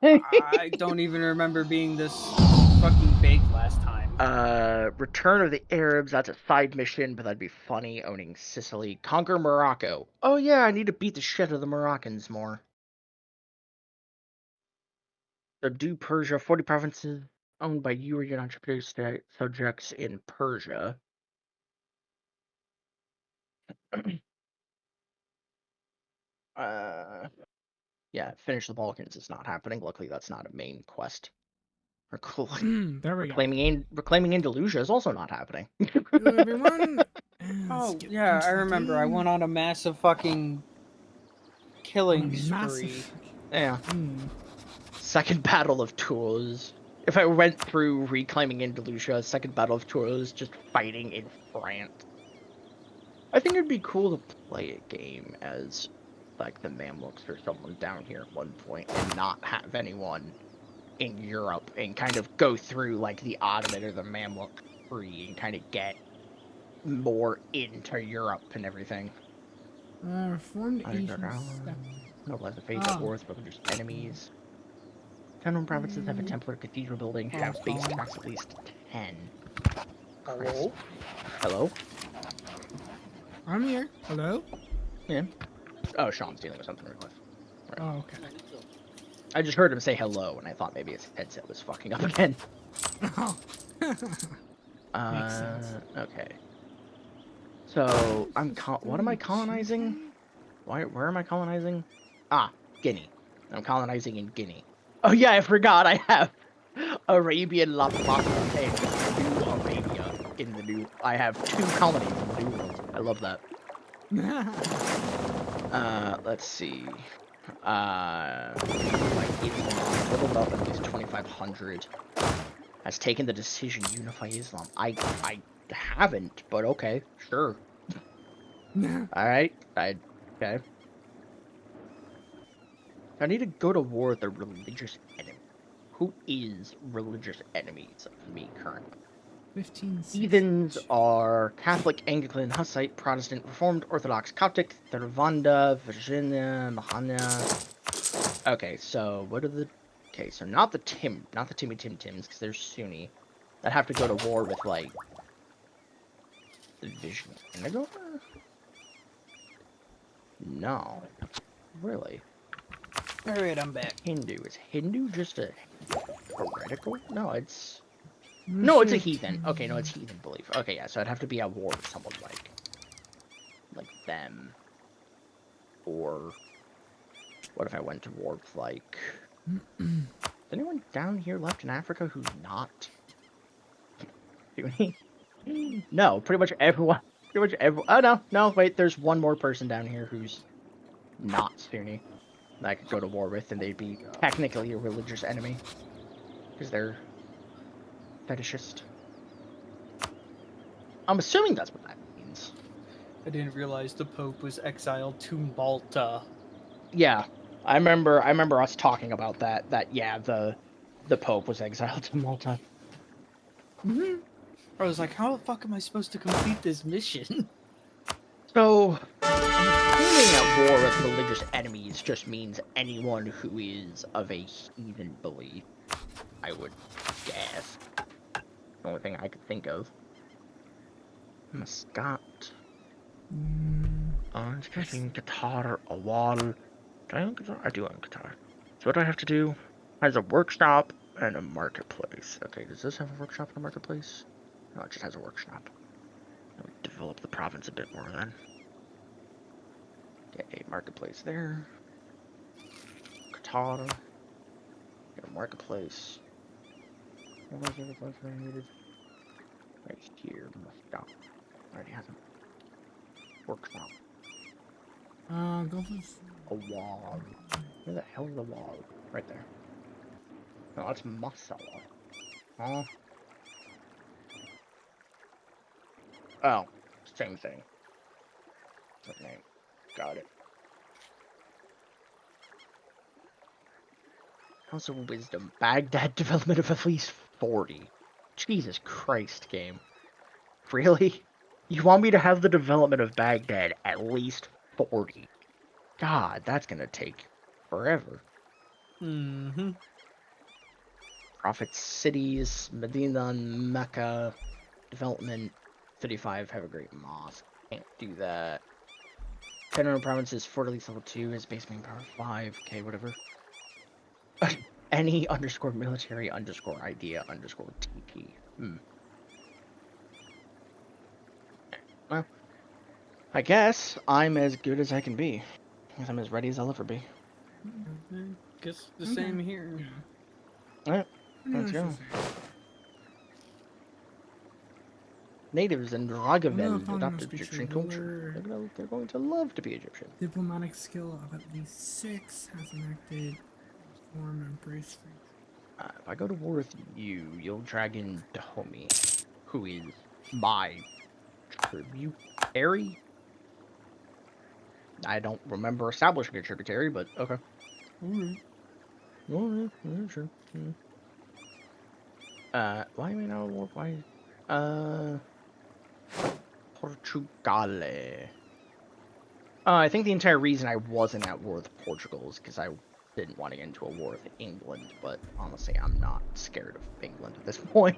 I don't even remember being this fucking big last time. Return of the Arabs, that's a side mission, but that'd be funny. Owning Sicily. Conquer Morocco. Oh yeah, I need to beat the shit out of the Moroccans more. Subdue Persia, 40 provinces owned by you or your non-tributary subjects in Persia. Yeah, finish the Balkans is not happening. Luckily, that's not a main quest. There we go. Reclaiming Andalusia is also not happening. Hello, everyone. Oh, yeah, I remember. I went on a massive fucking killing spree. Massive. Yeah. Second Battle of Tours. If I went through reclaiming Andalusia, Second Battle of Tours, just fighting in France. I think it'd be cool to play a game as, like, the Mamluks or someone down here at one point, and not have anyone in Europe, and kind of go through, like, the Ottoman or the Mamluk free, and kind of get more into Europe and everything. Reformed Asians. Nobilize the faith of wars, religious enemies. 10 provinces have a temple or cathedral building, have base tax at least 10. Hello? Hello? I'm here. Hello? Yeah. Oh, Sean's dealing with something real quick. Right. Oh, okay. I just heard him say hello, and I thought maybe his headset was fucking up again. Oh. Makes sense. Okay. So, what am I colonizing? Where am I colonizing? Ah, Guinea. I'm colonizing in Guinea. Oh yeah, I forgot I have Arabian La Plata and New Arabia in the new... I have 2 colonies in the New World. I love that. Let's see. Like Islam, total development is 2,500. Has taken the decision to unify Islam. I haven't, but okay, sure. Alright, okay. I need to go to war with a religious enemy. Who is religious enemies of me currently? 15. Heathens are Catholic, Anglican, Hussite, Protestant, Reformed, Orthodox, Coptic, Theravada, Virginia, Mahana. Okay, so what are the... Okay, so not the Timmy Tims, because they're Sunni. That have to go to war with, like... the Vision. Can I go for... No. Really? Alright, I'm back. Hindu. Is Hindu just a heretical? No, it's... No, it's a heathen. Okay, no, it's heathen belief. Okay, yeah, so I'd have to be at war with someone like them. Or what if I went to war with, like... Is anyone down here left in Africa who's not Sunni? No, pretty much everyone. Oh, no, wait, there's one more person down here who's not Sunni that I could go to war with, and they'd be technically a religious enemy. Because they're fetishist. I'm assuming that's what that means. I didn't realize the Pope was exiled to Malta. Yeah, I remember us talking about that. Yeah, the Pope was exiled to Malta. I was like, how the fuck am I supposed to complete this mission? So, being at war with religious enemies just means anyone who is of a heathen belief, I would guess. The only thing I could think of. Muscat. I'm checking Qatar a wall. Do I own Qatar? I do own Qatar. So what do I have to do? Has a workshop and a marketplace. Okay, does this have a workshop and a marketplace? No, it just has a workshop. I'll develop the province a bit more then. Get a marketplace there. Qatar. Get a marketplace. What was the other place I needed? Right here, Muscat. Already has a workshop. Go for... A wall. Where the hell is the wall? Right there. No, that's Masala. Huh? Oh, same thing. Okay, got it. House of Wisdom. Baghdad development of at least 40. Jesus Christ, game. Really? You want me to have the development of Baghdad at least 40? God, that's gonna take forever. Mm-hmm. Prophet cities, Medina and Mecca, development, 35, have a great mosque. Can't do that. Federal provinces, Fort Elise level 2, his base main power 5, okay, whatever. Any underscore military underscore idea underscore TP. Well, I guess I'm as good as I can be. I'm as ready as I'll ever be. Guess the Okay. same here. Yeah. Alright, I think let's that's go. the same. Natives in Another Ragaveld following adopted must be Egyptian true. culture. They're going to love to be Egyptian. Diplomatic skill of at least 6 has enacted form embrace free. If I go to war with you, you'll drag in Dahomey, who is my tributary. I don't remember establishing a tributary, but okay. Alright. Alright, yeah, sure. Why am I not at war? Why? Portugal. I think the entire reason I wasn't at war with Portugal is because I didn't want to get into a war with England, but honestly, I'm not scared of England at this point.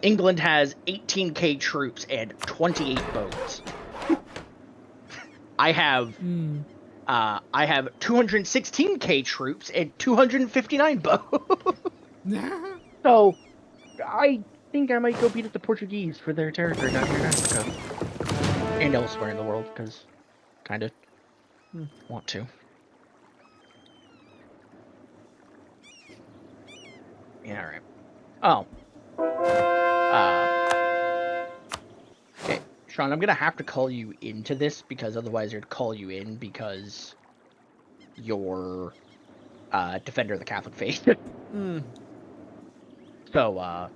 England has 18k troops and 28 boats. I have 216k troops and 259 boats. So I think I might go beat up the Portuguese for their territory down here in Africa and elsewhere in the world, because kind of want to. Yeah, all right. Oh. Okay, Sean, I'm gonna have to call you into this because otherwise I'd call you in because you're defender of the Catholic faith. So,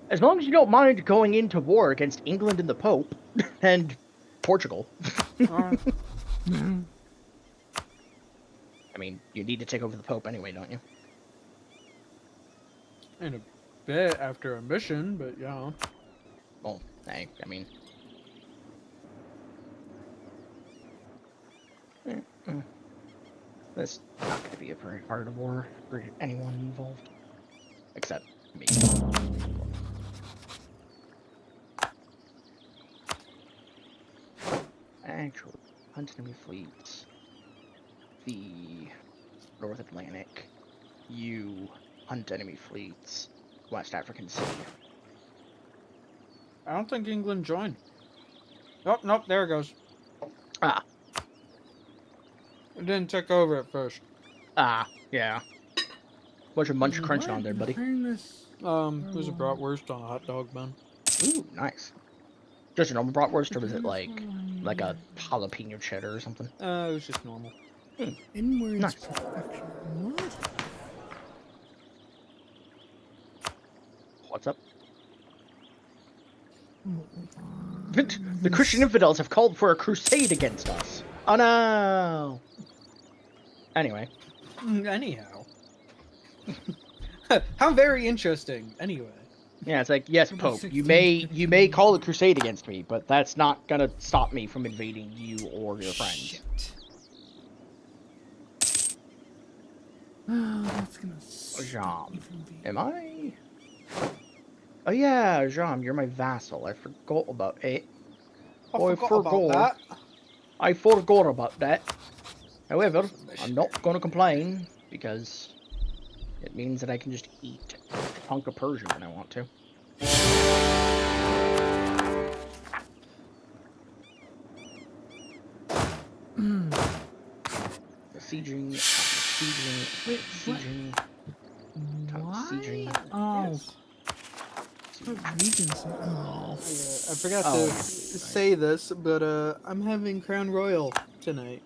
as long as you don't mind going into war against England and the Pope and Portugal. I mean, you need to take over the Pope anyway, don't you? In a bit after a mission, but yeah. Well, hey, I mean... This is not going to be a very hard war for anyone involved. Except me. Actually, hunt enemy fleets. The North Atlantic. You hunt enemy fleets. West African Sea. I don't think England joined. Oh, nope, there it goes. Ah. It didn't take over at first. Ah, yeah. What's your munch crunching on there, buddy? This... There's a bratwurst on a hot dog bun. Ooh, nice. Just a normal bratwurst, or was it like a jalapeno cheddar or something? It was just normal. Inwards Nice. perfection. What? What's up? The Christian infidels have called for a crusade against us. Oh no! Anyway. Anyhow. How very interesting. Anyway. Yeah, it's like, yes, Pope, you may call a crusade against me, but that's not gonna stop me from invading you or your friends. Shit. Oh, that's gonna stop me from being... Am I? Oh yeah, Jean, you're my vassal. I forgot about it. I forgot about that. However, I'm not gonna complain because it means that I can just eat a hunk of Persian when I want to. Sieging. Wait, sieging. Sieging. Oh. Yes. Regency. Oh. I forgot to say this, but I'm having Crown Royal tonight.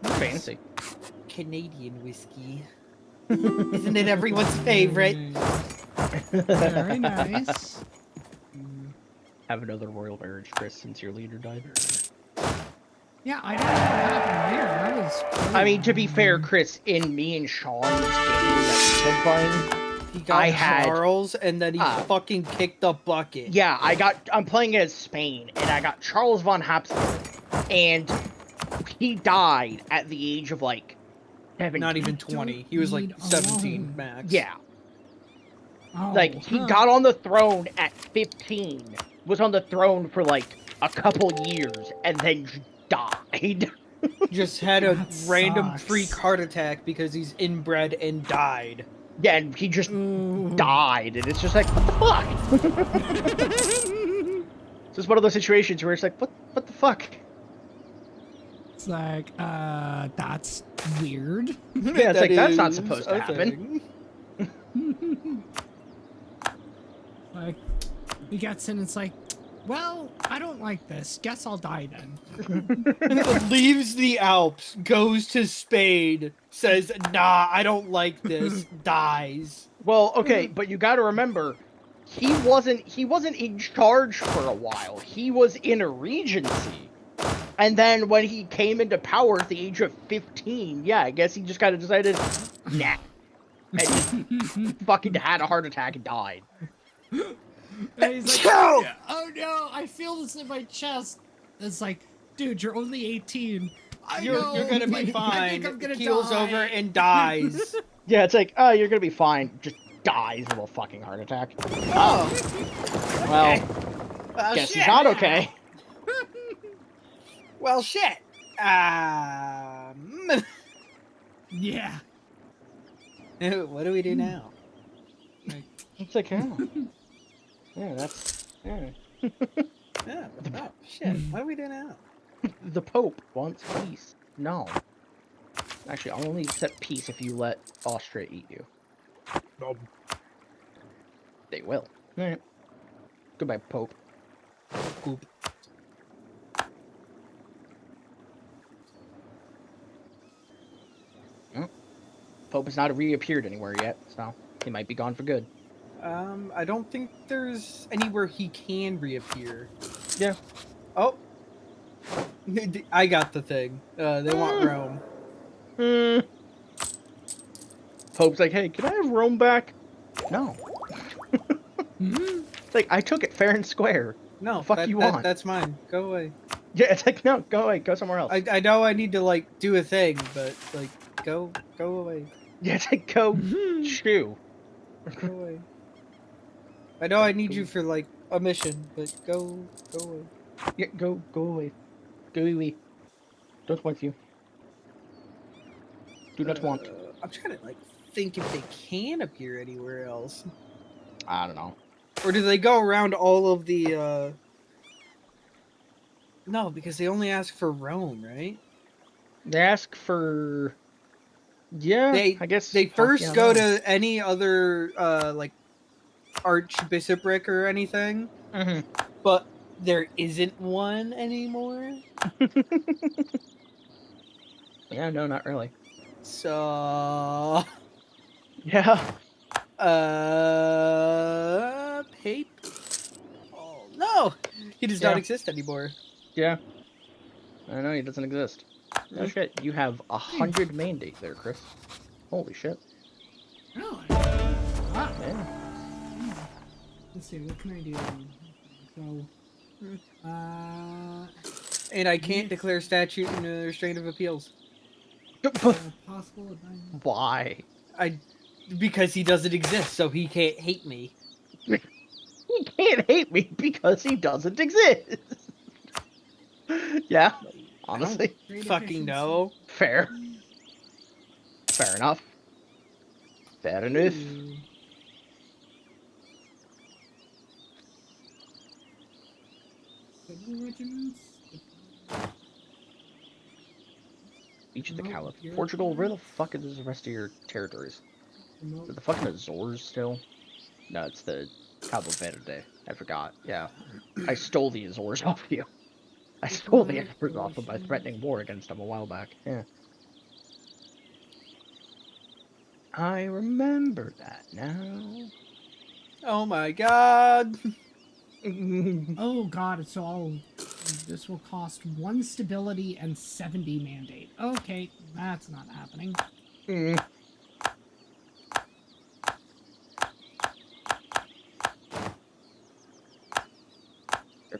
Fancy. Canadian whiskey. Isn't it everyone's favorite? Very nice. Have another royal marriage, Chris, since your leader died. Yeah, I don't know what happened there. That was crazy. I mean, to be fair, Chris, in me and Sean's game that we've been playing, He got Charles, and then he fucking kicked the bucket. Yeah, I'm playing as Spain, and I got Charles von Habsburg, and he died at the age of like 17. Not even 20. He was like Need 17 alone. max. Yeah. Oh, Like, he huh. got on the throne at 15, was on the throne for, like, a couple years, and then died. Just had a That random sucks. freak heart attack because he's inbred and died. Yeah, and he just Ooh. died, and it's just like, what the fuck? So it's one of those situations where it's like, what the fuck? It's like, that's weird. Yeah, it's like, that's not is supposed to a happen. thing. Like, he gets in, it's like, well, I don't like this. Guess I'll die then. Leaves the Alps, goes to Spain, says, nah, I don't like this, dies. Well, okay, but you gotta remember, he wasn't in charge for a while. He was in a regency. And then when he came into power at the age of 15, yeah, I guess he just kind of decided, nah. And just fucking had a heart attack and died. And he's like, Chill! oh no, I feel this in my chest. It's like, dude, you're only 18. You're gonna be I fine. think I'm gonna Keels die. over and dies. Yeah, it's like, oh, you're gonna be fine. Just dies of a fucking heart attack. Oh. Well, guess Shit. he's not okay. Well, shit. Yeah. What do we do now? It's like, oh. Yeah, that's... Yeah. Yeah. Oh, shit. What do we do now? The Pope wants peace. No. Actually, I'll only accept peace if you let Austria eat you. No. They will. Alright. Goodbye, Pope. Goop. Pope has not reappeared anywhere yet, so he might be gone for good. I don't think there's anywhere he can reappear. Yeah. Oh. I got the thing. They want Rome. Pope's like, hey, can I have Rome back? No. It's like, I took it fair and square. No, fuck you want? That's mine. Go away. Yeah, it's like, no, go away, go somewhere else. I know I need to like do a thing, but like go away. Yeah, it's like, go chew. Go away. I know I need you for like a mission, but go away. Yeah, go away. Go away. Don't want you. Do not want. I'm trying to like think if they can appear anywhere else. I don't know. Or do they go around all of the No, because they only ask for Rome, right? They ask for... Yeah, I guess... They first yeah, go no. to any other like archbishopric or anything, but there isn't one anymore. Yeah, no, not really. So Yeah. Pape. Oh no, he does not exist anymore. Yeah. I know, he doesn't exist. No shit, you have 100 mandate there, Chris. Holy shit. Really? Wow. Yeah. Let's see, what can I do? So, And I can't declare statute in a restraint of appeals. possible advice. Why? Because he doesn't exist, so he can't hate me. He can't hate me because he doesn't exist. Yeah, honestly. Fucking no. Fair. Fair enough. Fair enough. Each of the Caliph. Portugal, where the fuck is the rest of your territories? Is it the fucking Azores still? No, it's the Cabo Verde. I forgot. Yeah. I stole the Azores off you. I stole the Azores off them by threatening war against them a while back. Yeah. I remember that now. Oh my god. Oh god, so this will cost 1 stability and 70 mandate. Okay, that's not happening. Your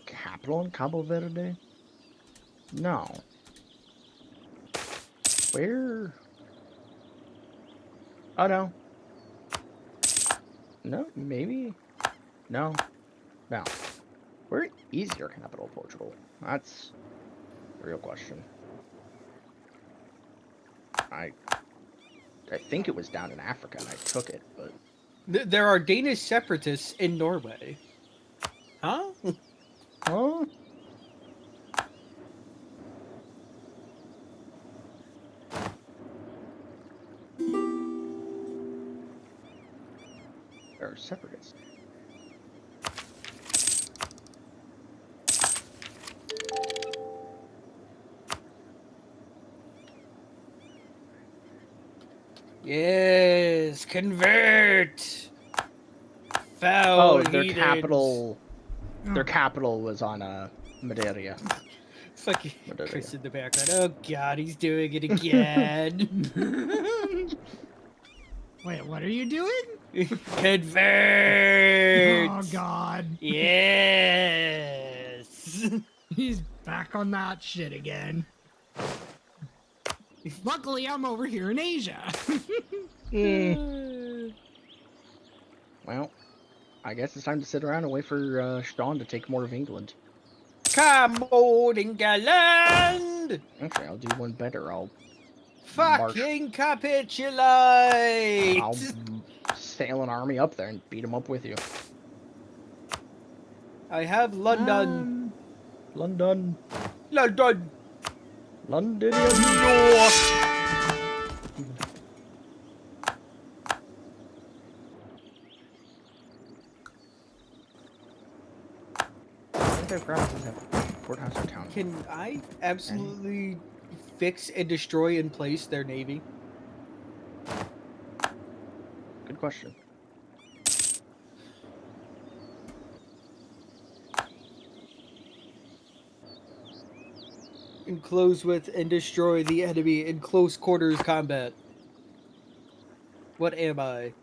capital in Cabo Verde? No. Where? Oh, no. No, maybe? No. No. Where is your capital, Portugal? That's the real question. I think it was down in Africa and I took it, but... There are Danish separatists in Norway. Huh? Huh? There are separatists. Yes, convert. Foul Oh, their heathens. capital... Their Oh. capital was on, Madeira. Fucking Madeira. Chris in the background. Oh god, he's doing it again. Wait, what are you doing? Convert. Oh god. Yes. He's back on that shit again. Luckily, I'm over here in Asia. Well, I guess it's time to sit around and wait for Sean to take more of England. Come on, England. Actually, I'll do one better. I'll Fucking capitulate. I'll sail an army up there and beat them up with you. I have London. London. London. Londonian. I think I've grabbed this courthouse or town. Can I absolutely fix and destroy in place their navy? Good question. Enclose with and destroy the enemy in close quarters combat. What am I?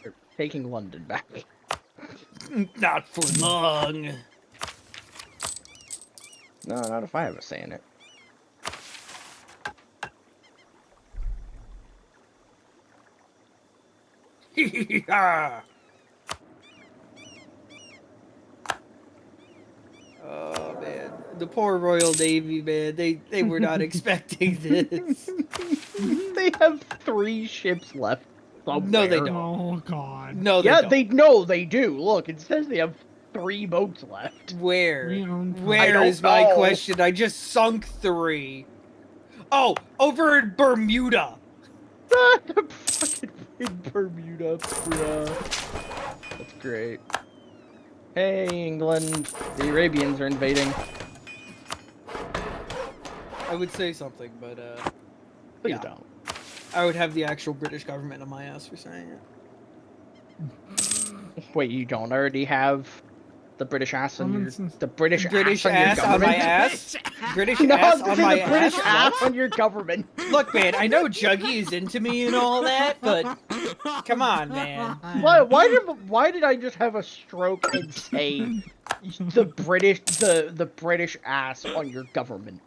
They're taking London back. Not for long. No, not if I have a say in it. Oh man, the poor Royal Navy, man. They were not expecting this. They have 3 ships left somewhere. No, they don't. Oh god. No, Yeah, they they do. Look, it says they have 3 boats left. don't. Where? I Where don't is my know. question? I just sunk 3. Oh, over in Bermuda. They're fucking in Bermuda, bruh. That's great. Hey, England. The Arabians are invading. I would say something, but Please yeah. don't. I would have the actual British government on my ass for saying it. Wait, you don't already have the British ass on your... Common sense. The British, British ass ass on your on my government? ass. British No, ass I'm on saying my the British ass. ass on your government. Look, man, I know Juggy is into me and all that, but come on, man. Why did I just have a stroke and say the British ass on your government?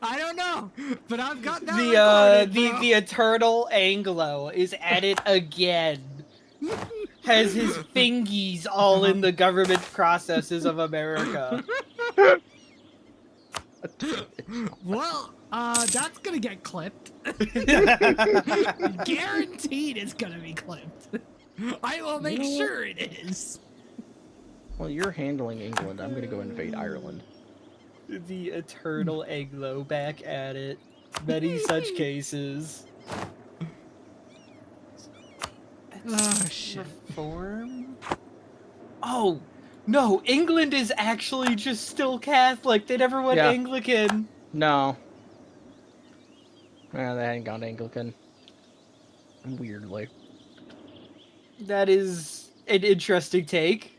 I don't know, but I've got that recorded, bro. The eternal Anglo is at it again. Has his fingies all in the government processes of America. Well, that's gonna get clipped. Guaranteed it's gonna be clipped. I will make sure it is. Well, you're handling England. I'm gonna go invade Ireland. The eternal Anglo back at it. Many such cases. Oh shit. Reform? Oh, no, England is actually just still Catholic. They never went Yeah. Anglican. No. Well, they hadn't gone Anglican. Weirdly. That is an interesting take.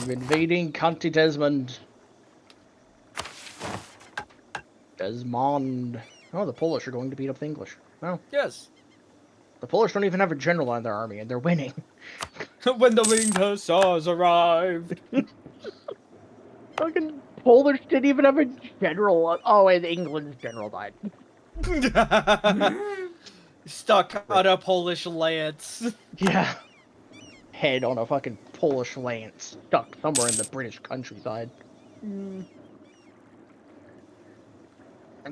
I'm invading County Desmond. Desmond. Oh, the Polish are going to beat up the English. Oh, Yes. the Polish don't even have a general on their army, and they're winning. When the winged hussars arrived. Fucking Polish didn't even have a general. Oh, and England's general died. Stuck on a Polish lance. Yeah. Head on a fucking Polish lance stuck somewhere in the British countryside.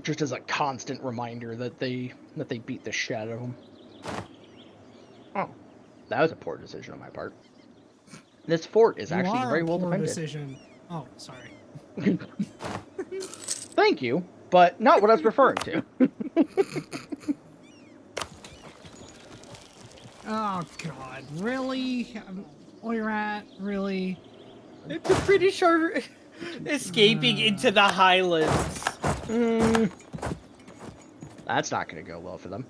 Just as a constant reminder that they beat the shit out of him. Oh, that was a poor decision on my part. This fort is You actually are very a well poor defended. decision. Oh, sorry. Thank you, but not what I was referring to. Oh God, really? Oirat, really? The British are escaping into the Highlands. That's not going to go well for them.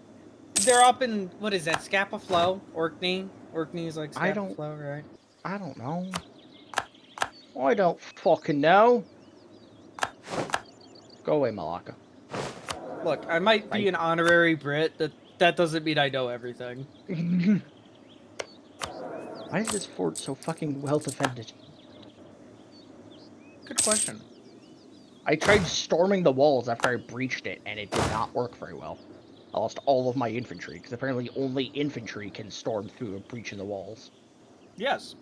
They're up in, what is that, Scapa Flow? Orkney? Orkney is like I Scapa don't- Flow, right? I don't know. I don't fucking know. Go away, Malacca. Look, I might be Right. an honorary Brit, that doesn't mean I know everything. Why is this fort so fucking well defended? Good question. I tried storming the walls after I breached it, and it did not work very well. I lost all of my infantry, because apparently only infantry can storm through a breach in the walls. Yes.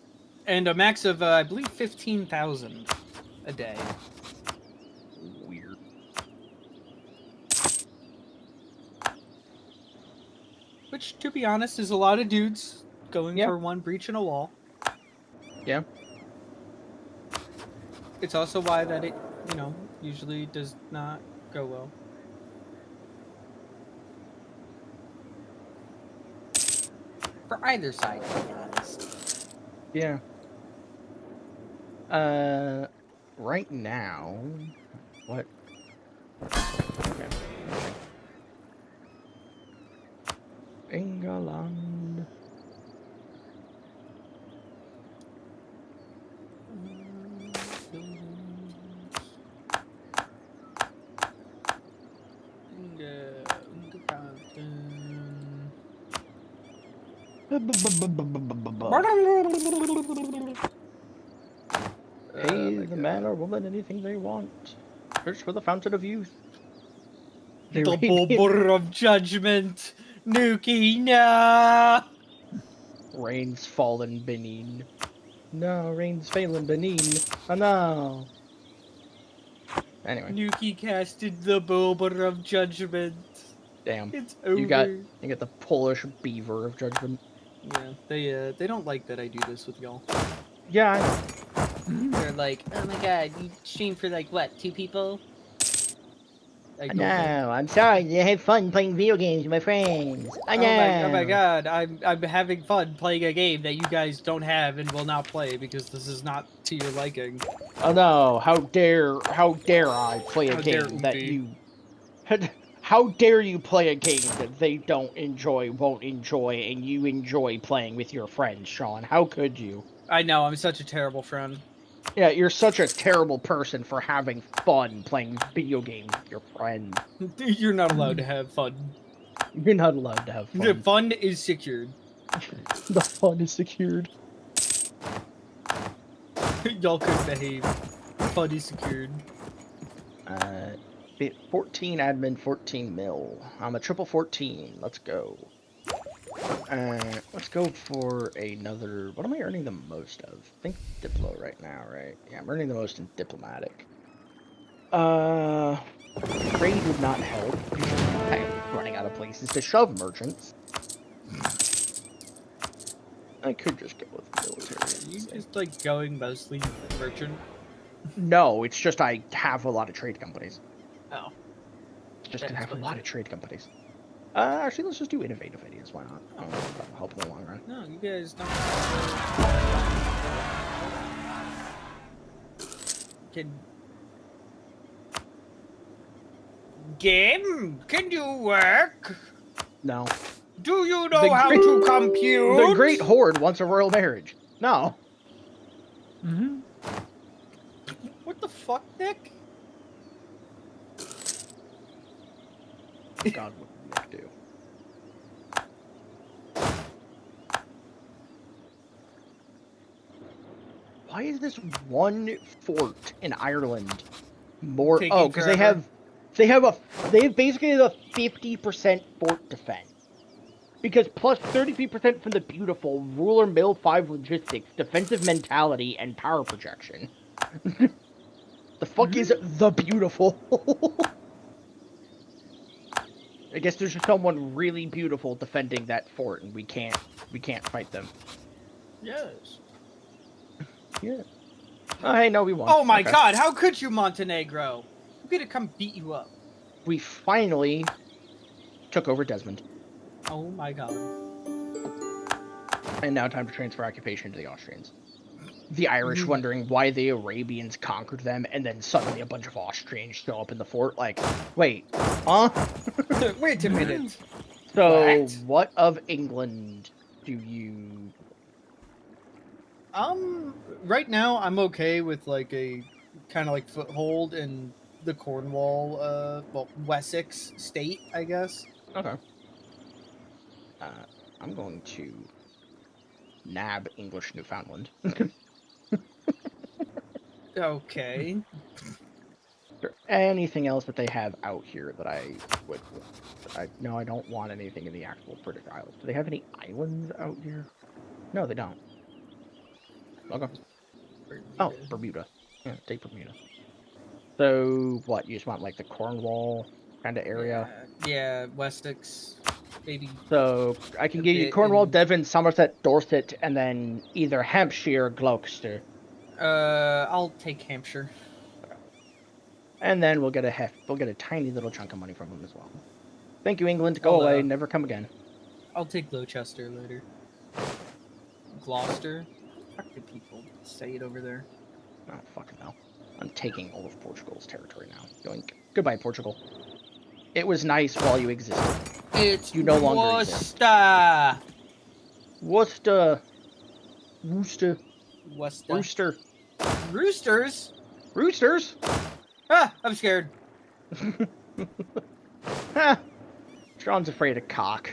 And a max of, I believe, 15,000 a day. Weird. Which, to be honest, is a lot of dudes going Yeah. for one breach in a wall. Yeah. It's also why that it, usually does not go well. For either side, to be honest. Yeah. Right now... What? Okay. England... Pay the man or woman anything they want. Search for the fountain of youth. The Bulber of Judgment! Nuki, no! Rain's fallen Benin. No, rain's failing Benin. Oh no. Anyway, Nuki casted the Bulber of Judgment. damn. It's over. You got the Polish beaver of judgment. Yeah, they don't like that I do this with y'all. Yeah, I know. They're like, oh my god, you stream for like what, 2 people? Like, No, I'm sorry. I have fun playing video games with my friends. I know. Oh my god, I'm having fun playing a game that you guys don't have and will not play because this is not to your liking. Oh no! How dare I play a How dare game that Ubi. you? How dare you play a game that they don't enjoy, won't enjoy, and you enjoy playing with your friends, Sean? How could you? I know, I'm such a terrible friend. Yeah, you're such a terrible person for having fun playing video games with your friends. You're not allowed to have fun. You're not allowed to have fun. The fun is secured. The fun is secured. Y'all could behave. Fun is secured. 14 admin, 14 mil. I'm a triple 14. Let's go. Let's go for another... What am I earning the most of? I think Diplo right now, right? Yeah, I'm earning the most in Diplomatic. Trade would not help. I'm running out of places to shove merchants. I could just go with military. Are you just like going mostly merchant? No, it's just I have a lot of trade companies. Oh. Just to have a lot of trade companies. Actually, let's just do innovative ideas. Why not? That'll help in the long run. No, you guys don't. Can you work? No. Do you know how to compute? The Great Horde wants a royal marriage. No. Mm-hmm. What the fuck, Nick? God, what did Nick do? Why is this one fort in Ireland more? Taking Oh, because they have basically a 50% fort defense. Because plus 33% from the beautiful, ruler mill 5 logistics, defensive mentality, and power projection. The fuck is the beautiful? I guess there's just someone really beautiful defending that fort, and we can't fight them. Yes. Yeah. Oh, hey, no, we won. Oh my Okay. god, how could you, Montenegro? I'm gonna come beat you up. We finally took over Desmond. Oh my god. And now time to transfer occupation to the Austrians. The Irish wondering why the Arabians conquered them, and then suddenly a bunch of Austrians show up in the fort, like, wait, huh? Wait a minute. So, what of England do you... Right now I'm okay with like a kind of like foothold in the Cornwall, well, Wessex state, I guess. Okay. I'm going to nab English Newfoundland. Okay. Is there anything else that they have out here that I would... No, I don't want anything in the actual British Isles. Do they have any islands out here? No, they don't. Okay. Oh, Bermuda. Yeah, take Bermuda. So, what, you just want, like, the Cornwall kind of area? Yeah, Wessex, maybe. So, I can A give you bit Cornwall, in- Devon, Somerset, Dorset, and then either Hampshire or Gloucester. I'll take Hampshire. And then we'll get a tiny little chunk of money from them as well. Thank you, England. Go I'll, away. Never come again. I'll take Gloucester later. Gloucester? Fuck the people. Say it over there. Oh, fucking hell. I'm taking all of Portugal's territory now. Yoink. Goodbye, Portugal. It was nice while you existed. It's You no longer exist. Worcester. Worcester. Worcester. Rooster. Roosters? Roosters? Ah, I'm scared. Ha! Sean's afraid of cock.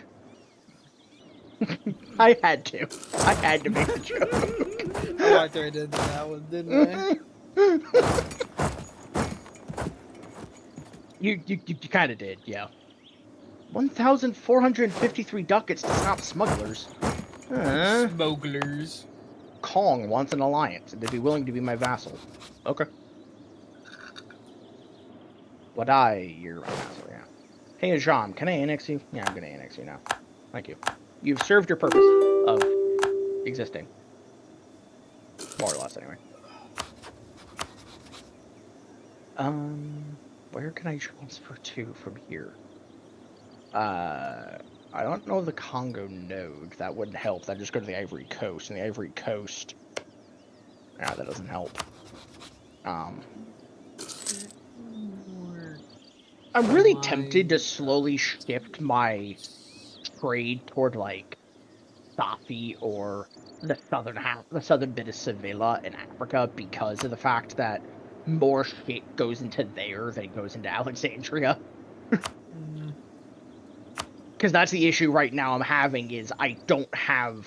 I had to make a joke. Oh, I thought I did that one, didn't I? You kind of did, yeah. 1,453 ducats to stop smugglers. Smugglers. Kong wants an alliance, and they'd be willing to be my vassal. Okay. You're my vassal, yeah. Hey, Jean, can I annex you? Yeah, I'm gonna annex you now. Thank you. You've served your purpose of existing. More or less, anyway. Where can I transfer to from here? I don't know the Congo node. That wouldn't help. That'd just go to the Ivory Coast, and the Ivory Coast... Nah, that doesn't help. I'm really tempted to slowly shift my trade toward, like, Safi or the southern bit of Sevilla in Africa because of the fact that more shit goes into there than goes into Alexandria. Because that's the issue right now I'm having, is I don't have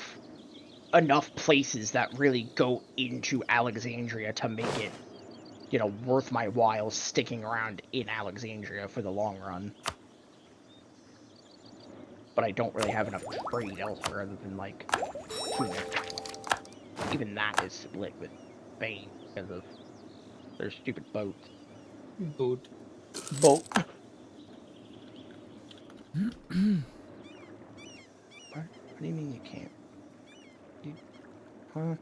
enough places that really go into Alexandria to make it, you know, worth my while sticking around in Alexandria for the long run. But I don't really have enough trade elsewhere other than, like, even that is split with Spain because of their stupid boats. Boat. Boat. What do you mean you can't? Huh?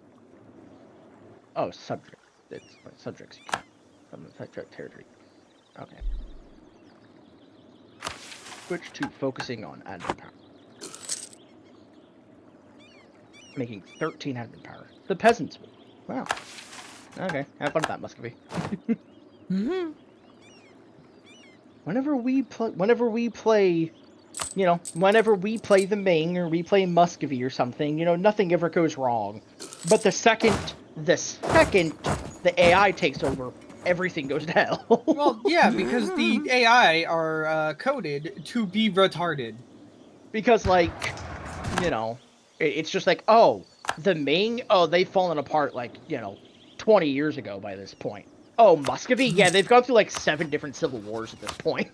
Oh, subject. It's subjects you can't. From the subject territory. Okay. Switch to focusing on admin power. Making 13 admin power. The peasants. Wow. Okay, have fun with that, Muscovy. Whenever we play, you know, whenever we play the Ming or we play Muscovy or something, you know, nothing ever goes wrong. But the second the AI takes over, everything goes to hell. Well, yeah, because the AI are coded to be retarded. Because, like, you know, it's just like, oh, the Ming, oh, they've fallen apart, like, you know, 20 years ago by this point. Oh, Muscovy? Yeah, they've gone through like 7 different civil wars at this point.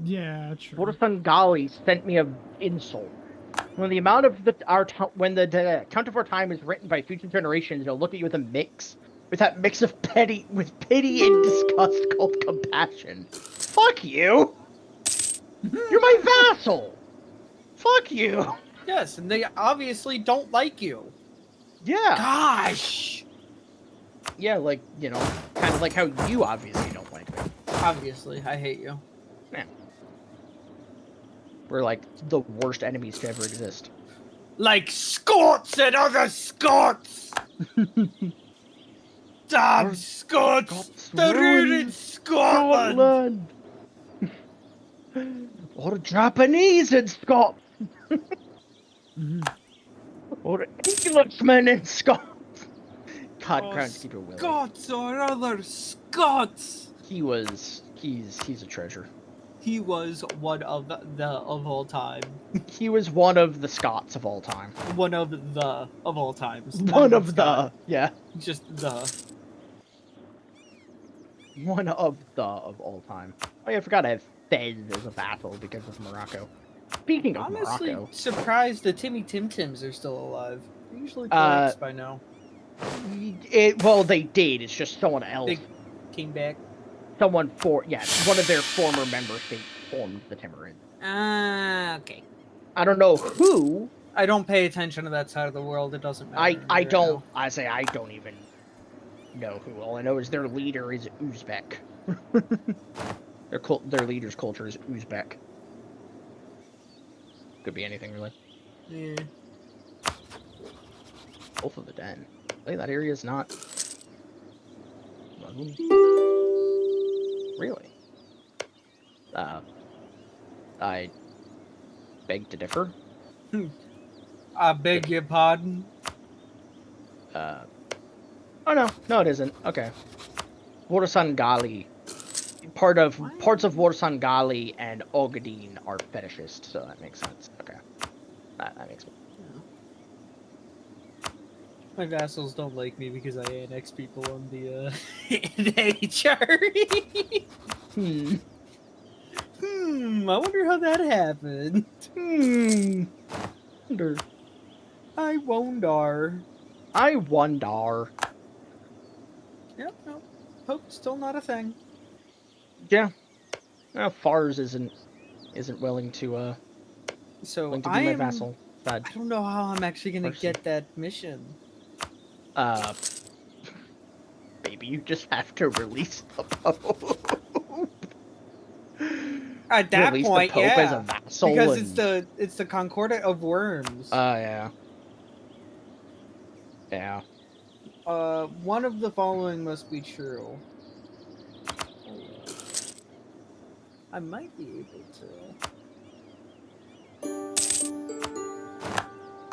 Yeah, true. Vorsangali sent me an insult. When the amount of when the count of our time is written by future generations, they'll look at you with that mix of pity and disgust called compassion. Fuck you! You're my vassal! Fuck you! Yes, and they obviously don't like you. Yeah. Gosh! Yeah, like, kind of like how you obviously don't like me. Obviously, I hate you. Yeah. We're like the worst enemies to ever exist. Like Scots and other Scots! Damn Scots! The ruined Scotland! Or Japanese in Scotland! Or Englishmen in Scotland! God, Oh, Crown's Keeper Willie. Scots or other Scots! He's a treasure. He was one of all time. He was one of the Scots of all time. One of all times. One of the, yeah. Just the. One of all time. Oh yeah, I forgot I have Fez as a vassal because of Morocco. Speaking of Honestly, Morocco, surprised the Timmy Tim Tims are still alive. They're usually collapsed by now. well, they did. It's just someone else. They came back. One of their former member states formed the Timurids. Okay. I don't know who. I don't pay attention to that side of the world. It doesn't matter. I don't. I say I don't even know who. All I know is their leader is Uzbek. Their leader's culture is Uzbek. Could be anything, really. Yeah. Both of the den. Hey, that area is not. Really? I beg to differ. I beg your pardon. Oh no, it isn't. Okay. Vorsangali. Parts of Vorsangali and Ogadine are fetishist, so that makes sense. Okay. That makes sense. My vassals don't like me because I annex people on the HRE. I wonder how that happened. Wonder. I wonder. Yep, no. Pope's still not a thing. Yeah. Fars isn't willing to So be my vassal. I don't know how I'm actually gonna get that mission. Maybe you just have to release the Pope. At that Release point, the Pope as a vassal because it's the Concordat of Worms. Yeah. Yeah. One of the following must be true. I might be able to.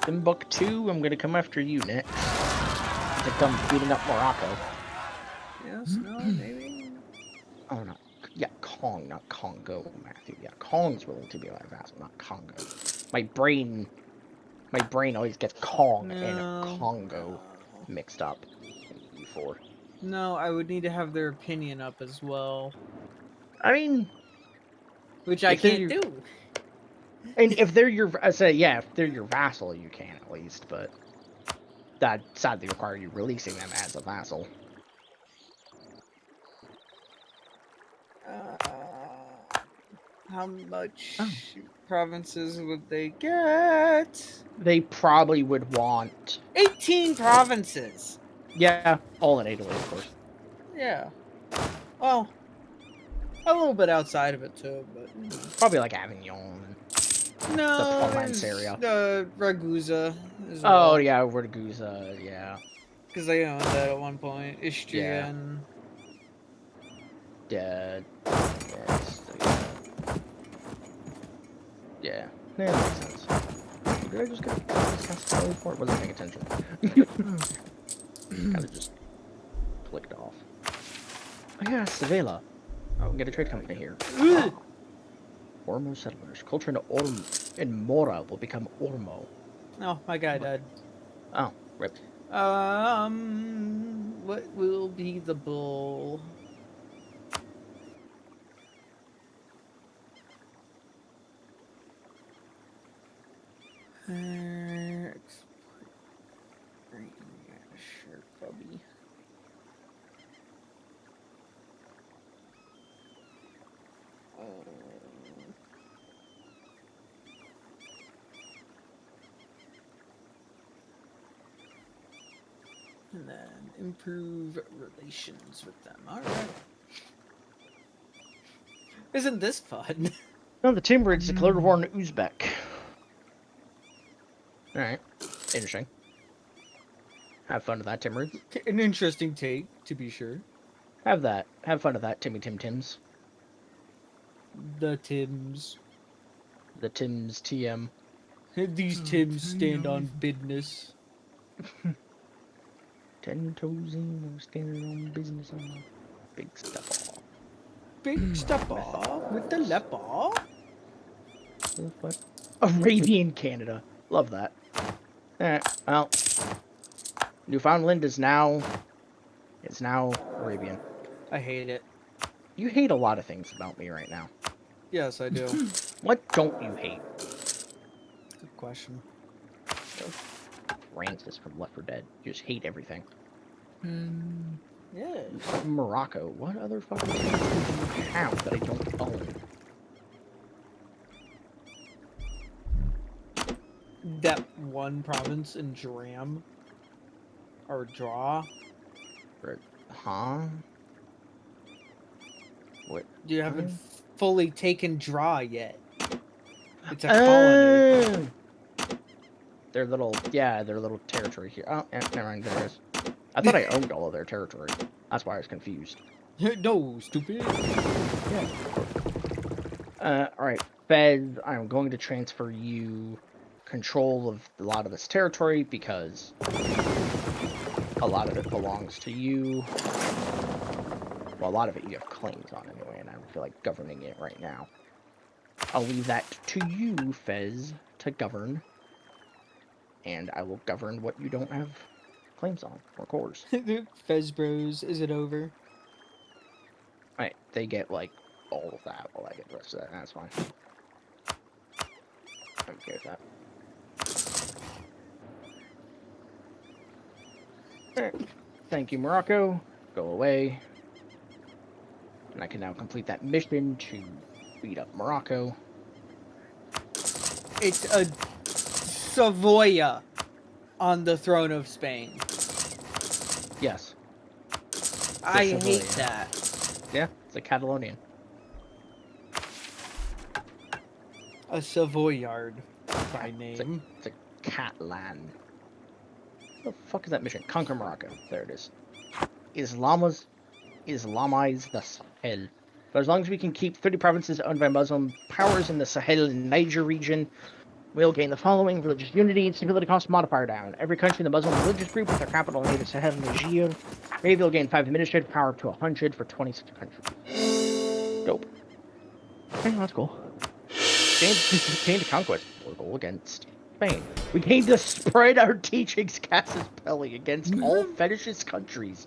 Timbuktu, I'm gonna come after you next. To come beating up Morocco. Yes, no, maybe. Oh no. Yeah, Kong, not Congo, Matthew. Yeah, Kong's willing to be my vassal, not Congo. My brain always gets Kong and Congo mixed up in E4. No, I would need to have their opinion up as well. I mean, which I can't do. And if they're your, if they're your vassal, you can at least, but that sadly require you releasing them as a vassal. How much provinces would they get? They probably would want 18 provinces. Yeah, all in Italy, of course. Yeah. Well, a little bit outside of it too, but probably like Avignon. No, the Provence area. Ragusa. As well. Oh yeah, Ragusa, yeah. Because they owned that at one point. Istria and yeah, that makes sense. Did I just get this hospitality port? Wasn't paying attention. Kind of just clicked off. Oh yeah, Sevilla. Oh, we get a trade company here. Ormo settlers. Culture in Mora will become Ormo. Oh, my guy died. Oh, rip. What will be the bull? Yeah, sure, Bubby. And then improve relations with them. All right. Isn't this fun? No, the Timurids declared war on Uzbek. Alright. Interesting. Have fun with that, Timurids. An interesting take, to be sure. Have that. Have fun with that, Timmy Tim Tims. The Tims. The Tims TM. These Tims stand on business. 10 toes in, standing on business on the big stuff. Big step off with the leper. Arabian Canada. Love that. Alright, well. Newfoundland is now Arabian. I hate it. You hate a lot of things about me right now. Yes, I do. What don't you hate? Good question. Francis from Left 4 Dead. You just hate everything. Yeah. Morocco. What other fucking country do you have that I don't own? That one province in Dram. Or Draw. Huh? What? You haven't fully taken Draw yet. It's a colony. Their little territory here. Oh, yeah, never mind, there it is. I thought I owned all of their territory. That's why I was confused. No, stupid. Yeah. Alright, Fez, I'm going to transfer you control of a lot of this territory because a lot of it belongs to you. Well, a lot of it you have claims on anyway, and I don't feel like governing it right now. I'll leave that to you, Fez, to govern. And I will govern what you don't have claims on, or cores. Fez Bros, is it over? Right, they get, like, all of that while I get the rest of that. That's fine. I'm okay with that. Alright. Thank you, Morocco. Go away. And I can now complete that mission to beat up Morocco. It's a Savoya on the throne of Spain. Yes. I Savoya. hate that. Yeah, it's a Catalonian. A Savoyard by name. It's a Catlan. What the fuck is that mission? Conquer Morocco. There it is. Islamize the Sahel. But as long as we can keep 30 provinces owned by Muslim powers in the Sahel and Niger region, we'll gain the following: religious unity and stability cost modifier down. Every country in the Muslim religious group with their capital in either Sahel and Niger, maybe they'll gain 5 administrative power up to 100 for 26 countries. Dope. Okay, that's cool. Gained a conquest portal against Spain. We gained to spread our teachings casus belli against all fetishist countries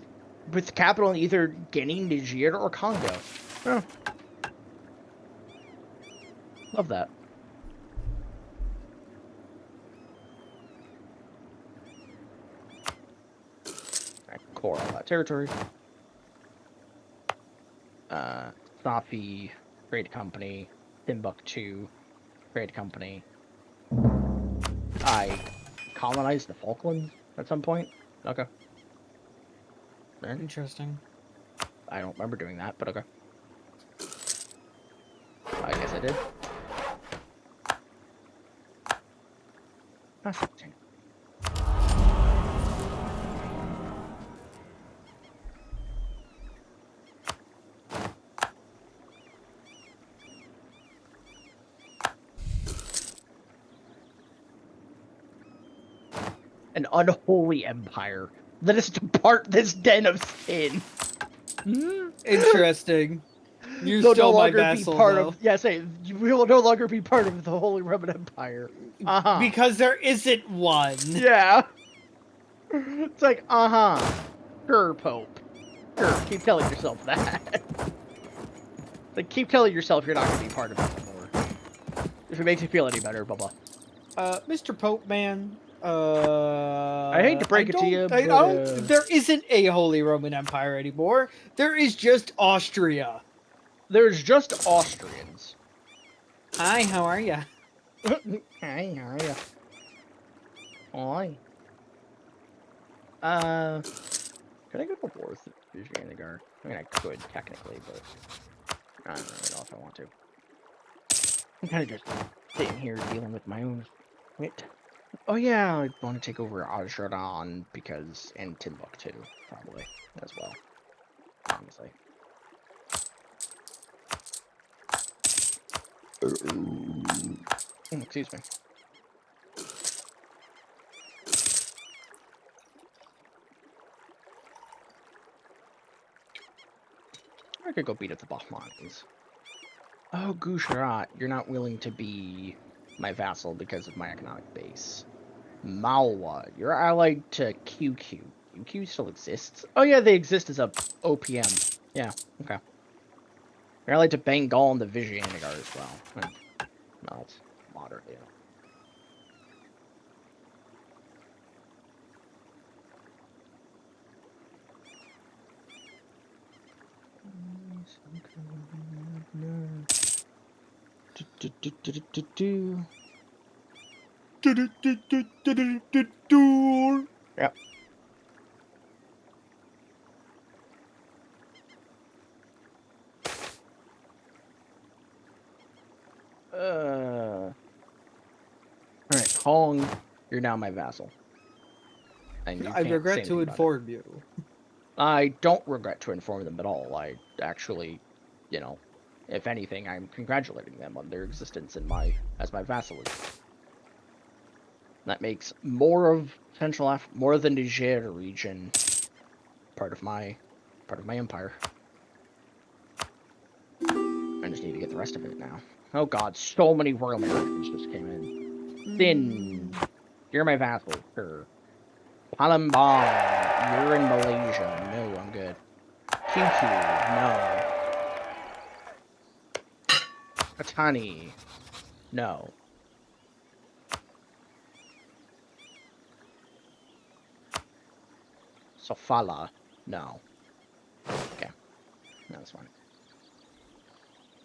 with capital in either Guinea, Niger, or Congo. Oh. Love that. Alright, core all that territory. Safi, trade company. Timbuktu, trade company. I colonized the Falklands at some point. Okay. Interesting. I don't remember doing that, but okay. I guess I did. Fascinating. An unholy empire. Let us depart this den of sin. Interesting. You're You'll still no my longer vassal, be part though. of. Yeah, say you will no longer be part of the Holy Roman Empire. Because there isn't one. Yeah. It's like, sure, Pope. Sure, keep telling yourself that. Like, keep telling yourself you're not going to be part of it anymore. If it makes you feel any better, blah blah. Mr. Pope Man, I hate to break it to you, but there isn't a Holy Roman Empire anymore. There is just Austria. there's just Austrians. Hi, how are ya? Hi, how are you? Oi. Could I go to war with the Vijayanagara? I mean, I could, technically, but I don't really know if I want to. I'm kind of just sitting here dealing with my own wit. Oh yeah, I want to take over Azerbaijan because, and Timbuktu, probably, as well, honestly. Excuse me. I could go beat up the Bahmanis. Oh, Gujarat, you're not willing to be my vassal because of my economic base. Malwa, you're allied to QQ. QQ still exists? Oh yeah, they exist as a OPM. Yeah, okay. You're allied to Bengal and the Vijayanagar as well. No, it's moderately. Yep. Alright, Hong, you're now my vassal. And you I can't regret say to anything about it. inform you. I don't regret to inform them at all. I actually, you know, if anything, I'm congratulating them on their existence in as my vassalage. That makes more of more of the Niger region part of my empire. I just need to get the rest of it now. Oh god, so many Royal Americans just came in. Thin, you're my vassal, sure. Palembang, you're in Malaysia. No, I'm good. QQ, no. Patani, no. Sofala, no. Okay, that's fine.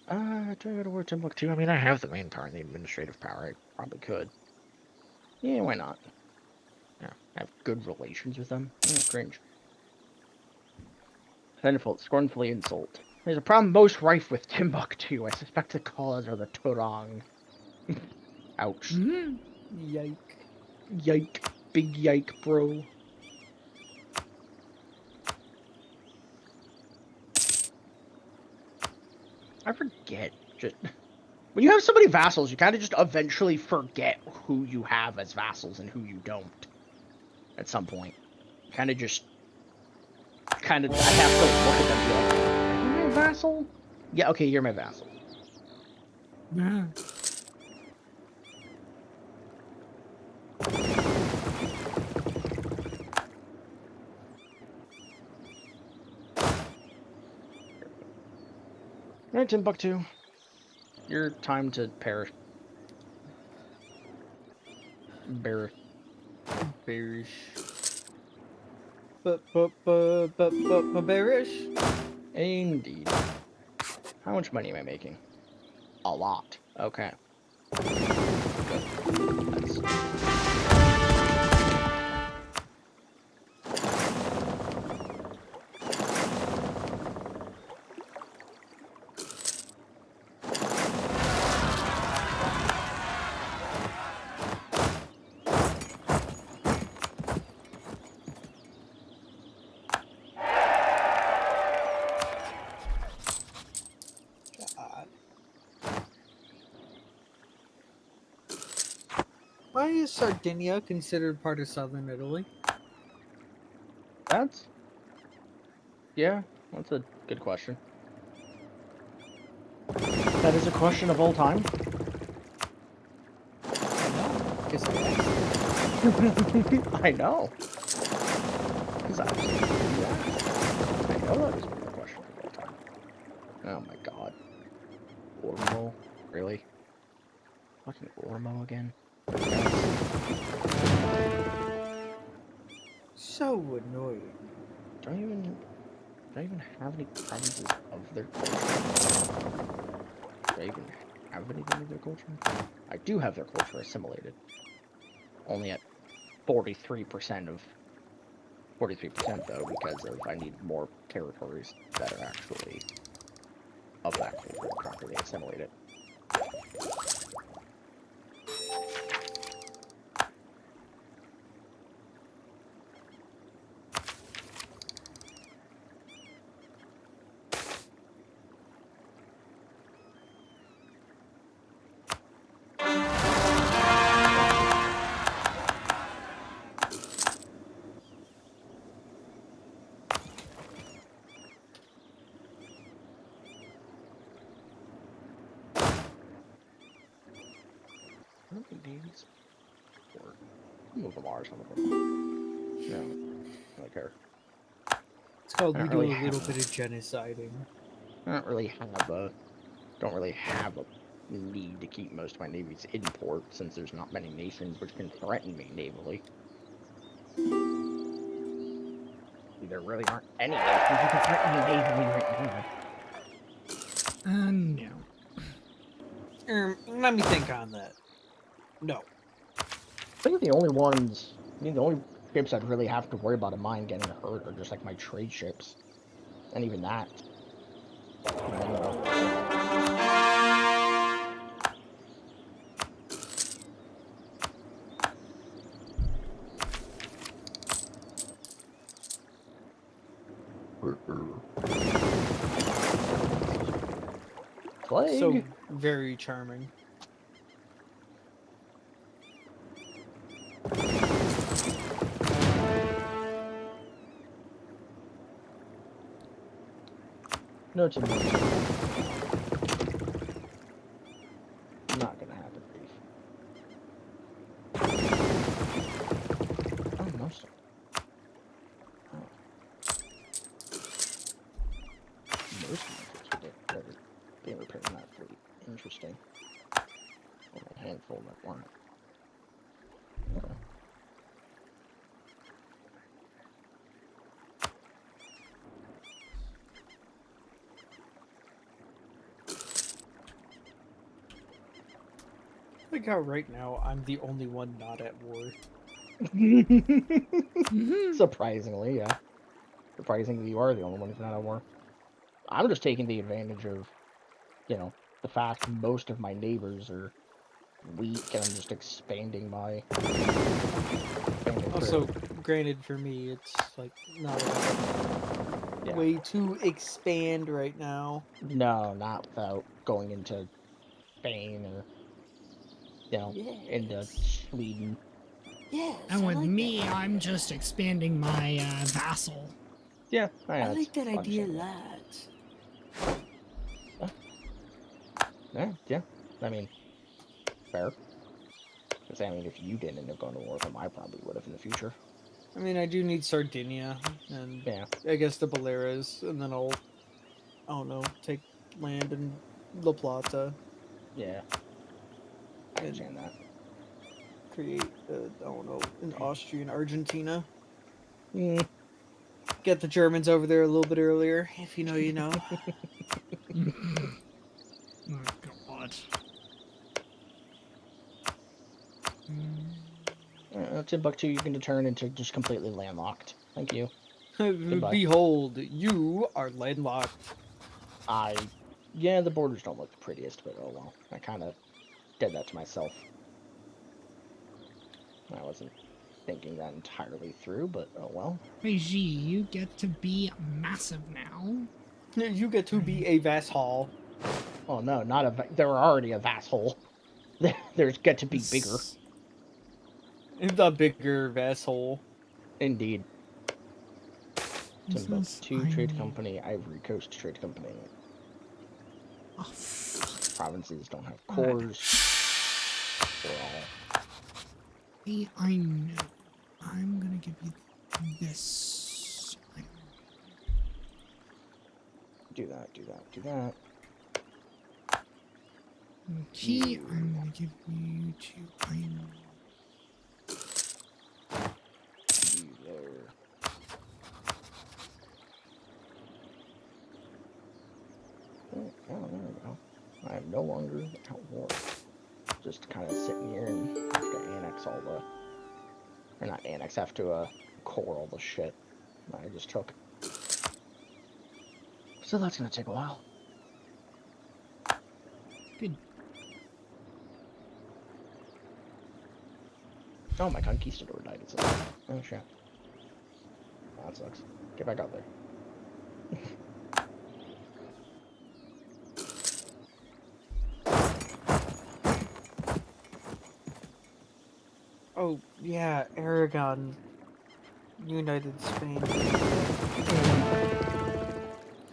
Do I go to war Timbuktu? I mean, I have the main power and the administrative power. I probably could. Yeah, why not? Yeah, I have good relations with them. Yeah, cringe. Sinful, scornfully insult. There's a problem most rife with Timbuktu. I suspect the cause are the Torong. Ouch. Yike. Yike. Big yike, bro. I forget. Just when you have so many vassals, you kind of just eventually forget who you have as vassals and who you don't. At some point, I have to look at them and be like, "Are you my vassal? Yeah, okay, you're my vassal." Yeah. Right, Timbuktu. Your time to perish. Bearish. Bearish. Bearish? Indeed. How much money am I making? A lot. Okay. Good. That's... Why is Sardinia considered part of southern Italy? Yeah, that's a good question. That is a question of all time. I know. 'Cause I asked. I know. was absolutely that. I know that was the question of all time. Oh my god. Ormo? Really? Fucking Ormo again? Those guys So annoying. don't even have any provinces of their culture. Do I even have anything of their culture? I do have their culture assimilated. Only at 43% of 43% though, because of I need more territories that are actually of that culture to properly assimilate it. I don't think these or move them are some of them. No, I don't care. It's called I we don't do really a little have bit of genociding. I don't really have a need to keep most of my navies in port since there's not many nations which can threaten me navally. There really aren't any nations who can threaten me navally right now. No. Let me think on that. No. I think the only ships I'd really have to worry about of mine getting hurt are just like my trade ships. And even that. Plague. So very charming. No, too much. Not gonna happen, Beef. Oh, no, sir. Oh. Most of my ships are being repaired in that fleet. Interesting. Only a handful that weren't. Okay. Like how right now I'm the only one not at war. Surprisingly, yeah. Surprisingly, you are the only one who's not at war. I'm just taking the advantage of, the fact most of my neighbors are weak, and I'm just expanding my. Also, granted for me, it's like not a way to expand right now. No, not without going into Spain or, into Yes. Sweden. Yes. And I with like me, that. I'm just expanding my vassal. Yeah, I like that idea a lot. Yeah. I mean, fair. Because I mean, if you didn't end up going to war with them, I probably would have in the future. I mean, I do need Sardinia and Yeah. I guess the Baleares, and then I don't know, take land in La Plata Yeah. I and understand that. create, I don't know, an Austrian Argentina. Mm. Get the Germans over there a little bit earlier. If you know, you know. Oh, God. Timbuktu, you can turn into just completely landlocked. Thank you. Goodbye. Behold, you are landlocked. Yeah, the borders don't look the prettiest, but oh well. I kind of did that to myself. I wasn't thinking that entirely through, but oh well. Meiji, you get to be massive now. You get to be a vassal. Oh no, not they were already a vasshole. There's got to be bigger. The bigger vassal. Indeed. Business, Timbuktu I Trade need. Company, Ivory Coast Trade Company. Oh, fuck. Provinces don't have God. cores. For all. I know. I'm gonna give you this. Do that, do that, do that. Key, I'm gonna give you 2 items. You there. Oh, there we go. I am no longer at war. Just kind of sitting here and have to annex all the... Or not annex, have to core all the shit that I just took. So that's gonna take a while. Good. Oh, my conquistador died. It's oh shit. Oh, that sucks. Get back out there. Oh, yeah, Aragon. United Spain.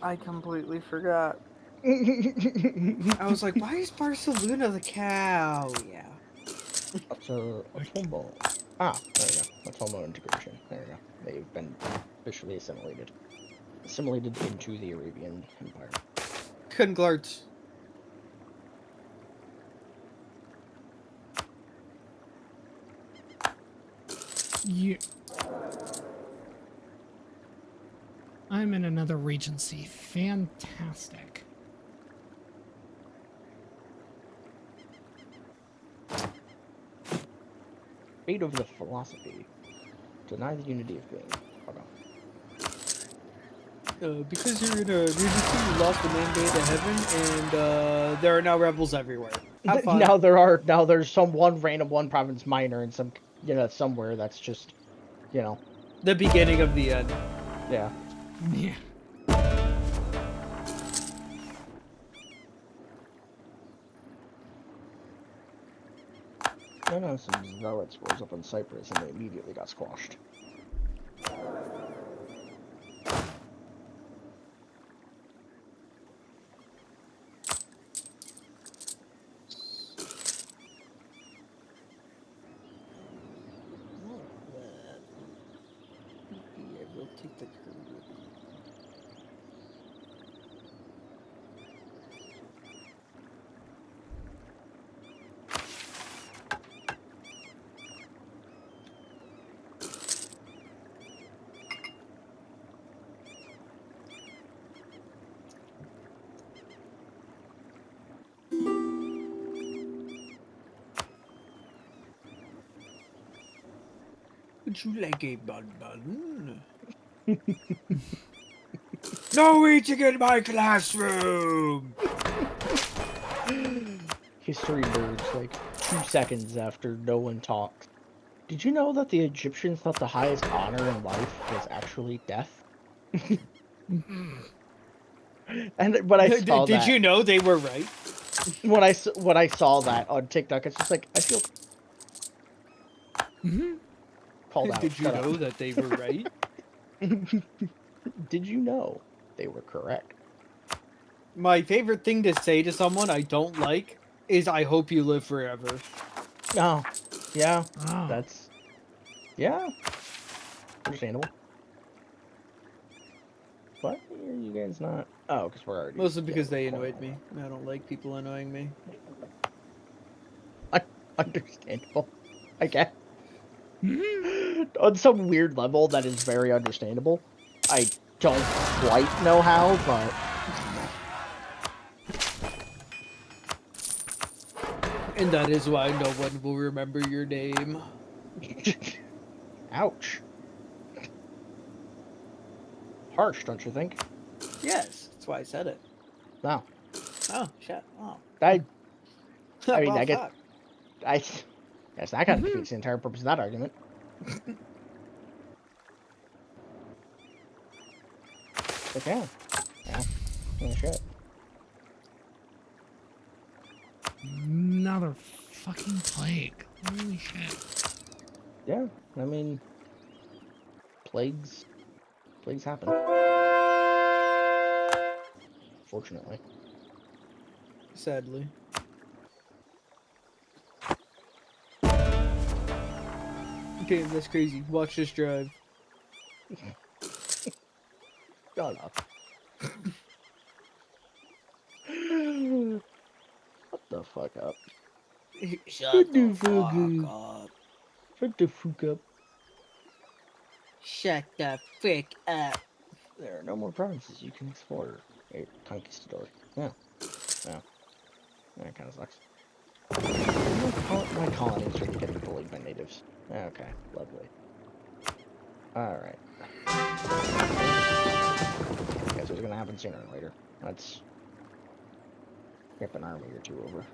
I completely forgot. I was like, why is Barcelona the cow? Yeah. That's a Tomo. Ah, there we go. A Tomo integration. There we go. They've been officially assimilated. Assimilated into the Arabian Empire. Conglart. Yeah. I'm in another regency. Fantastic. Fate of the philosophy. Deny the unity of being. Fuck off. Because you're in a regency, you lost the mandate to heaven, and there are now rebels everywhere. Have fun. Now there's some random one province minor and some somewhere that's just The beginning of the end. yeah. Yeah. I know some zealots rose up in Cyprus and they immediately got squashed. Yeah, we'll take the curve. Would you like a bun? No eating in my classroom! History nerds, like 2 seconds after no one talks. Did you know that the Egyptians thought the highest honor in life was actually death? And when I saw Did that, you know they were right? when I saw that on TikTok, it's just like I feel called out. Did you Shut up. know that they were right? Did you know they were correct? My favorite thing to say to someone I don't like is I hope you live forever. Oh, yeah, Oh. that's yeah, understandable. What are you guys not? Oh, because we're already Mostly because they recording. annoyed me. I don't like people annoying me. Understandable, I guess. On some weird level, that is very understandable. I don't quite know how, but And that is why no one will remember your name. ouch. Harsh, don't you think? Yes, that's why I said it. No. Oh, shit. Oh. I mean, Well, I guess fuck. yes, that kind of defeats the entire purpose of that argument. But yeah. Oh, shit. Another fucking plague. Holy shit. Yeah, I mean, plagues happen. Fortunately. Sadly. Okay, that's crazy. Watch this drive. Shut up. the fuck up. Shut the fuck up. Shut the fuck up. Shut the frick up. There are no more provinces you can explore. A conquistador. Yeah. Yeah. That kind of sucks. My colonies are getting bullied by natives. Okay, lovely. Alright. Guess what's gonna happen sooner or later. Let's skip an army or two over.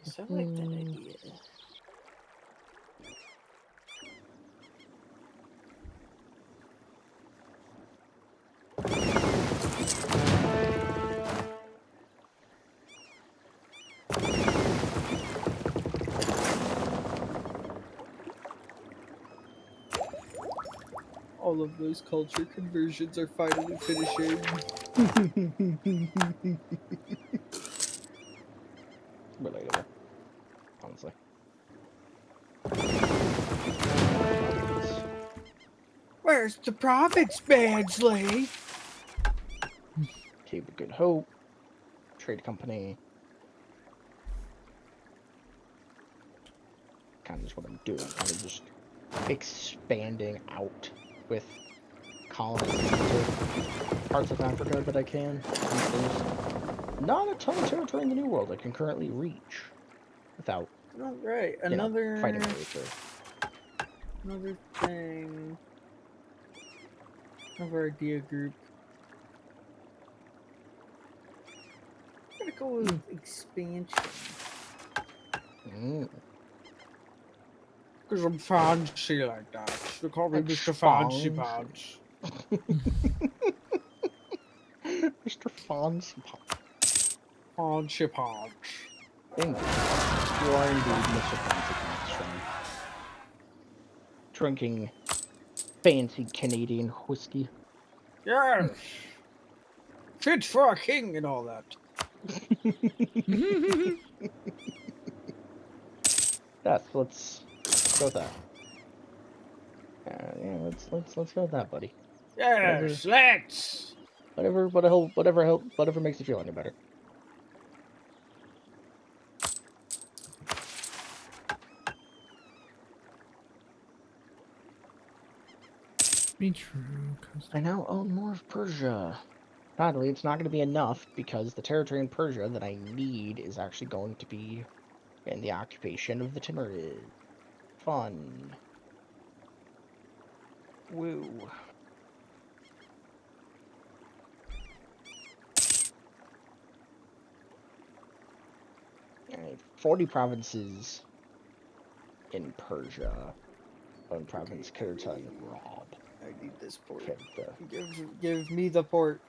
So I like that idea. All of those culture conversions are finally finishing. Relatable. Honestly. Where's the province, Mansley? Cape of Good Hope. Trade company. Kind of just what I'm doing. Kind of just expanding out with colonists into parts of Africa that I can. There's not a ton of territory in the New World I can currently reach without, Oh, right. fighting my way through. Another thing. Another idea group. I'm gonna go with expansion. Because I'm fancy like that. They call me Mr. Fancy Pants. Mr. Fancy Pants. Fancy Pants. Indeed. You are indeed Mr. Fancy Pants from drinking fancy Canadian whiskey. Yes! Fit for a king and all that. Yes, let's go with that. Yeah, let's go with that, buddy. Yes, let's! Whatever makes you feel any better. Be true. I now own more of Persia. Sadly, it's not going to be enough because the territory in Persia that I need is actually going to be in the occupation of the Timurids. Fun. Woo. 40 provinces in Persia. One province, Kirtan, Rob. I need this port. Fenta. Give me the port.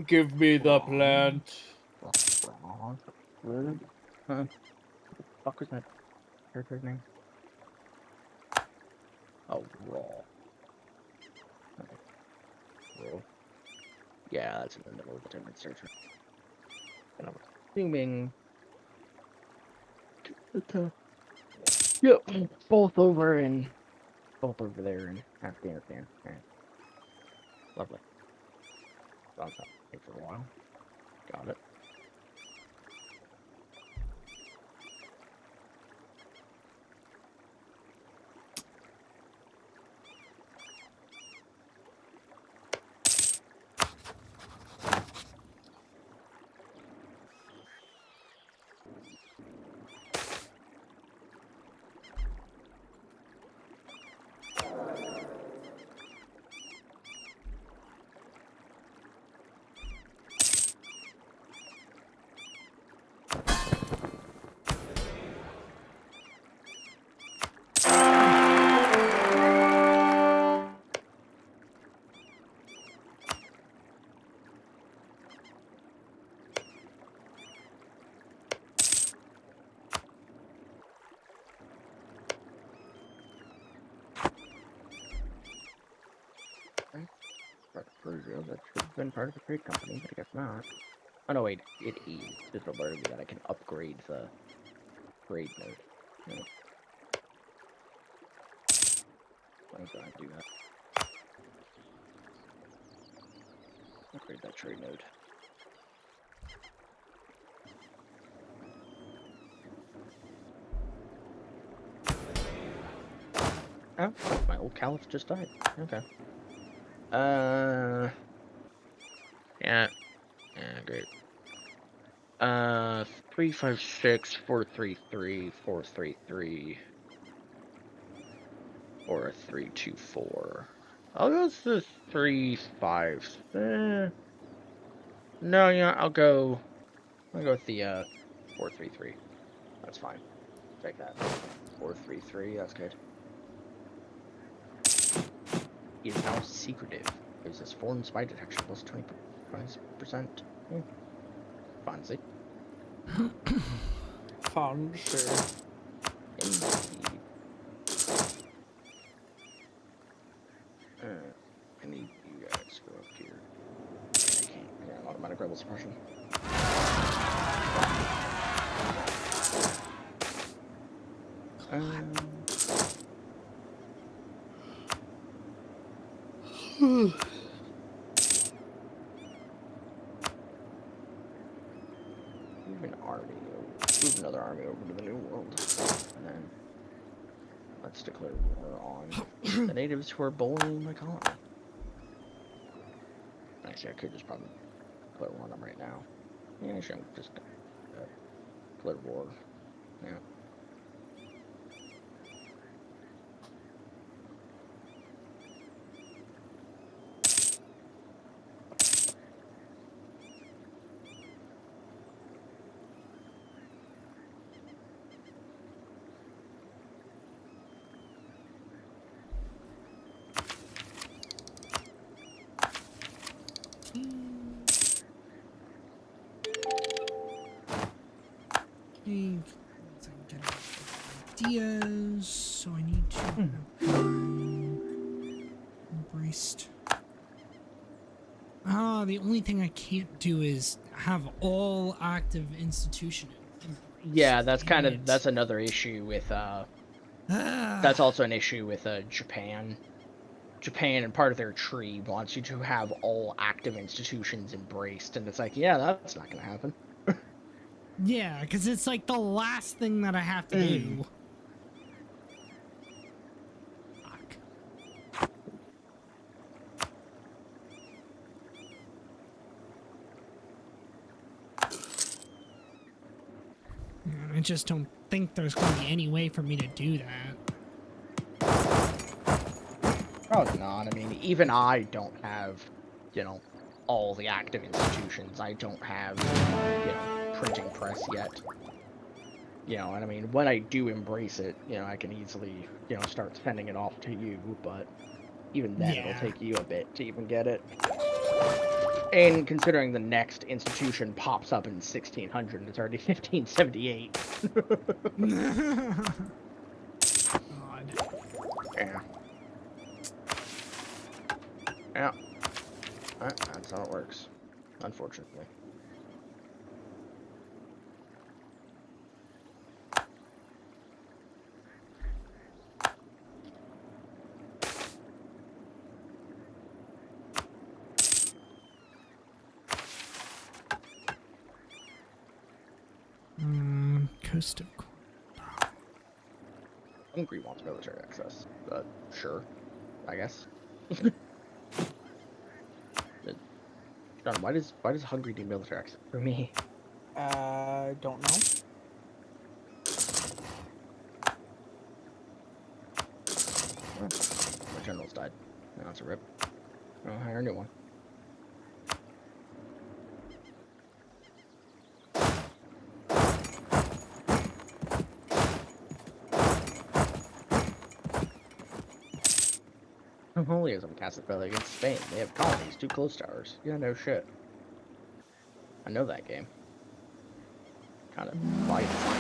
Give me the plant. Rob. What the fuck was that character's name? Oh, Raw. Raw. Yeah, that's in the middle of the Timid searcher. And I'm assuming. Yep, both over there in Afghanistan. Right. Lovely. Sounds like it for a while. Got it. you. That should have been part of the trade company, but I guess not. Oh no, wait, it is. Just alerted me that I can upgrade the trade node. Yeah. I'll go ahead and do that. Upgrade that trade node. Oh, my old caliph just died. Okay. Yeah. Yeah, great. 356, 433, 433, or a 324. I'll go with the 35. No, yeah, I'll go with the 433. That's fine. Take that. 433, that's good. He is now secretive. Uses foreign spy detection plus 20%. Fancy. Fancy. Indeed. I need you guys to go up here. I can't. I got automatic rebel suppression. Move another army over to the New World. And then let's declare war on the natives who are bullying my colony. Actually, I could just probably declare war on them right now. Yeah, I should just declare war. Yeah. Ideas, so I need to embraced. The only thing I can't do is have all active institution. Yeah, that's another issue with that's also an issue with Japan. Japan and part of their tree wants you to have all active institutions embraced, and it's like, yeah, that's not gonna happen. Yeah, because it's like the last thing that I have to do. Fuck. I just don't think there's going to be any way for me to do that. Probably not. I mean, even I don't have, all the active institutions. I don't have, printing press yet. And I mean, when I do embrace it, I can easily, start sending it off to you, but even then it'll take you a bit to even get it. And considering the next institution pops up in 1600 and it's already 1578. God. Yeah. Yeah. That's how it works, unfortunately. Coast of Hungary wants military access, but sure, I guess. John, why does Hungary need military access for me? Don't know. Oh, my general's died. No, that's a rip. I'll hire a new one. Only as I'm casting spell against Spain. They have colonies too close to ours. Yeah, no shit. I know that game. Kind of by design.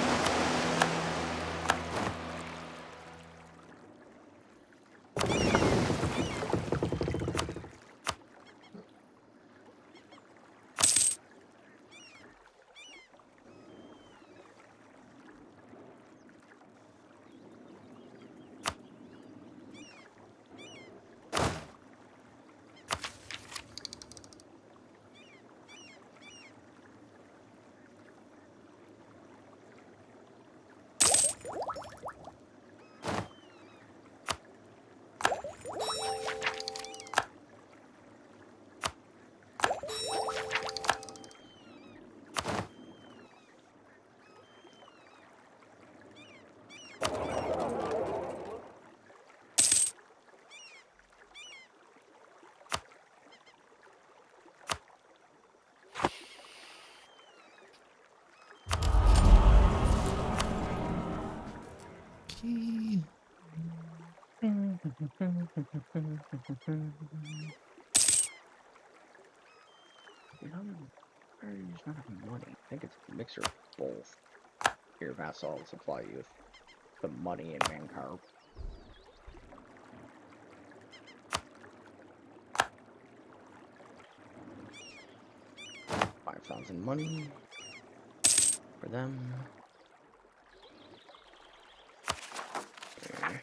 Where do you not have money? I think it's a mixture of both. Here, vassal, I'll supply you with the money and manpower. 5,000 money for them. There.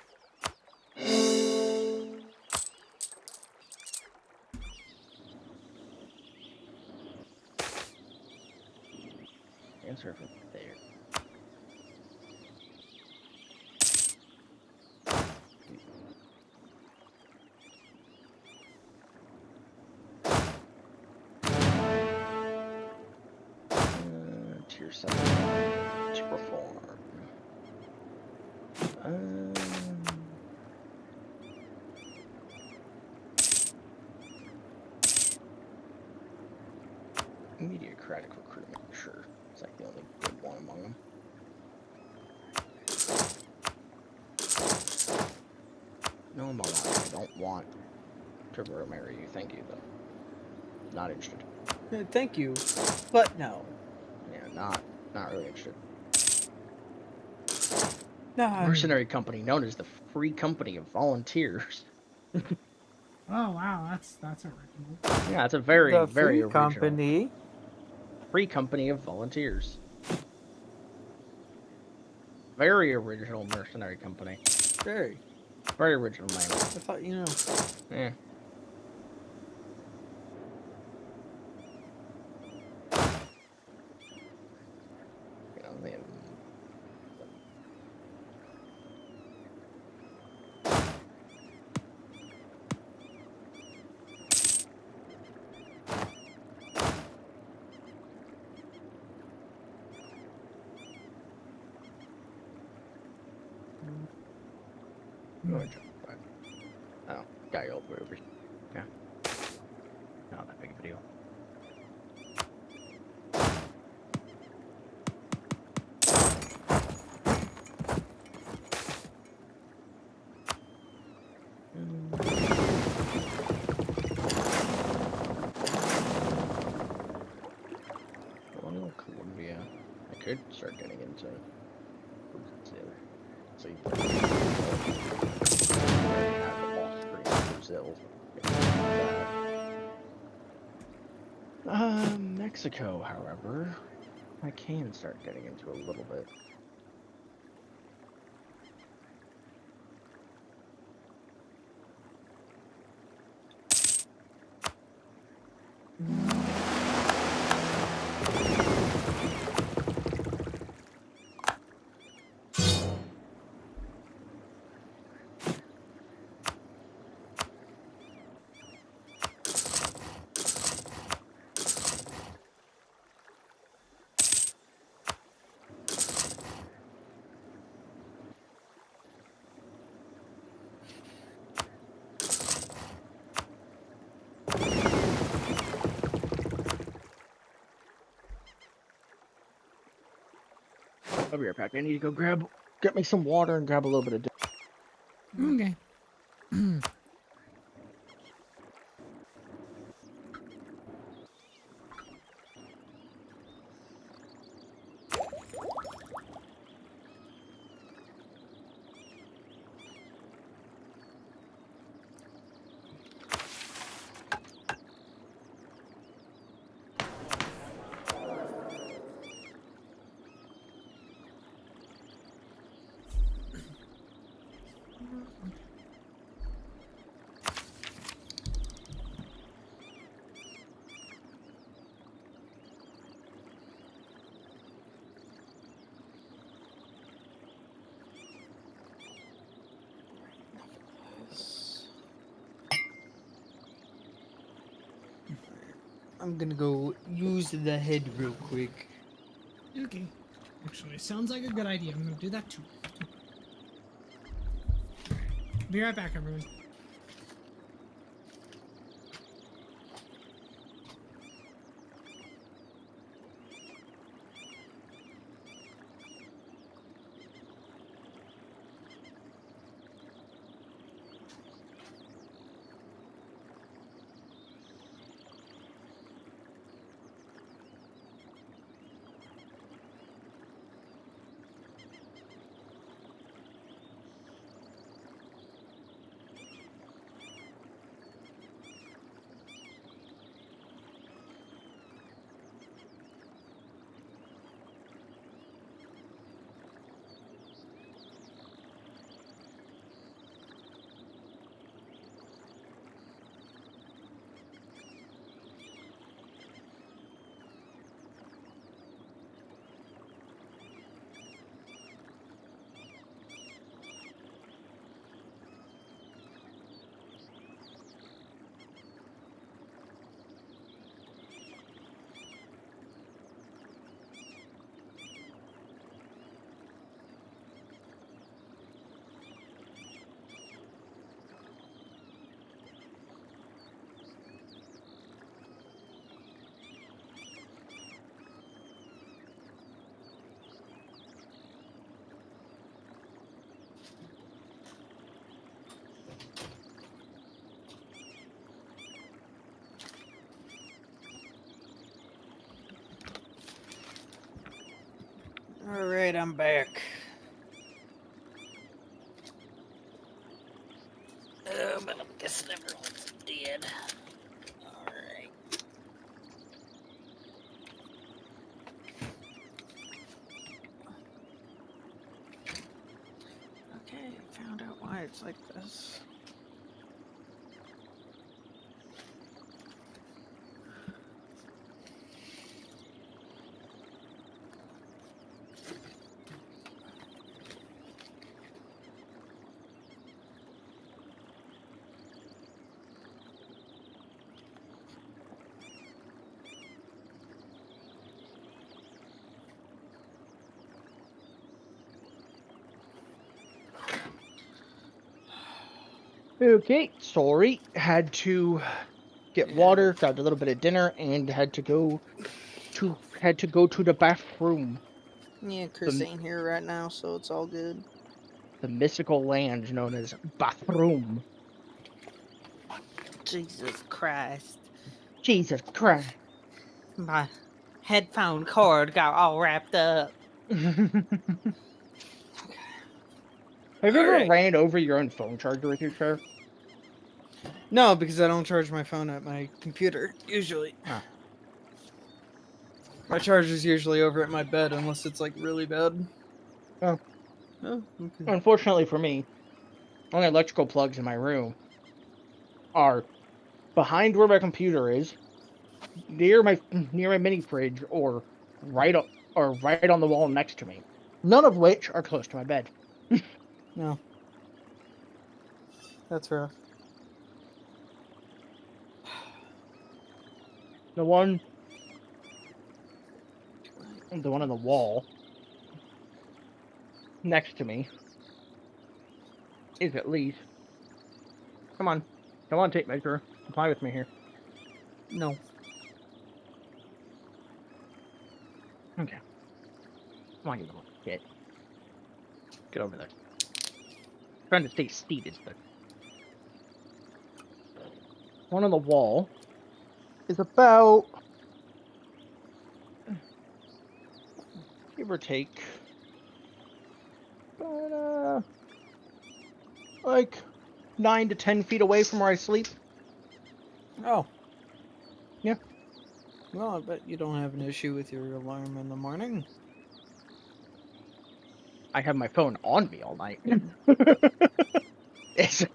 Answer from there. Tier 7 to reform. Mediocratic recruitment, sure. It's like the only good one among them. No, Mama, I don't want to marry you. Thank you, though. Not interested. Thank you, but no. Yeah, not really interested. No. Mercenary company known as the Free Company of Volunteers. Oh wow, that's original. Yeah, it's a very The very free original company. Free Company of Volunteers. Very original mercenary company. Very. Very original name. I thought you know. Yeah. You know, they have... Oh, got you all the way over. Yeah. Not that big of a deal. Colonial Colombia. I could start getting into Brazil. So you play Brazil. Mexico, however, I can start getting into a little bit. I'll be right back. I need to go get me some water and grab a little bit of. Okay. I'm gonna go use the head real quick. Okay. Actually, sounds like a good idea. I'm gonna do that too. Be right back, everyone. Alright, I'm back. But I guess everyone's dead. Alright. Okay, found out why it's like this. Okay, sorry. Had to get water, grabbed a little bit of dinner, and had to go to the bathroom. Yeah, Chris ain't here right now, so it's all good. The mystical land known as bathroom. Jesus Christ. Jesus Christ. My headphone cord got all wrapped up. Have you ever Alright. ran over your own phone charger with your chair? No, because I don't charge my phone at my computer, usually. Ah. My charger's usually over at my bed, unless it's, like, really bad. Oh. Oh, okay. Unfortunately for me, only electrical plugs in my room are behind where my computer is, near my mini fridge, or right on the wall next to me. None of which are close to my bed. No. That's rough. The one on the wall next to me is at least. Come on, tape measure. Comply with me here. No. Okay. Come on, you little shit. Get over there. Trying to stay seated, but one on the wall is about, give or take, but like 9 to 10 feet away from where I sleep. Oh. Yeah. Well, I bet you don't have an issue with your alarm in the morning. I have my phone on me all night. It's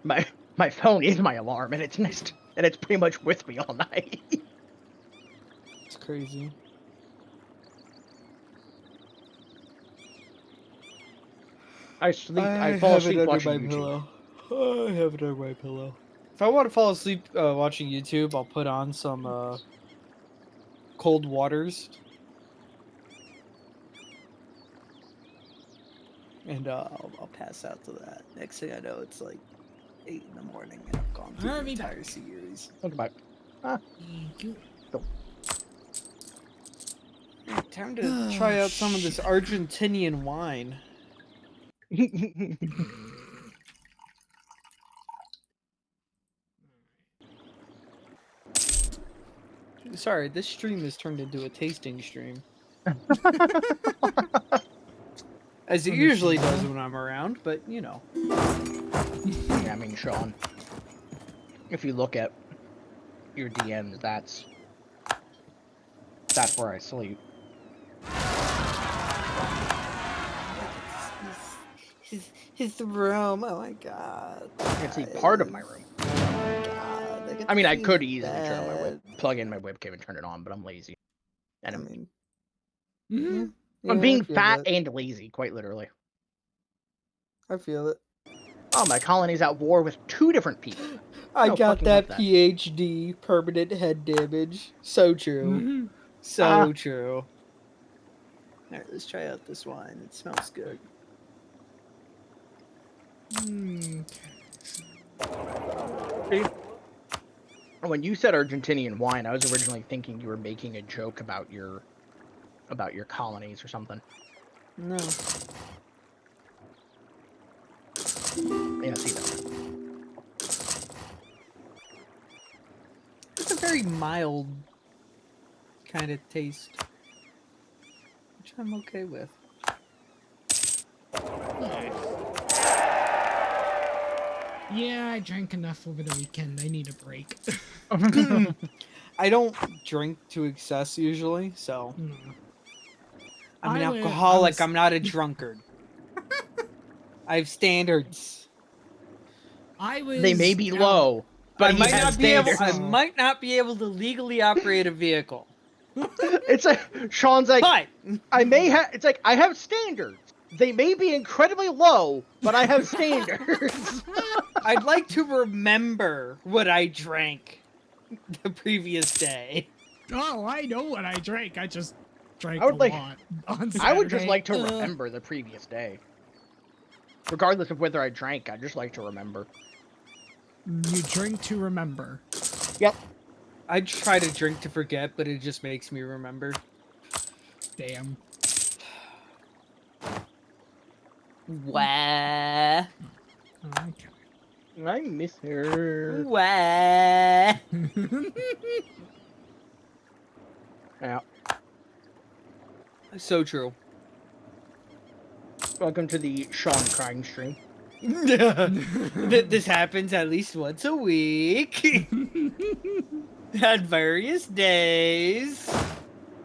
my phone is my alarm, and it's pretty much with me all night. It's crazy. I fall asleep watching YouTube. Pillow. I have it under my pillow. If I want to fall asleep watching YouTube, I'll put on some cold waters. And I'll pass out to that. Next thing I know, it's like 8 in the morning and I've gone through the entire series. Look back. Ah. Thank you. Hey, time to try out some of this Argentinian wine. Sorry, this stream has turned into a tasting stream. As it usually does when I'm around, but you know. Yeah, I mean, Sean, if you look at your DMs, that's where I sleep. His room, oh my god. I can see part of my room. God, I mean, I could easily plug in my webcam and turn it on, but I'm lazy. And I mean, I'm being I feel fat that. and lazy, quite literally. I feel it. Oh, my colony's at war with 2 different people. I No got fucking that love that. PhD, permanent head damage. So true. So true. Alright, let's try out this wine. It smells good. See? When you said Argentinian wine, I was originally thinking you were making a joke about your colonies or something. No. Yeah, see that. It's a very mild kind of taste, which I'm okay with. Yeah, I drank enough over the weekend. I need a break. I don't drink to excess usually, so Mm. I'm an I alcoholic. was- I'm not a drunkard. I have standards. I was. They may be out- low, but I he might has not be able. standards. I might not be able to legally operate a vehicle, It's like Sean's like, but I may have. It's like I have standards. They may be incredibly low, but I have standards. I'd like to remember what I drank the previous day. Oh, I know what I drank. I just drank I would a like- lot on I would just Saturday. like to remember the previous day, regardless of whether I drank. I just like to remember. You drink to remember. Yep. I try to drink to forget, but it just makes me remember. Damn. Wah. Okay. I miss her. Wah. Yeah. So true. Welcome to the Sean crying stream. This happens at least once a week. At various days.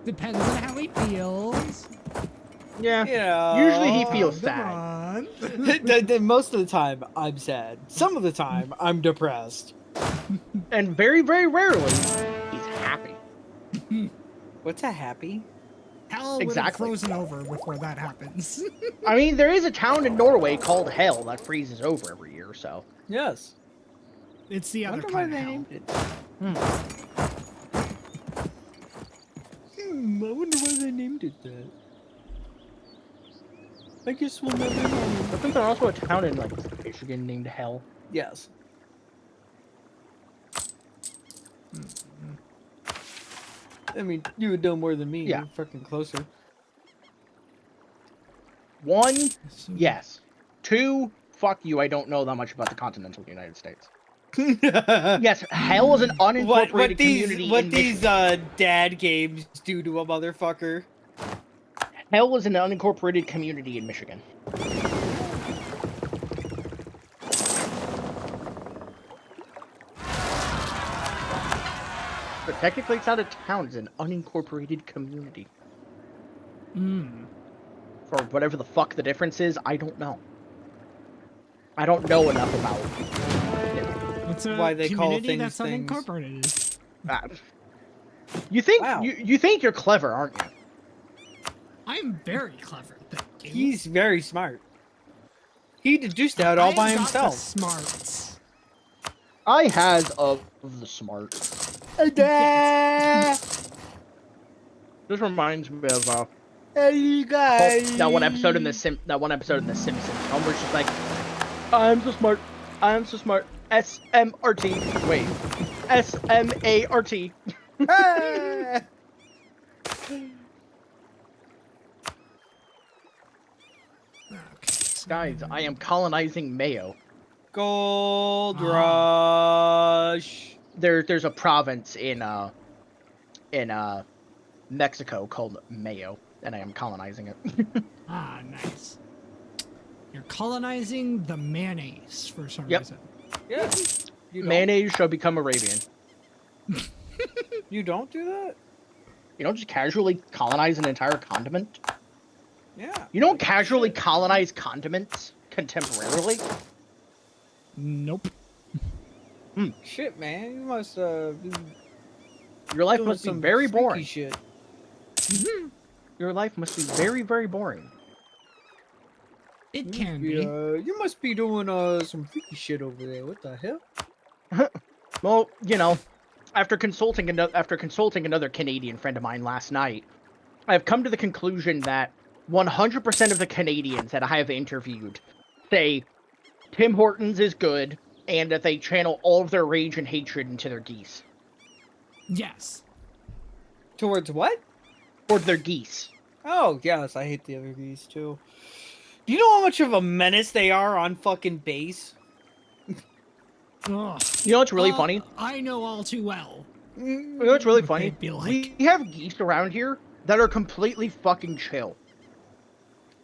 Depends on how he feels. Yeah. You know. Usually he feels Come sad. on. Most of the time, I'm sad. Some of the time, I'm depressed. And very, very rarely, he's happy. What's a happy? Hell would have Exactly. frozen over before that happens. I mean, there is a town in Norway called Hell that freezes over every year, so. Yes. It's the other Wonder why kind of they hell. named it. Hmm. I wonder why they named it that. I guess we'll never know. Wasn't there also a town in, like, Michigan named Hell? Yes. I mean, you would know more than me. Yeah. You're fucking closer. 1, yes. 2, fuck you, I don't know that much about the continental United States. Yes, Hell is an unincorporated what community these what in these Michigan. dad games do to a motherfucker? Hell is an unincorporated community in Michigan. But technically it's not a town, it's an unincorporated community. Mm. For whatever the fuck the difference is, I don't know. I don't know enough about it. It's a Why they call community things that's things. unincorporated. You think Wow. you think you're clever, aren't you? I'm very clever. Thank you. He's very smart. He deduced that all I've by got the himself. smarts. I has of the smart. Yes. This reminds me of Hey, you guys. that one episode in the Simpsons. Homer's just like, I'm so smart. I'm so smart. SMRT. Wait. SMART. Ah! Okay, so- Guys, I am colonizing Mayo. Gold Ah. Rush. There's a province in Mexico called Mayo, and I am colonizing it. Ah, nice. You're colonizing the mayonnaise for some Yep. reason. Yeah. You don't, Mayonnaise shall become Arabian. you don't do that? You don't just casually colonize an entire continent. Yeah. You don't casually colonize continents contemporarily. Nope. Shit, man. You must be Your life doing must be some very freaky boring. shit. Your life must be very, very boring. It can Yeah, be. you must be doing some freaky shit over there. What the hell? Well, you know, after consulting another Canadian friend of mine last night, I've come to the conclusion that 100% of the Canadians that I have interviewed say Tim Hortons is good, and that they channel all of their rage and hatred into their geese. Yes. Towards what? Or their geese. Oh, yes, I hate the other geese too. Do you know how much of a menace they are on fucking base? Ugh. You know what's really funny? I know all too well. You know what's really What funny? they'd be like. We have geese around here that are completely fucking chill.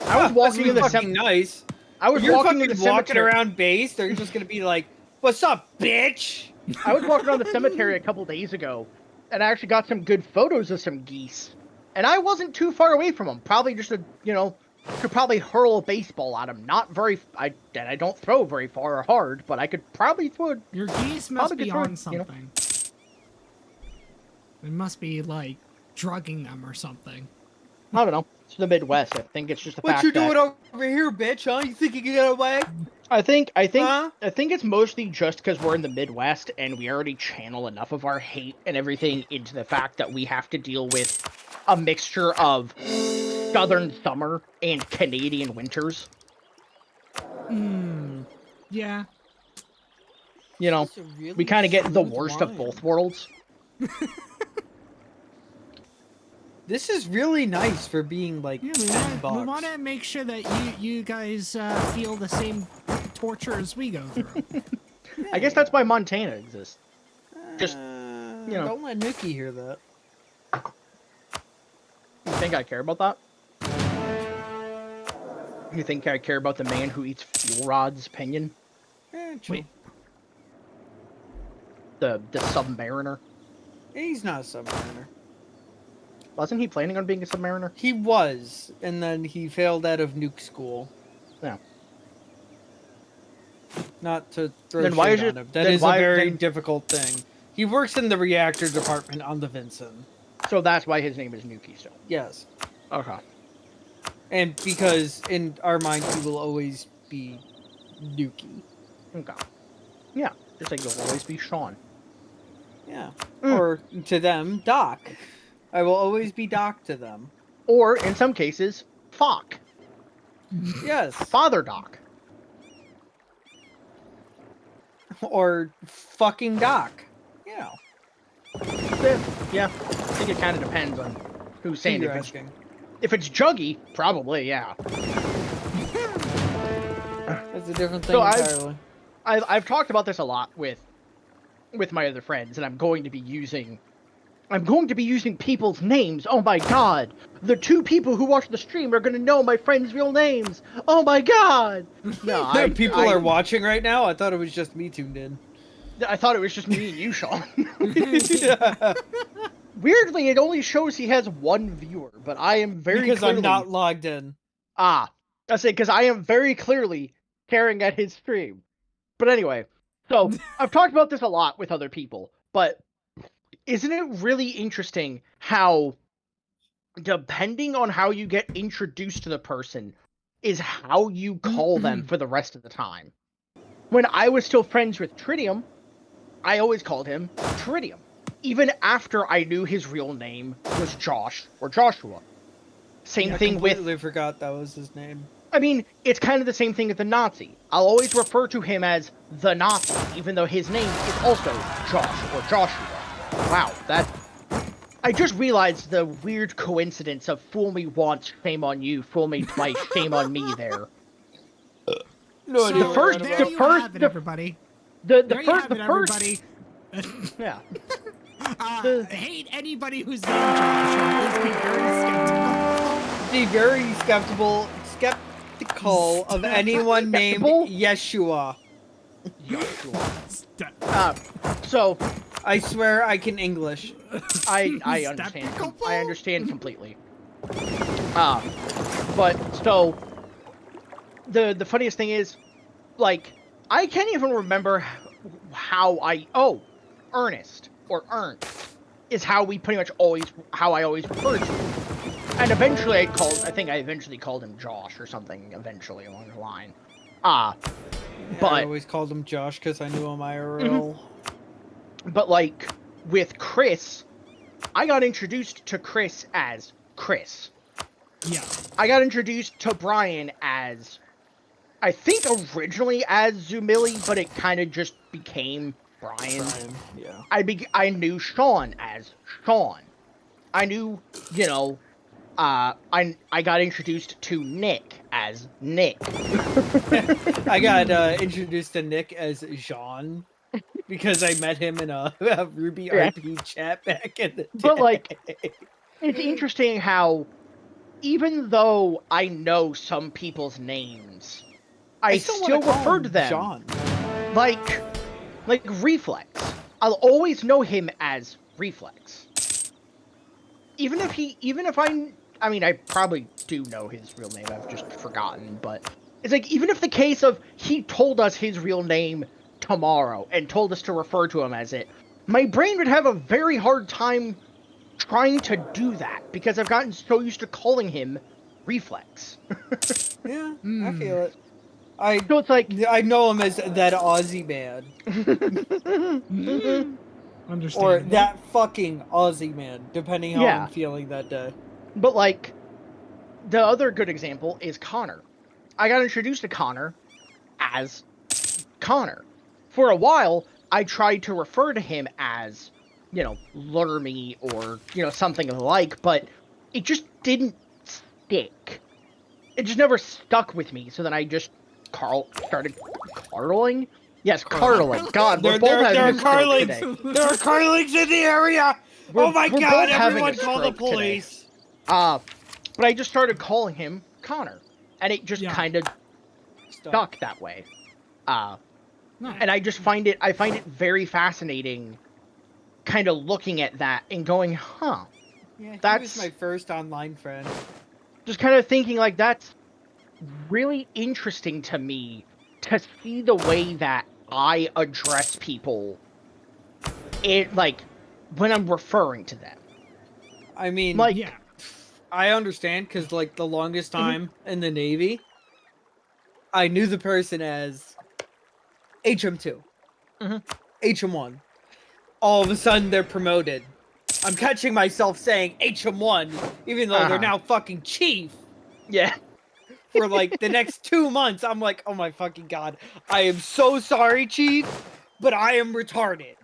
I was Must walking be in the fucking nice. I was If you're walking in fucking the walking cemetery. around base, they're just gonna be like, What's up, bitch? I was walking around the cemetery a couple days ago, and I actually got some good photos of some geese. And I wasn't too far away from them. Probably just could probably hurl a baseball at them. Not very. I don't throw very far or hard, but I could probably throw it. Your geese must be on something. It must be like drugging them or something. I don't know. It's the Midwest. I think it's just the What fact you that doing over here, bitch? Huh? You think you can get away? I think Huh? it's mostly just because we're in the Midwest and we already channel enough of our hate and everything into the fact that we have to deal with a mixture of Southern summer and Canadian winters. Yeah. You know, This is a really we kind of get the smooth worst of line. both worlds. This is really nice for being like Yeah, $10. we want to make sure that you guys feel the same torture as we go through. I guess that's why Montana exists. Just, don't let Nuki hear that. You think I care about that? You think I care about the man who eats fuel rods' opinion? True. Wait. The Submariner? He's not a submariner. Wasn't he planning on being a Submariner? He was, and then he failed out of nuke school. Yeah. Not to throw Then why shade is it- on him. That then is why- a very then- difficult thing. He works in the reactor department on the Vincent. So that's why his name is Nuki still. Yes. Okay. And because in our mind he will always be Nuki. Okay. Yeah. Just like you'll always be Sean. Yeah. Mm. Or to them, Doc. I will always be Doc to them. Or, in some cases, Fock. Yes. Father Doc. Or fucking Doc. Yeah. Yeah. I think it kind of depends on who's saying You're it. asking. If it's Juggy, probably, yeah. That's a different thing So entirely. I've talked about this a lot with my other friends, and I'm going to be using people's names. Oh my god! The two people who watch the stream are going to know my friends' real names. Oh my god! No, People are watching right now? I thought it was just me tuned in. I thought it was just me and you, Sean. Yeah. Weirdly, it only shows he has one viewer, but I am very Because clearly... I'm not logged in. I say because I am very clearly staring at his stream. But anyway, so I've talked about this a lot with other people, but isn't it really interesting how, depending on how you get introduced to the person, is how you call them for the rest of the time? When I was still friends with Tritium, I always called him Tritium, even after I knew his real name was Josh or Joshua. Same thing with... I completely forgot that was his name. I mean, it's kind of the same thing with the Nazi. I'll always refer to him as the Nazi, even though his name is also Josh or Joshua. Wow, that... I just realized the weird coincidence of fool me once, shame on you, fool me twice, shame on me there. No So, idea The what first- you're there about. you first- have it, the- everybody. The There you have it, first... everybody. Yeah. Hate anybody who's named Josh. Or please be very skeptical. Be very skeptical of anyone named Skeptical? Yeshua. So, I swear I can English. I understand. Skeptical? I understand completely. But so the funniest thing is, like, I can't even remember how Ernest or Ernst is how we pretty much always I always referred to him. And eventually I think I eventually called him Josh or something eventually along the line. I But always called him Josh because I knew him IRL. But, like, with Chris, I got introduced to Chris as Chris. Yeah. I got introduced to Brian as, I think originally as Zumili, but it kind of just became Brian. Yeah. I knew Sean as Sean. I knew, I got introduced to Nick as Nick. I got introduced to Nick as Jean because I met him in a Ruby Yeah. RP chat back in the day. But, like, it's interesting how, even though I know some people's names, I still wanna call refer him to them. Jean. Like, Like, Reflex. I'll always know him as Reflex. Even if I mean, I probably do know his real name, I've just forgotten, but it's like, even if the case of he told us his real name tomorrow and told us to refer to him as it, my brain would have a very hard time trying to do that because I've gotten so used to calling him Reflex. Yeah, I Mm. feel it. I So it's like, I know him as that Aussie man. Mm. Or Understandable. that fucking Aussie man, depending how I'm Yeah. feeling that day. But like, the other good example is Connor. I got introduced to Connor as Connor. For a while, I tried to refer to him as, Lurmy or, something of the like, but it just didn't stick. It just never stuck with me, so then I just started cartling? Yes, cartling. God, we're both having a stroke today. There are carlings in the area! We're Oh my both god, having a everyone call the stroke today. police! But I just started calling him Connor, and it just Yeah. kind of stuck that way. Nice. And I find it very fascinating kind of looking at that and going, huh, Yeah, he that's was my first online friend. just kind of thinking like, that's really interesting to me to see the way that I address people like when I'm referring to them. I mean, Like, Yeah. I understand, because, like, the longest time in the Navy, I knew the person as HM2, Mhm. HM1. All of a sudden, they're promoted. I'm catching myself saying HM1, even though they're now fucking chief. Yeah. For, like, the next 2 months, I'm like, oh my fucking god. I am so sorry, chief, but I am retarded.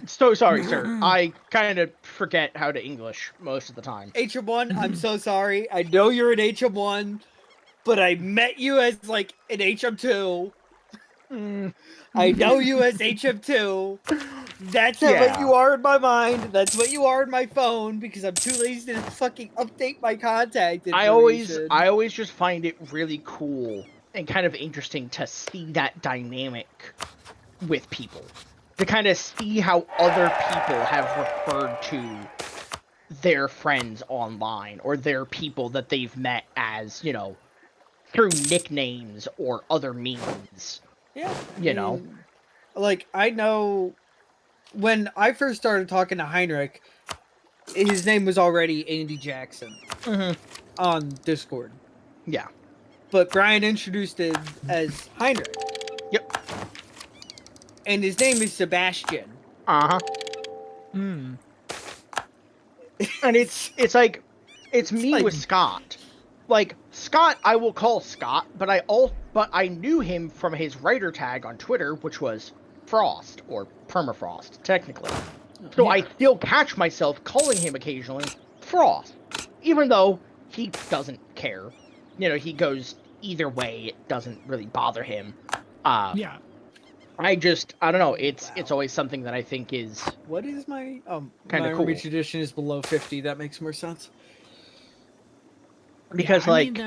So sorry, sir. I kind of forget how to English most of the time. HM1, I'm so sorry. I know you're an HM1, but I met you as, like, an HM2. I know you as HM2. That's what Yeah. you are in my mind. That's what you are in my phone, because I'm too lazy to fucking update my contact I information. always just find it really cool and kind of interesting to see that dynamic with people. To kind of see how other people have referred to their friends online or their people that they've met as, through nicknames or other means. Yeah. Like, I know when I first started talking to Heinrich, his name was already Andy Jackson on Discord. Yeah. But Brian introduced it as Heinrich. Yep. And his name is Sebastian. Uh-huh. Mm. And it's like, it's me like, with Scott. Like, Scott, I will call Scott, but I knew him from his writer tag on Twitter, which was Frost, or Permafrost, technically. So I still catch myself calling him occasionally Frost, even though he doesn't care. He goes either way, it doesn't really bother him. Yeah. I don't know, it's always something that I think is what is my kind my of cool. army tradition is below 50. That makes more sense. Because, yeah, like,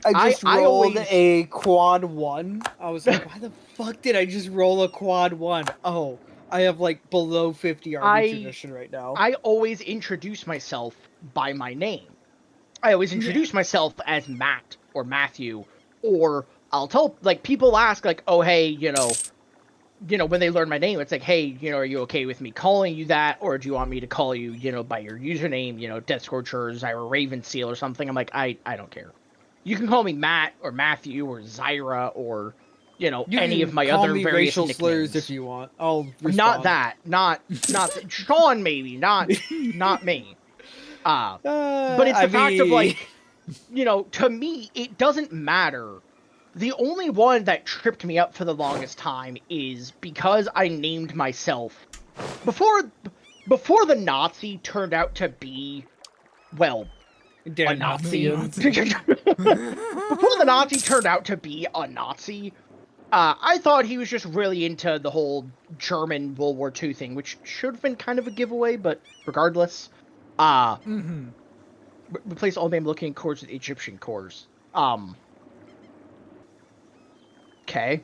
I just I rolled always... a quad 1. I was like, why the fuck did I just roll a quad 1? Oh, I have, like, below 50 army tradition right now. I always introduce myself by my name. I always introduce myself as Matt or Matthew, or I'll tell, like, people ask, like, oh, hey, when they learn my name, it's like, hey, are you okay with me calling you that, or do you want me to call you, by your username, Death Scorcher, or Zyra Ravenseal, or something? I'm like, I don't care. You can call me Matt, or Matthew, or Zyra, or, You any can of my call other me various racial nicknames. slurs if you want. I'll respond. Not that. Not Sean, maybe. Not me. But it's the fact of, like, to me, it doesn't matter. The only one that tripped me up for the longest time is because I named myself before the Nazi turned out to be, well, a Nazi. Before the Nazi turned out to be a Nazi, I thought he was just really into the whole German World War II thing, which should have been kind of a giveaway, but regardless. Replace all name looking cores with Egyptian cores. Okay.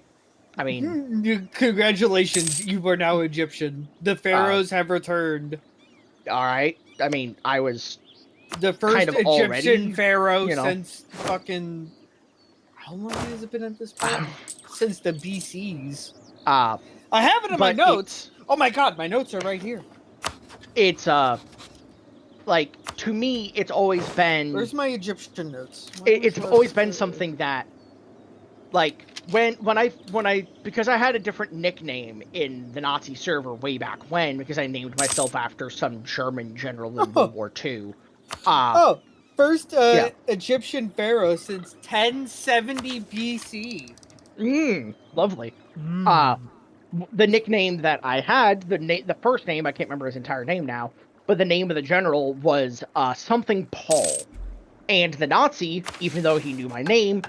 I mean, Congratulations, you are now Egyptian. The pharaohs have returned. all right. I mean, I was The kind first of Egyptian already, pharaoh you know. since fucking... How long has it been at this point? Since the BCs. Uh, I have it in my but notes. Oh my god, my notes are right here. it's like, to me, it's always been... Where's my Egyptian notes? It's always been something that, like, when I because I had a different nickname in the Nazi server way back when, because I named myself after some German general in World War II. First Yeah. Egyptian pharaoh since 1070 BC. Lovely. Mm. The nickname that I had, the first name, I can't remember his entire name now, but the name of the general was something Paul. And the Nazi, even though he knew my name,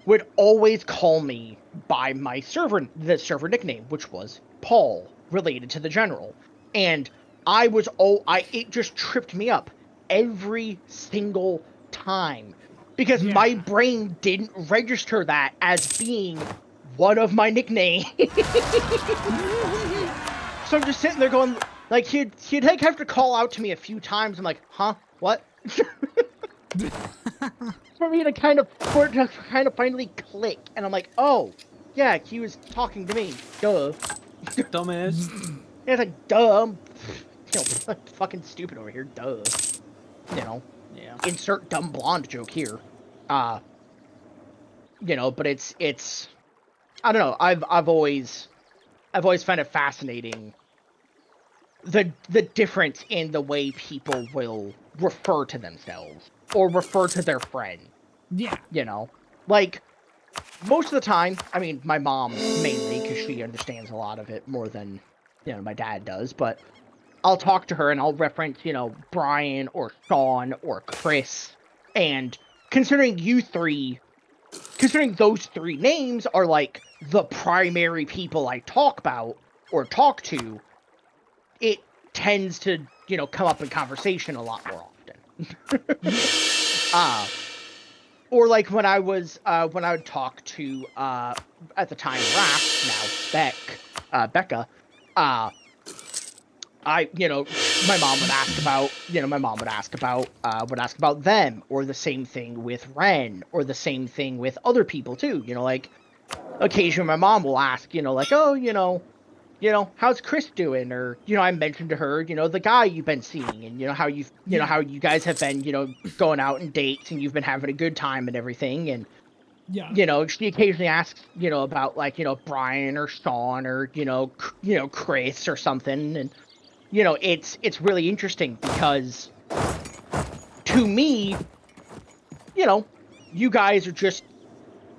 would always call me by the server nickname, which was Paul, related to the general. And it just tripped me up every single time, because my brain didn't register that as being one of my nicknames. So I'm just sitting there going, like, he'd like have to call out to me a few times. I'm like, huh, what? For me to kind of finally click, and I'm like, oh, yeah, he was talking to me. Duh. Dumbass. It's like, duh. Fucking stupid over here. Duh. Yeah. Insert dumb blonde joke here. But it's. I don't know. I've always found it fascinating. The difference in the way people will refer to themselves or refer to their friend. Yeah. Like, most of the time, I mean, my mom mainly, because she understands a lot of it more than, my dad does, but I'll talk to her and I'll reference, Brian or Sean or Chris, and considering those three names are, like, the primary people I talk about or talk to, it tends to, come up in conversation a lot more often. Or like when I would talk to at the time Raph, now Becca, my mom would ask about them, or the same thing with Ren, or the same thing with other people too. Like occasionally my mom will ask, like, oh, how's Chris doing? Or, I mentioned to her, the guy you've been seeing, and, how how you guys have been, going out on dates and you've been having a good time and everything. And, she occasionally asks, about, like, Brian or Sean or, Chris or something. And, it's really interesting because to me, you guys are just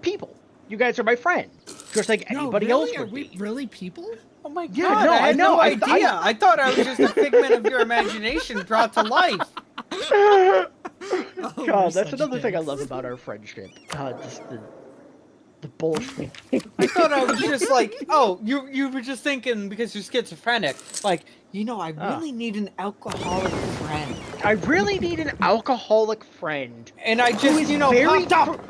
people. You guys are my friend. Just like anybody else would be. Are we really people? Oh my god, Yeah, no, I had no idea. I I thought I was just a figment of your imagination brought to life. God, that's another thing I love about our friendship. God, just the bullshit. I thought I was just like, oh, you were just thinking because you're schizophrenic. Like, I really need an alcoholic friend. I really need an alcoholic friend. And I just, popped up.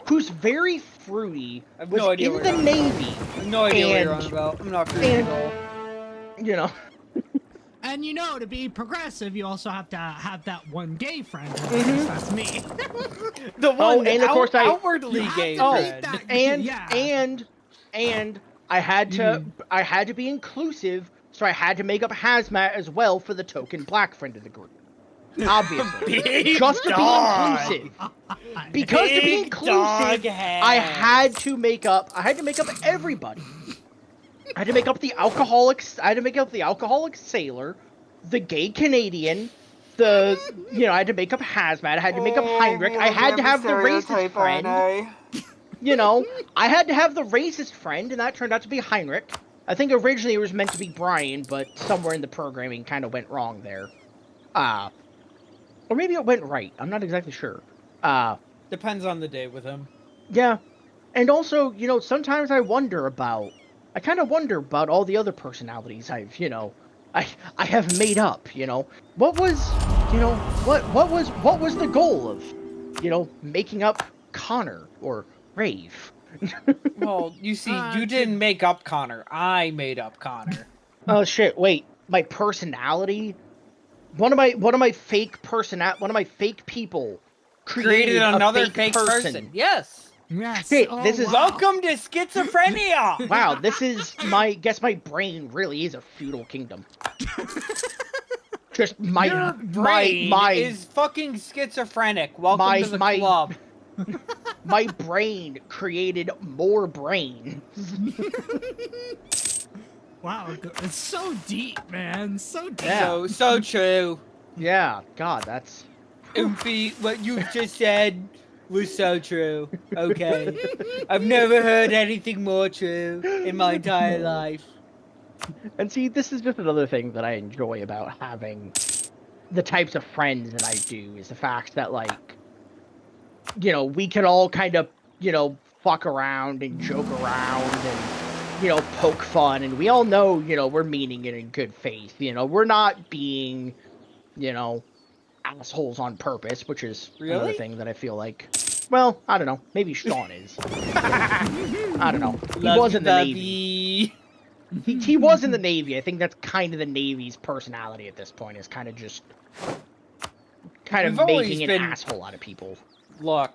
Who's very fruity, I have was no idea in the Navy. I have no idea what you're on about. I'm not fruity at all. And to be progressive, you also have to have that one gay friend. That's me. The one and of course outwardly gay friend. And I had to be inclusive, so I had to make up hazmat as well for the token black friend of the group. Obviously, just to be inclusive. Because to be inclusive, I had to make up everybody. I had to make up the alcoholics. I had to make up the alcoholic sailor, the gay Canadian. I had to make up hazmat. I had to make up Heinrich. I had to have the racist friend. I had to have the racist friend, and that turned out to be Heinrich. I think originally it was meant to be Brian, but somewhere in the programming kind of went wrong there. Or maybe it went right. I'm not exactly sure. Depends on the day with him. Yeah. And also, sometimes I kind of wonder about all the other personalities I have made up, What was the goal of, making up Connor or Rave Well, you see, you didn't make up Connor. I made up Connor. Oh shit! Wait, my personality. One of my fake people created another a fake person. Yes. Yes. Shit, Oh, this is- wow. Welcome to schizophrenia. Wow, this is my brain really is a feudal kingdom. Just Your brain is fucking schizophrenic. Welcome to the club. My brain created more brains. Wow, it's so deep, man. So deep. Yeah. So true. Yeah, God, that's Oofy, what you just said was so true. Okay. I've never heard anything more true in my entire life. And see, this is just another thing that I enjoy about having the types of friends that I do, is the fact that, like, you know, we can all kind of, you know, fuck around and joke around and, you know, poke fun, and we all know, you know, we're meaning it in good faith. You know, we're not being, you know, assholes on purpose, which is another Really? thing that I feel like, well, I don't know, maybe Sean is. I don't know. He Love was you, in the Navy. Bubby. He was in the Navy. I think that's kind of the Navy's personality at this point, is kind of just We've making always an been- asshole out of people. Look.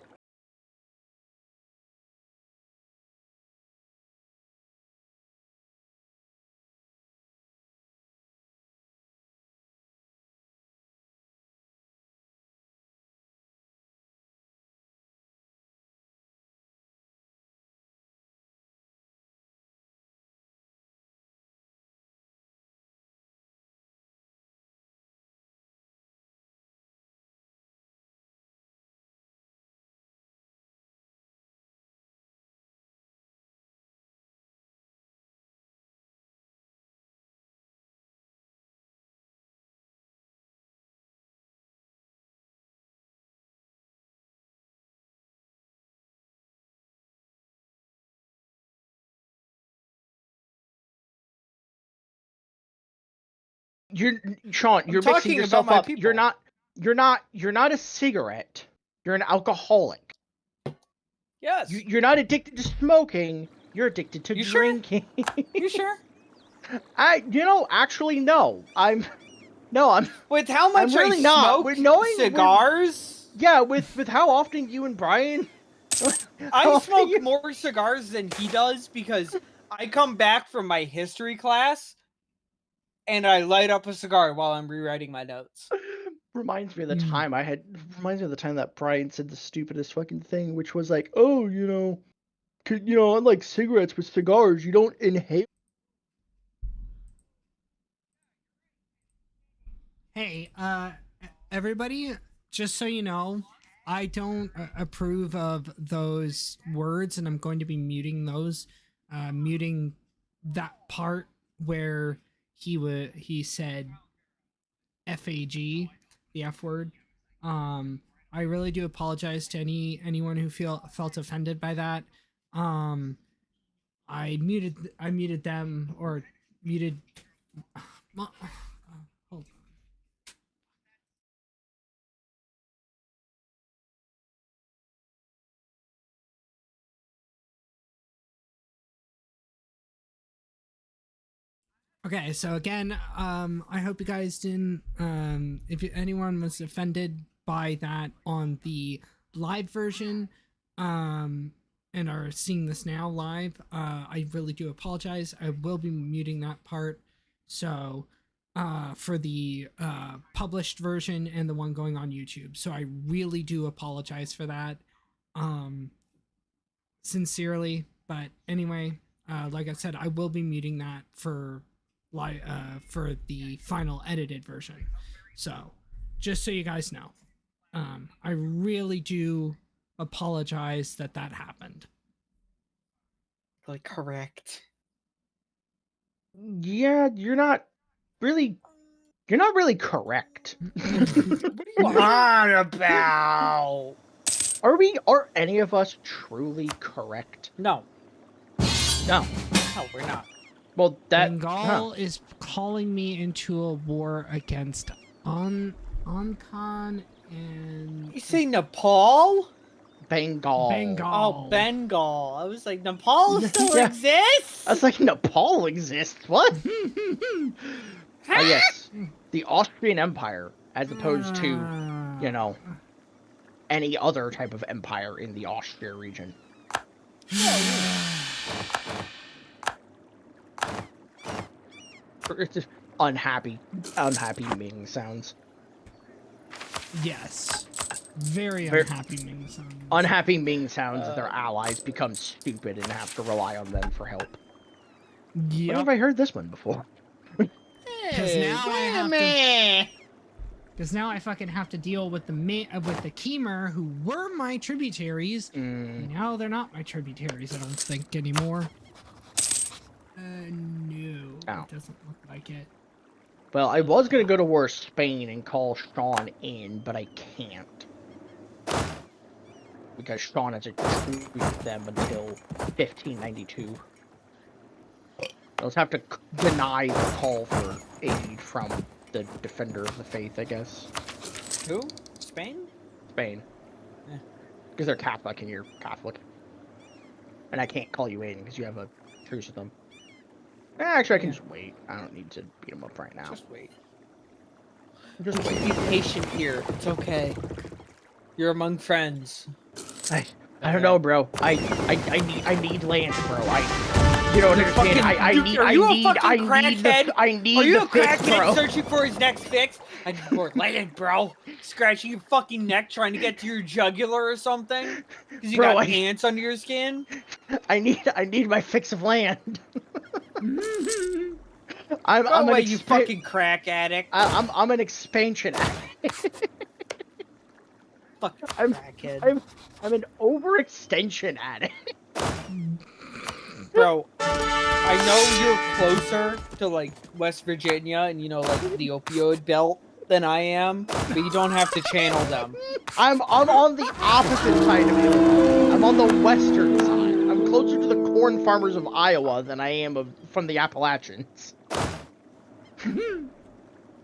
Sean, you're mixing talking yourself about my up. people. You're not a cigarette. You're an alcoholic. Yes. You're not addicted to smoking. You're addicted to You sure? drinking. You sure? Actually, no. With how much I'm really I not. smoke With knowing- cigars, Yeah, with how often you and Brian. I smoke more cigars than he does because I come back from my history class and I light up a cigar while I'm rewriting my notes. Reminds me of the time that Brian said the stupidest fucking thing, which was like, oh, you know, unlike cigarettes, with cigars, you don't inhale. Hey, everybody, just so you know, I don't approve of those words, and I'm going to be muting those, muting that part where he said FAG, the F word. I really do apologize to anyone who felt offended by that. I muted them, or muted. Hold on. Okay, so again, I hope you guys didn't, if anyone was offended by that on the live version, and are seeing this now live, I really do apologize. I will be muting that part. So, for the published version and the one going on YouTube. So I really do apologize for that, sincerely. But anyway, like I said, I will be muting that for the final edited version. So, just so you guys know, I really do apologize that happened. Like, correct. Yeah, you're not really correct. What are you on about? Are any of us truly correct? No. No. No, we're not. Well, Bengal is calling me into a war against Ankhan and... You say Nepal? Bengal. Oh, Bengal. I was like, Nepal still Yeah. exists? I was like, Nepal exists? What? Yes. The Austrian Empire, as opposed to, you know, any other type of empire in the Austria region. It's just unhappy Ming sounds. Yes. Very unhappy Ming sounds. Unhappy Ming sounds that their allies become stupid and have to rely on them for help. Yep. Where have I heard this one before? Because now I fucking have to deal with the Keemer, who were my tributaries. Now they're not my tributaries, I don't think, anymore. No. Oh. It doesn't look like it. Well, I was gonna go to war with Spain and call Sean in, but I can't. Because Sean has a treaty with them until 1592. I'll just have to deny the call for aid from the Defender of the Faith, I guess. Who? Spain? Spain. Yeah. Because they're Catholic and you're Catholic. And I can't call you in because you have a truce with them. Actually, I can just wait. I don't need to beat them up right now. Just wait. Just wait. Be patient here. It's okay. You're among friends. I don't know, bro. I need land, bro. You don't understand. Are you a fucking crackhead? I need Are you the a fix, crackhead bro. searching for his next fix? I need more land, bro. Scratching your fucking neck trying to get to your jugular or something? Because you got ants under your skin? I need my fix of land. I'm away, you fucking crack addict. I'm an expansion addict. Fucking crackhead. I'm an overextension addict. Bro, I know you're closer to, like, West Virginia and, you know, like, the opioid belt than I am, but you don't have to channel them. I'm on the opposite side of Illinois. I'm on the western side. I'm closer to the corn farmers of Iowa than I am from the Appalachians.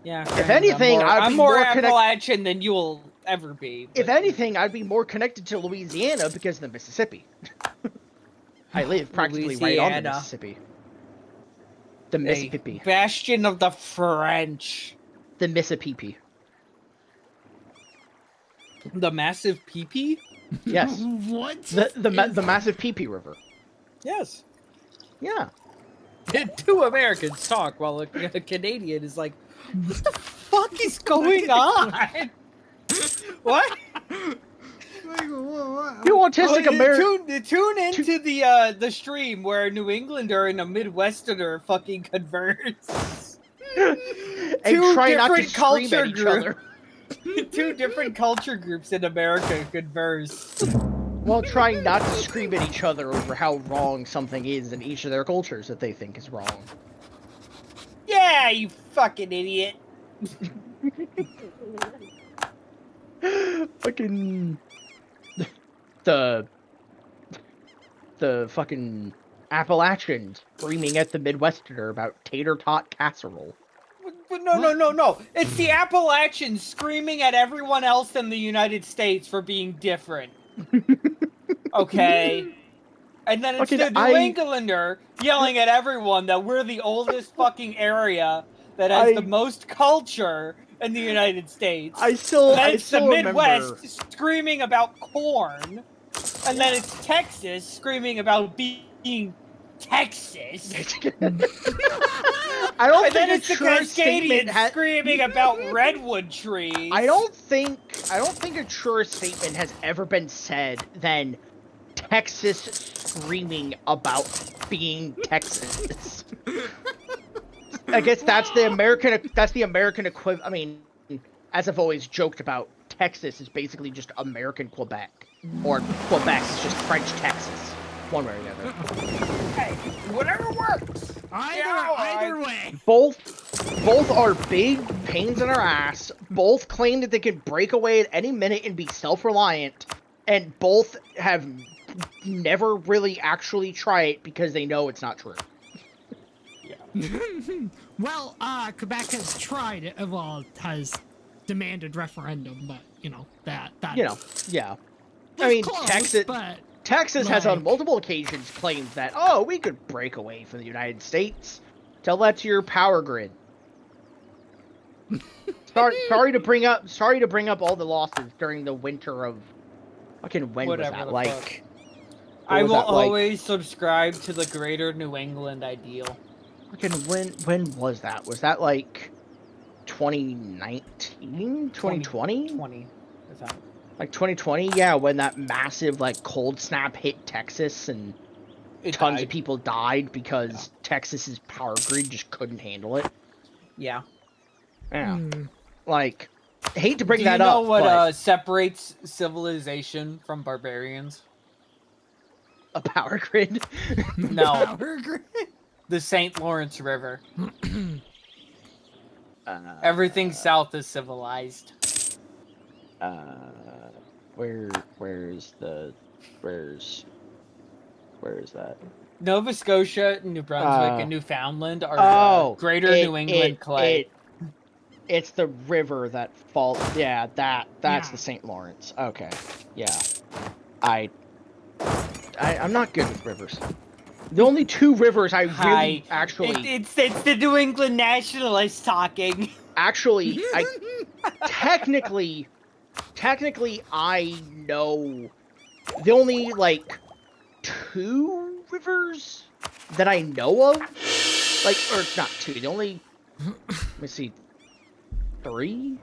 Yeah. If anything, I'm more Appalachian than you'll ever be. If anything, I'd be more connected to Louisiana because of the Mississippi. I live practically right on the Mississippi. The Mississippi. Bastion of the French. The Mississippi. The massive pee-pee? Yes. What? The massive pee-pee river. Yes. Yeah. Two Americans talk while a Canadian is like, what the fuck is going on? What? You autistic American. Tune into the stream where a New Englander and a Midwesterner fucking converse. And try not to scream at each other. Two different culture groups in America converse. While trying not to scream at each other over how wrong something is in each of their cultures that they think is wrong. Yeah, you fucking idiot. Fucking... The fucking Appalachians screaming at the Midwesterner about tater tot casserole. No. It's the Appalachians screaming at everyone else in the United States for being different. Okay? And then it's the New Englander yelling at everyone that we're the oldest fucking area that has the most culture in the United States. It's the Midwest screaming about corn. And then it's Texas screaming about being Texas. I don't and think then a it's the true statement Cascadians screaming about redwood trees. I don't think a truer statement has ever been said than Texas screaming about being Texas. I guess that's the American equivalent. I mean, as I've always joked about, Texas is basically just American Quebec, or Quebec is just French Texas, one way or the other. Hey, whatever works. Either way. Both are big pains in our ass. Both claim that they can break away at any minute and be self-reliant, and both have never really actually tried it because they know it's not true. Well, Quebec has tried, has demanded referendum, but, that. Yeah. I mean, close, Texas. but Texas has on like- multiple occasions claimed that, oh, we could break away from the United States. Tell that to your power grid. Sorry to bring up all the losses during the winter of fucking when Whatever was that the like? fuck. What I was will that, like? always subscribe to the greater New England ideal. Fucking when was that? Was that like 2019, 2020? 20. Like 2020, yeah, when that massive like cold snap hit Texas and It tons died. of people died because Texas's power grid just couldn't handle it. Yeah. Yeah. Like, I hate to bring Do that you know up, what but separates civilization from barbarians? a power grid. No. Power grid. The St. Lawrence River. Uh, Everything south is civilized. where's that? Nova Scotia, New Brunswick, and Newfoundland are the greater New England clay. It's the river that falls. Yeah, that's the St. Lawrence. Okay, yeah. I'm not good with rivers. The only two rivers I really actually it's the New England nationalists talking. actually I technically I know the only like two rivers that I know of, like, or not two, the only, let me see, three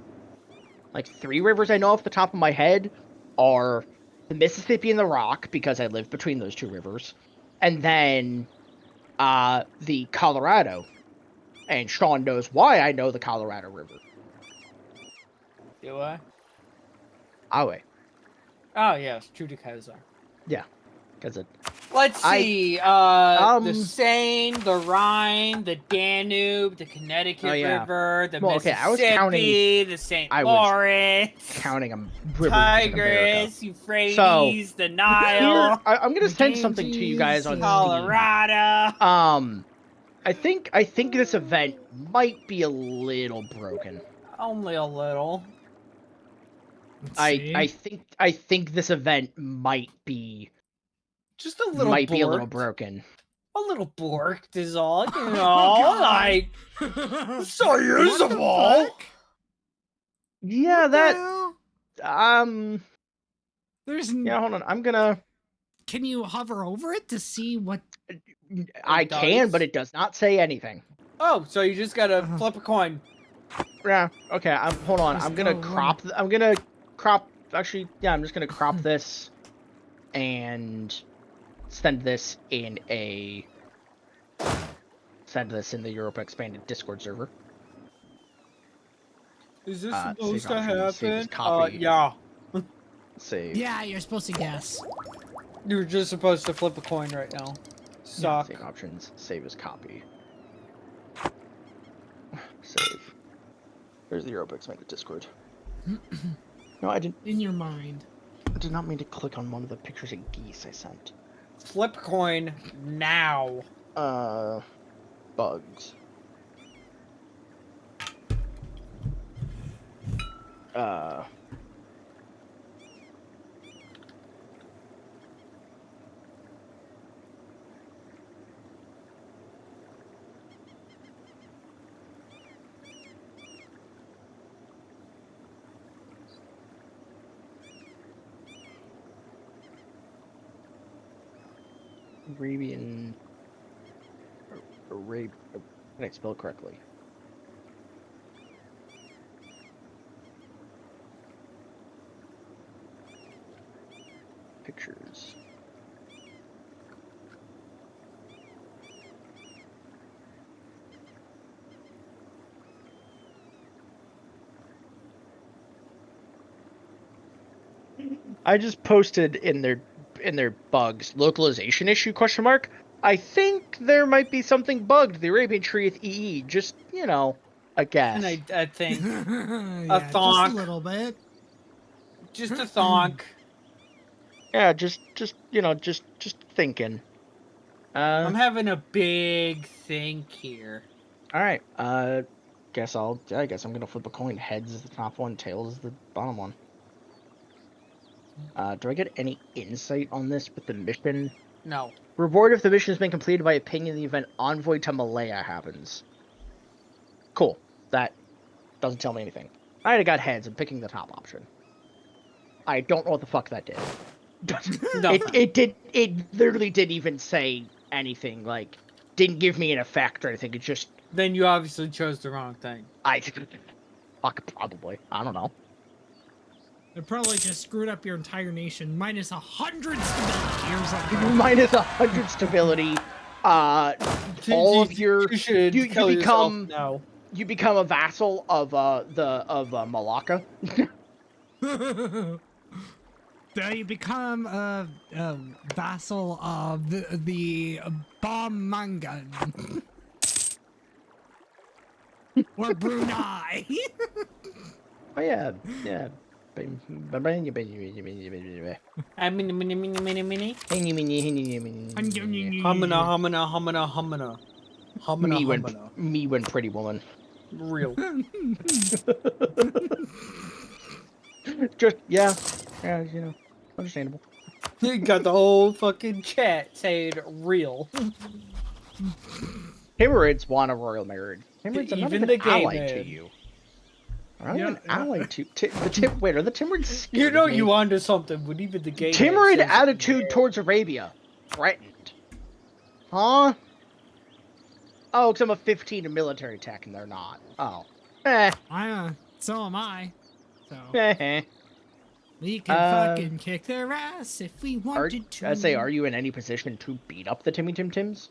rivers I know off the top of my head are the Mississippi and the Rock, because I live between those two rivers, and then the Colorado. And Sean knows why I know the Colorado River. Do I? Awe. Oh yes, true to Kaiser. Yeah, because it. Let's see. The Seine, the Rhine, the Danube, the Connecticut River, the Mississippi, the St. Lawrence, counting them. Tigris, Euphrates, the Nile. I'm gonna send something to you guys on Colorado. Steam. I think this event might be a little broken. Only a little. I think this event might be just a little be a little broken. A little borked is all, you know, like so usable. Yeah, that there's hold on. I'm gonna. Can you hover over it to see what? I can, but it does not say anything. Oh, so you just gotta flip a coin. Yeah. Okay. Hold on. I'm gonna crop. Actually, yeah. I'm just gonna crop this and send this in the Europa Expanded Discord server. Is this supposed to happen? Yeah. Save. Yeah, you're supposed to guess. You're just supposed to flip a coin right now. Suck. Save options. Save as copy. Save. There's the Europa Expanded Discord. No, I didn't. In your mind. I did not mean to click on one of the pictures of geese I sent. Flip coin now. Bugs. Arabian. Can I spell it correctly? Pictures. I just posted in their bugs localization issue ? I think there might be something bugged the Arabian tree with EE. Just, you know, a guess. And I think yeah, a thonk. Just a little bit. Just a thonk. Yeah, just you know, just thinking. I'm having a big think here. All right. I guess I'm gonna flip a coin. Heads is the top one, tails is the bottom one. Do I get any insight on this with the mission? No. Reward if the mission has been completed by a ping in the event Envoy to Malaya happens. Cool. That doesn't tell me anything. I had got heads. I'm picking the top option. I don't know what the fuck that did. It literally didn't even say anything. Like, didn't give me an effect or anything. It just. Then you obviously chose the wrong thing. Fuck, probably. I don't know. It probably just screwed up your entire nation. Minus 100 stability or something. Minus 100 stability. All of your. You become a vassal of Malacca. Then you become a vassal of the bomb manga. Or Brunei. Oh yeah. Me when Pretty Woman. Real. Just yeah, you know, understandable. You got the whole fucking chat saying real. Timurids want a royal marriage. Timurids are not Even even the gay allied to man. you. Are not even allied to wait, are the Timurids? You know you onto something with even the gay. Timurid man says attitude towards Arabia threatened. Huh? Oh, because I'm a 15 in military tech and they're not. Oh. So am I. So Eh. we can fucking kick their ass if we wanted to. I'd say, are you in any position to beat up the Timmy Tim Tims?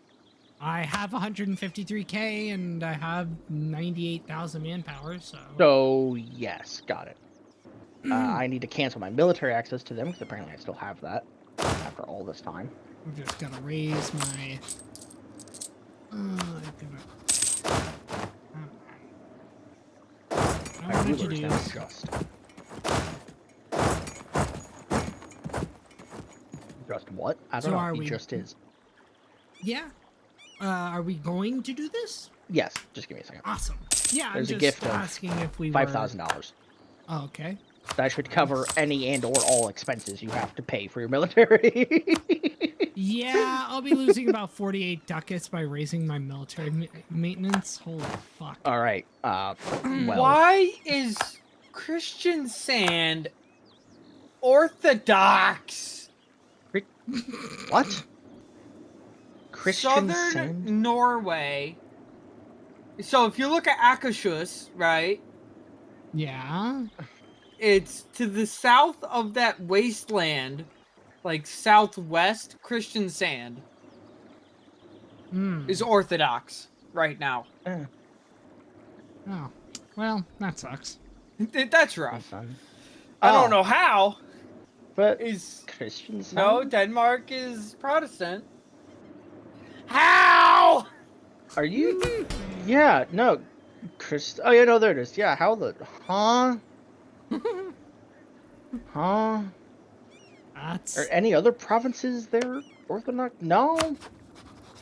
I have 153k and I have 98,000 manpower, so. So, yes, got it. I need to cancel my military access to them, because apparently I still have that after all this time. I'm just gonna raise my... I don't know what to do. Just what? I don't So know. are He we- just is. Yeah. Are we going to do this? Yes, just give me a second. Awesome. Yeah, There's a I'm gift just of asking if we $5,000. Oh, okay. That should cover any and or all expenses you have to pay for your military. Yeah, I'll be losing about 48 ducats by raising my military maintenance. Holy fuck. All right. Well. Why is Christian Sand Orthodox? What? Christian Southern Sand? Norway. So if you look at Akershus, right? Yeah. It's to the south of that wasteland, like southwest. Christian Sand is Orthodox right now. Oh, well, that sucks. That's rough. Fun. I don't know how. But Is Christian Sand? no, Denmark is Protestant. How? Are you? Yeah, no. Oh, yeah, no, there it is. Yeah, how the... Huh? Huh? That's... Are any other provinces there Orthodox? No.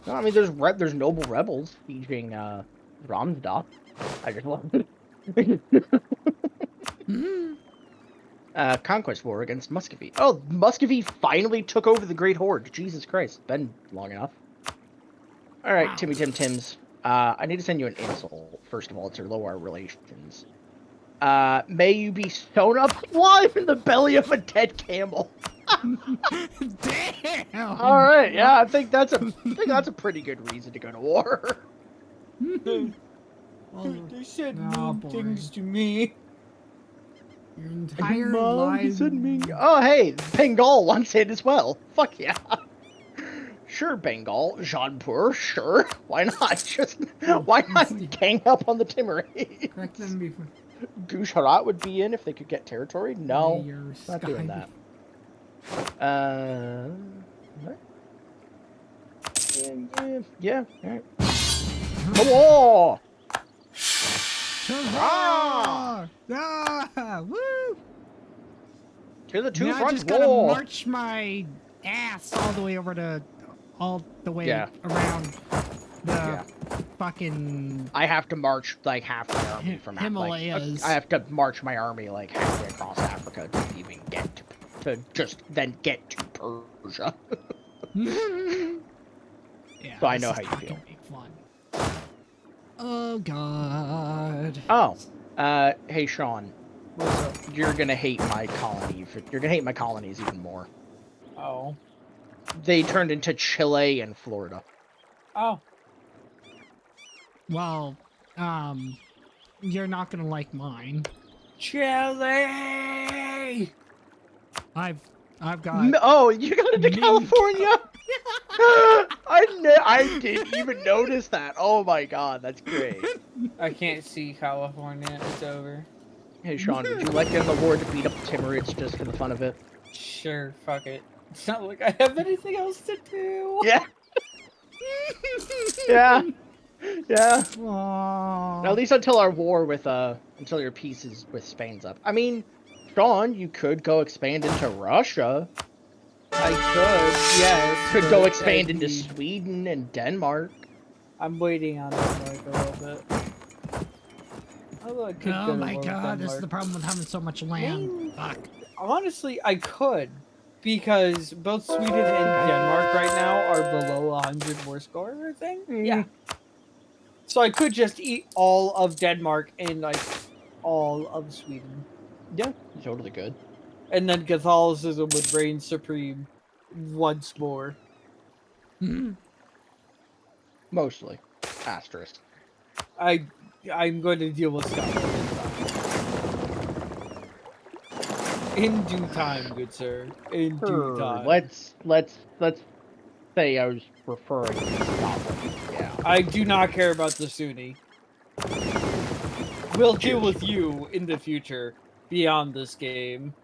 No, I mean, there's noble rebels sieging, Ramsdorf. I just love it. Conquest war against Muscovy. Oh, Muscovy finally took over the Great Horde. Jesus Christ, it's been long enough. Alright, Wow. Timmy Tim Tims. I need to send you an insult, first of all, to lower our relations. May you be sewn up alive in the belly of a dead camel. Damn! Alright, yeah, I think that's a pretty good reason to go to war. They said mean things to me. Your entire Mom life... said Ming. Oh, hey, Bengal wants it as well. Fuck yeah. Sure, Bengal. Jaunpur, sure. Why not? Why not gang up on the Timurids? Correct them before... Gujarat would be in if they could get territory? No, May your not sky doing that. What? Yeah, alright. Come on! Ah! Ah! Woo! To the two Now I front just gotta wall! march my ass all the way over to... all the way Yeah. around the Yeah. fucking... I have to march like half my army from Himalayas. I have to march my army like halfway across Africa to even get to to just then get to Persia. Yeah, So I this know is how you not feel. gonna be fun. Oh god. Oh, hey Sean, What's up? you're gonna hate my colony. You're gonna hate my colonies even more. Oh. They turned into Chile and Florida. Oh. Well, you're not gonna like mine. Chile! I've got Oh, you got into Ming. California? I didn't even notice that. Oh my god, that's great. I can't see California. It's over. Hey Sean, would you like to get in the war to beat up the Timurids just for the fun of it? Sure, fuck it. It's not like I have anything else to do. Yeah. Yeah. Yeah. Aw. At least until our war with until your peace is with Spain's up. I mean, Sean, you could go expand into Russia. I could, yes. Could but go expand I'd into be- Sweden and Denmark. I'm waiting on Denmark a little bit. Although I could go Oh to my war with god, this is the Denmark. problem with having so much land. Main- Fuck. Honestly, I could. Because both Sweden and Denmark right now are below 100 war score, I think. Yeah. So I could just eat all of Denmark and like all of Sweden. Yeah, totally good. And then Catholicism would reign supreme once more. Mostly. Asterisk. I'm going to deal with Scotland in due time, good sir. In due time. Let's say I was referring to Scotland. Yeah. I do not care about the Sunni. We'll deal with you in the future beyond this game.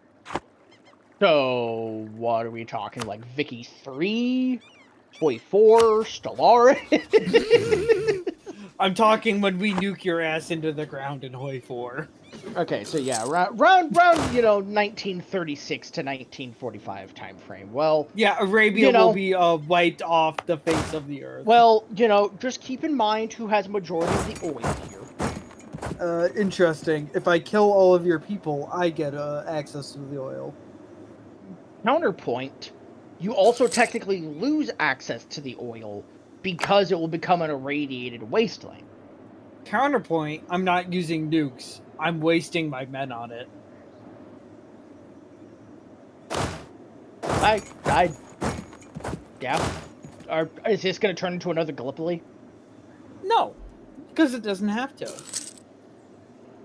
So what are we talking? Like Vicky 3? Toy 4? Stellaris? I'm talking when we nuke your ass into the ground in Hoi 4. Okay, so yeah, round 1936 to 1945 time frame. Well, Yeah, Arabia You know- will be wiped off the face of the earth. well, just keep in mind who has majority of the oil here. Interesting. If I kill all of your people, I get access to the oil. Counterpoint, you also technically lose access to the oil because it will become an irradiated wasteland. Counterpoint, I'm not using nukes. I'm wasting my men on it. Yeah. Is this going to turn into another Gallipoli? No, because it doesn't have to.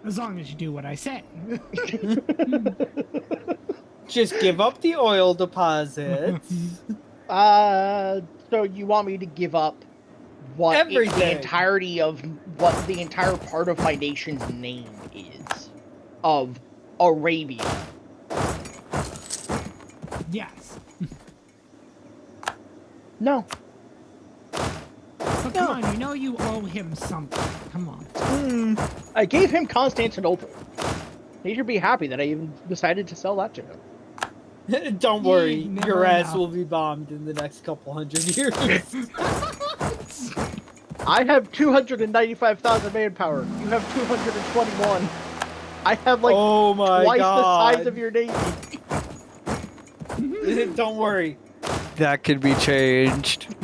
As long as you do what I say. Just give up the oil deposits. So you want me to give up the Everything. entirety of what the entire part of my nation's name is of Arabia? Yes. No. But come on, you know you owe him something. Come on. I gave him Constantinople. He should be happy that I even decided to sell that to him. Don't worry, Never your ass enough. will be bombed in the next couple hundred years. I have 295,000 manpower. You have 221. I have like oh my twice god. the size of your navy. Don't worry. That could be changed.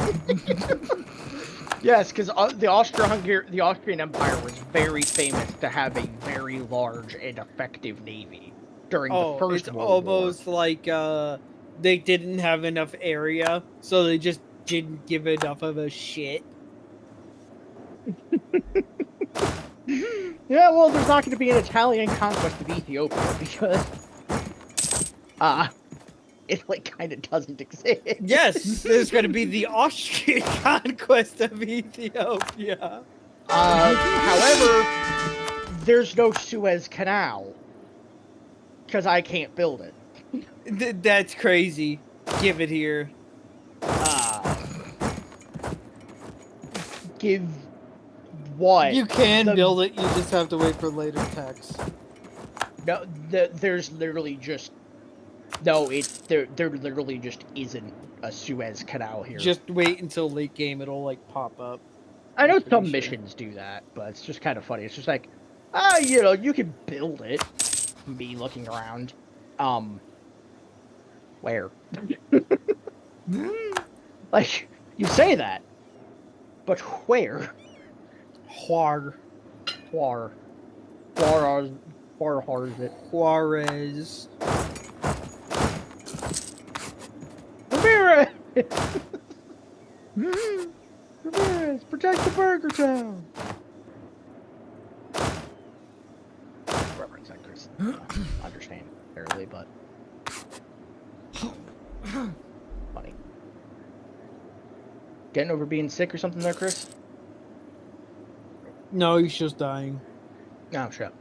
Yes, because the Austrian Empire was very famous to have a very large and effective navy during the First it's World almost War. like they didn't have enough area, so they just didn't give enough of a shit. Yeah, well, there's not going to be an Italian conquest of Ethiopia because it like kind of doesn't exist. Yes, there's going to be the Austrian conquest of Ethiopia. However, there's no Suez Canal because I can't build it. That's crazy. Give it here. Give what? You can The- build it, you just have to wait for later text. No, there's literally just no. There literally just isn't a Suez Canal here. Just wait until late game, it'll like pop up. I know I'm pretty some sure. missions do that, but it's just kind of funny. It's just like, you can build it. Me looking around, Where? Like, you say that, but where? Juar. Where is it? Juarez. Ramirez! Ramirez, protect the Burger Town! Reverence that, Chris. Understand, barely, but funny. Getting over being sick or something there, Chris? No, he's just dying. No, shut up.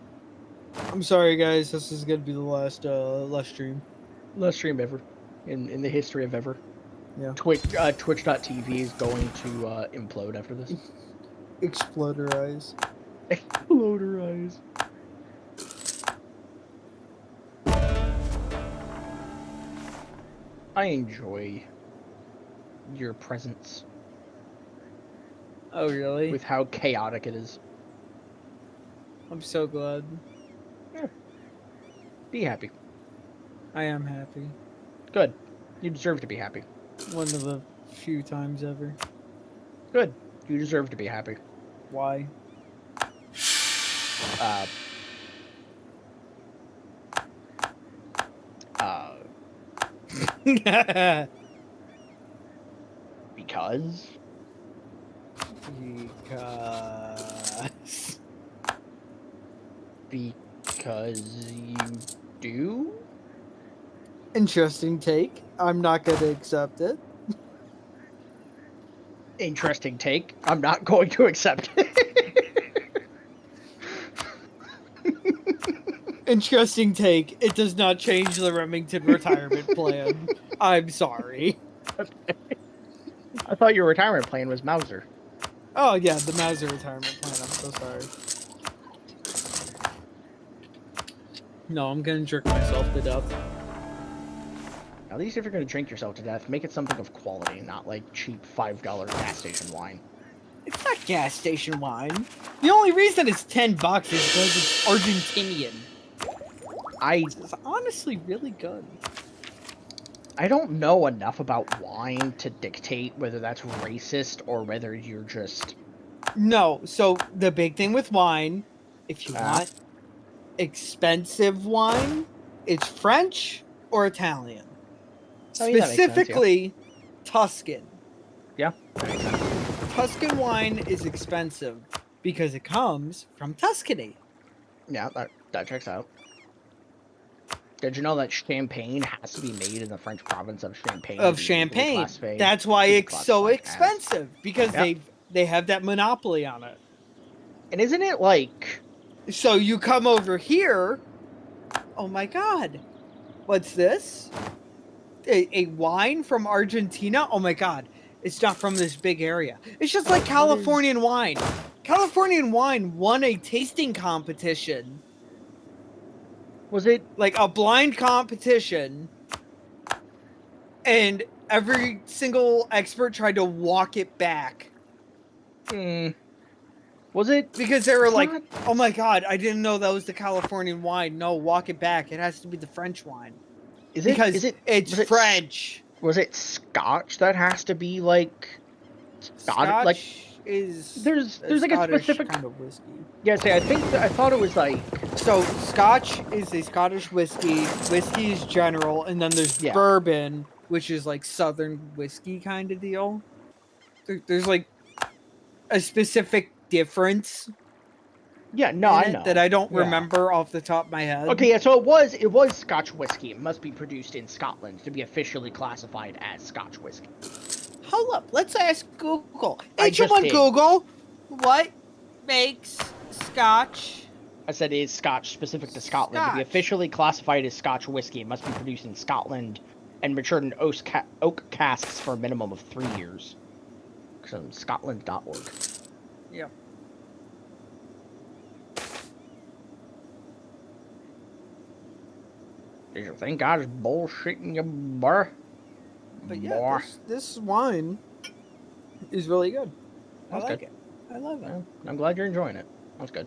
I'm sorry, guys. This is gonna be the last stream. Last stream ever. In the history of ever. Yeah. Twitch.tv is going to implode after this. Exploderize. Exploderize. I enjoy your presence. Oh, really? With how chaotic it is. I'm so glad. Yeah. Be happy. I am happy. Good. You deserve to be happy. One of the few times ever. Good. You deserve to be happy. Why? Because? Because you do? Interesting take. I'm not going to accept it. Interesting take. I'm not going to accept it. Interesting take. It does not change the Remington retirement plan. I'm sorry. Okay. I thought your retirement plan was Mauser. Oh, yeah, the Mauser retirement plan. I'm so sorry. No, I'm going to jerk myself to death. At least if you're going to drink yourself to death, make it something of quality, not like cheap $5 gas station wine. It's not gas station wine. The only reason it's $10 is because it's Argentinian. It's honestly really good. I don't know enough about wine to dictate whether that's racist or whether you're just... No, so the big thing with wine, if you want expensive wine, it's French or Italian. I mean, Specifically, Tuscan. Yeah. Tuscan wine is expensive because it comes from Tuscany. Yeah, that checks out. Did you know that champagne has to be made in the French province of Champagne? That's why it's so expensive, because they have that monopoly on it. And isn't it like... So you come over here, oh my god, what's this? A wine from Argentina? Oh my god, it's not from this big area. It's just like Californian wine. Californian wine won a tasting competition. Was it like a blind competition, and every single expert tried to walk it back? Was it? Because they were like, oh my god, I didn't know that was the Californian wine. No, walk it back. It has to be the French wine. It's French. Was it Scotch that has to be like... Scotch like, is... There's like a specific kind of whiskey. Yeah, see, I thought it was like... So, Scotch is a Scottish whiskey. Whiskey is general, and then there's bourbon, which is like Southern whiskey kind of deal. There's like a specific difference. Yeah, no, I know. That I don't remember off the top of my head. Okay, yeah, so it was Scotch whiskey. It must be produced in Scotland to be officially classified as Scotch whiskey. Hold up, let's ask Google. H1 Google, what makes Scotch? I said it is Scotch specific to Scotland. To be officially classified as Scotch whiskey, it must be produced in Scotland and matured in oak casks for a minimum of 3 years. From Scotland.org. Yep. Did you think I was bullshitting you, bruh? But yeah, this wine is really good. I like it. I love it. Well, I'm glad you're enjoying it. That's good.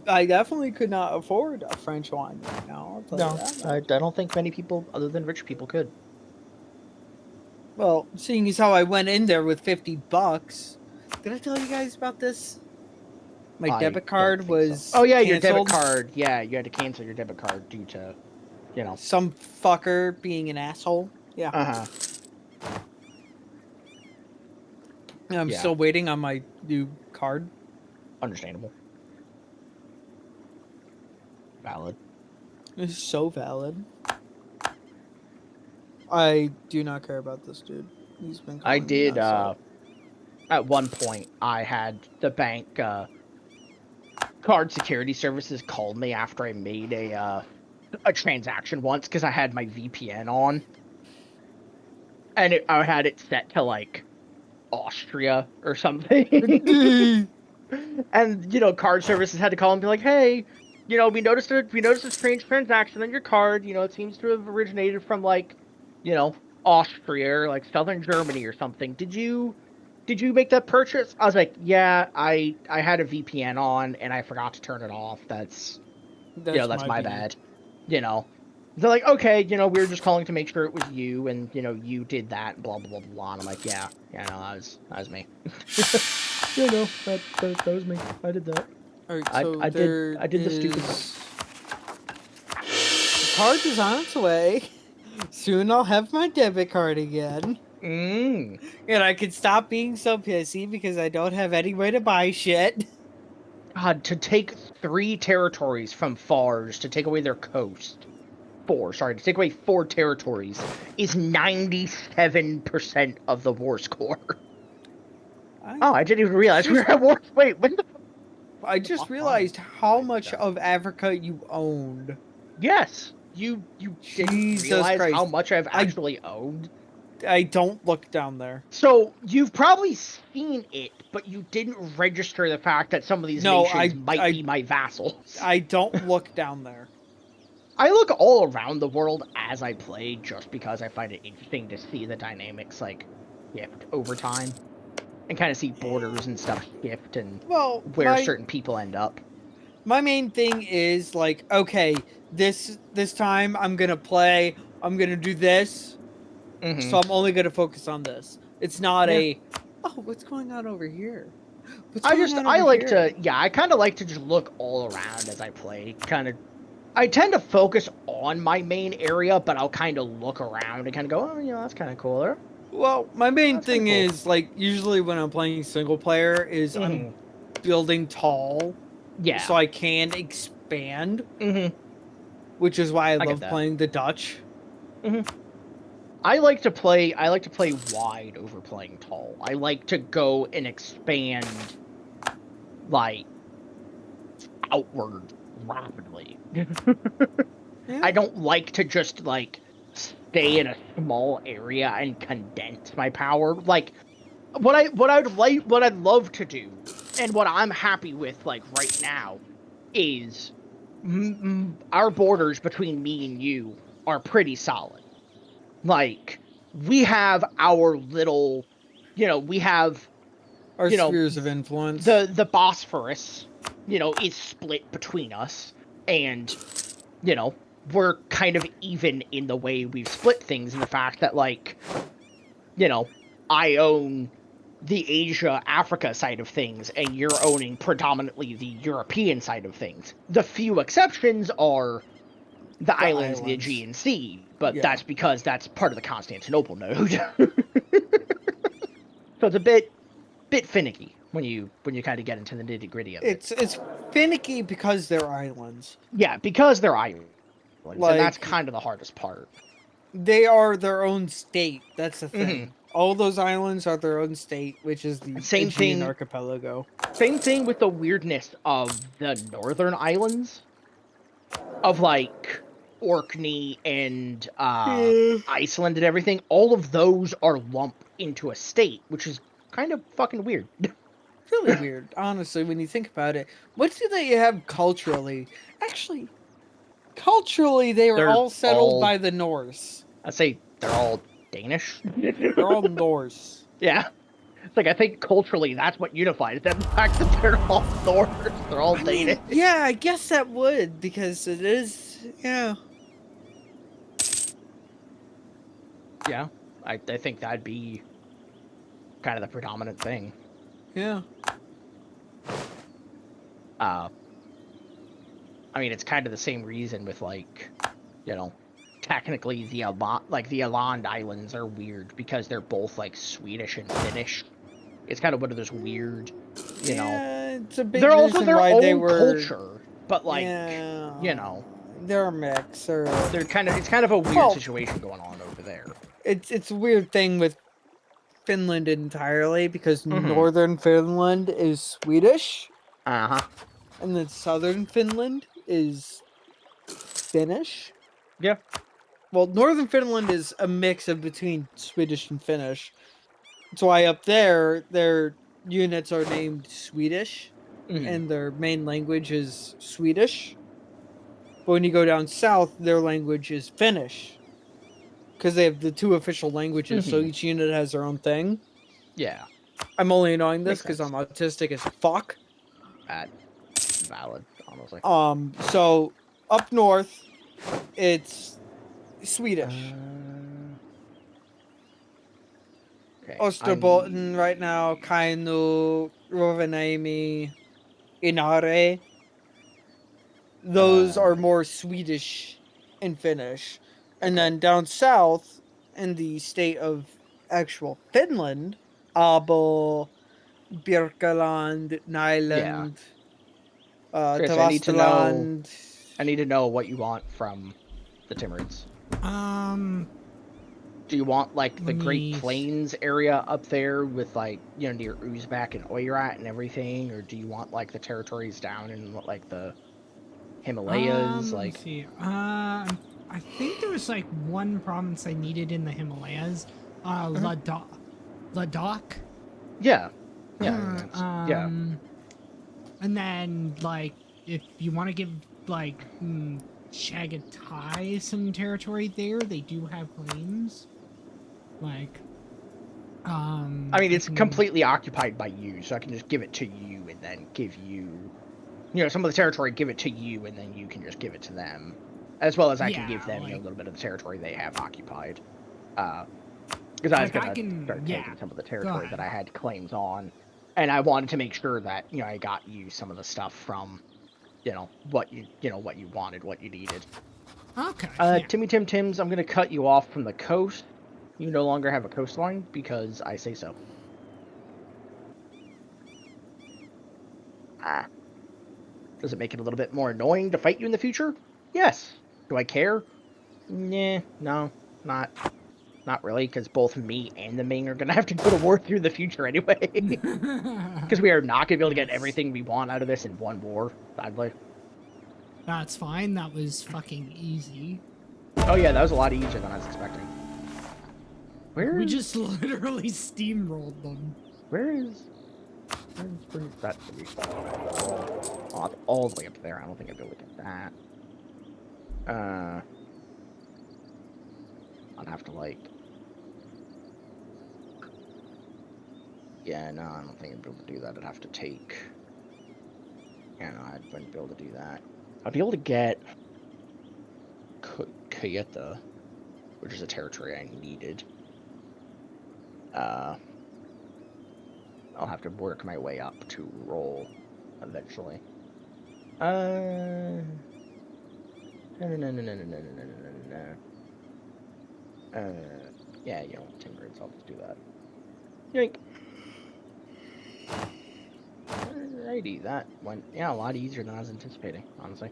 I definitely could not afford a French wine right now. I'll tell you that. I don't think many people, other than rich people, could. Well, seeing as how I went in there with $50, did I tell you guys about this? My I debit don't card think so. was Oh yeah, your debit canceled. card. Yeah, you had to cancel your debit card due to, you know. Some fucker being an asshole. Yeah. Uh-huh. I'm Yeah. still waiting on my new card. Understandable. Valid. It's so valid. I do not care about this dude. He's been I calling me did, nonstop. at one point, I had the bank, card security services called me after I made a transaction once because I had my VPN on. And I had it set to, like, Austria or something. And, card services had to call and be like, hey, we noticed a strange transaction on your card. It seems to have originated from, like, you know, Austria or, like, southern Germany or something. Did you make that purchase? I was like, yeah, I had a VPN on and I forgot to turn it off. That's That's that's my my B. bad. You know. They're like, okay, we were just calling to make sure it was you, and you did that, blah blah blah blah. And I'm like, yeah, no, that was me. That was me. I did that. Alright, I so I did there I did the stupid. The card is on its way. Soon I'll have my debit card again. Mm. And I can stop being so pissy because I don't have any way to buy shit. God, to take 3 territories from Fars to take away their coast. To take away 4 territories is 97% of the war score. I didn't even realize we were at war. Wait, when the I just realized how much of Africa you owned. Yes, you didn't Jesus realize Christ. how much I've actually owned. I don't look down there. So you've probably seen it, but you didn't register the fact that some of these No, nations might be my vassals. I don't look down there. I look all around the world as I play, just because I find it interesting to see the dynamics like shift over time, and kind of see borders and stuff shift and where certain people end up. My main thing is like, okay, this time I'm gonna do this, so I'm only gonna focus on this. It's not what's going on over here? I kind of like to just look all around as I play. I tend to focus on my main area, but I'll kind of look around and kind of go, oh, that's kind of cooler. Well, my main thing is, like, usually when I'm playing single player is I'm building tall. Yeah. So I can expand. Mm-hmm. Which is why I love playing the Dutch. Mm-hmm. I like to play wide over playing tall. I like to go and expand, like, outward rapidly. Yeah. I don't like to just, like, stay in a small area and condense my power. Like, what I'd love to do, and what I'm happy with, like, right now, is our borders between me and you are pretty solid. Like, we have our little, we have our spheres of influence. The Bosphorus, is split between us, and we're kind of even in the way we've split things, in the fact that, like, I own the Asia-Africa side of things, and you're owning predominantly the European side of things. The few exceptions are the islands of the Aegean Sea, but that's because that's part of the Constantinople node. So it's a bit finicky when you kind of get into the nitty-gritty of it. It's finicky because they're islands. Yeah, because they're islands, like, and that's kind of the hardest part. They are their own state. That's the thing. Mm-hmm. All those islands are their own state, which is the Aegean archipelago. Same thing with the weirdness of the northern islands, of, like, Orkney and Iceland and everything. All of those are lumped into a state, which is kind of fucking weird. Really weird, honestly, when you think about it. What do they have culturally? Actually, culturally, they're all settled by the Norse. I'd say they're all Danish. They're all Norse. Yeah. It's like, I think culturally that's what unifies them. The fact that they're all Norse. They're all Danish. Yeah, I guess that would, because it is, yeah. Yeah. I think that'd be kind of the predominant thing. Yeah. I mean, it's kind of the same reason with, like, you know, technically the Åland Islands are weird because they're both, like, Swedish and Finnish. It's kind of one of those weird, you know. It's a big They're also reason their why own they were, culture, but, like, yeah, you know. they're a mix. Or It's kind of a weird situation going on over there. It's a weird thing with Finland entirely because Mhm. northern Finland is Swedish. Uh-huh. And then southern Finland is Finnish. Yeah. Well, northern Finland is a mix of between Swedish and Finnish. That's why up there, their units are named Swedish, and their main language is Swedish. But when you go down south, their language is Finnish. Because they have the two official languages, so each unit has their own thing. Yeah. I'm only knowing this Makes because sense. I'm autistic as fuck. Valid, honestly. So up north, it's Swedish. Okay. Österbotten right now, Kainu, Rovaniemi, Inare. Those are more Swedish and Finnish. And then down south in the state of actual Finland, Abo, Birkeland, Nyland, Chris, Tavasteland. I need to know what you want from the Timurids. Do you want, like, the Great Plains area up there with, like, you know, near Uzbek and Oirat and everything? Or do you want, like, the territories down in, like, the Himalayas? Like, let's see. I think there was, like, one province I needed in the Himalayas. Ladakh. yeah. Yeah. And then, like, if you want to give, like, Chagatai some territory there, they do have claims. Like, I mean, it's completely occupied by you, so I can just give it to you and then give you, you know, some of the territory, give it to you, and then you can just give it to them. As well as I can give them, like, you know, a little bit of the territory they have occupied. Because I was going to start taking some of the territory that I had claims on. And I wanted to make sure that, you know, I got you some of the stuff from, you know, what you wanted, what you needed. Okay. Timmy Tim Tims, I'm going to cut you off from the coast. You no longer have a coastline because I say so. Does it make it a little bit more annoying to fight you in the future? Yes. Do I care? Nah, no, not really, because both me and the Ming are going to have to go to war through the future anyway. Because we are not going to be able to get everything we want out of this in one war, sadly. That's fine. That was fucking easy. Oh yeah, that was a lot easier than I was expecting. We just literally steamrolled them. Where's that? Oh, all the way up there. I don't think I'd be able to get that. I'd have to, like... Yeah, no, I don't think I'd be able to do that. I'd have to take... Yeah, no, I wouldn't be able to do that. I'd be able to get... Kayeta, which is a territory I needed. I'll have to work my way up to roll eventually. No. Yeah, you know, Timurids, I'll just do that. Yoink. Alrighty, that went, yeah, a lot easier than I was anticipating, honestly.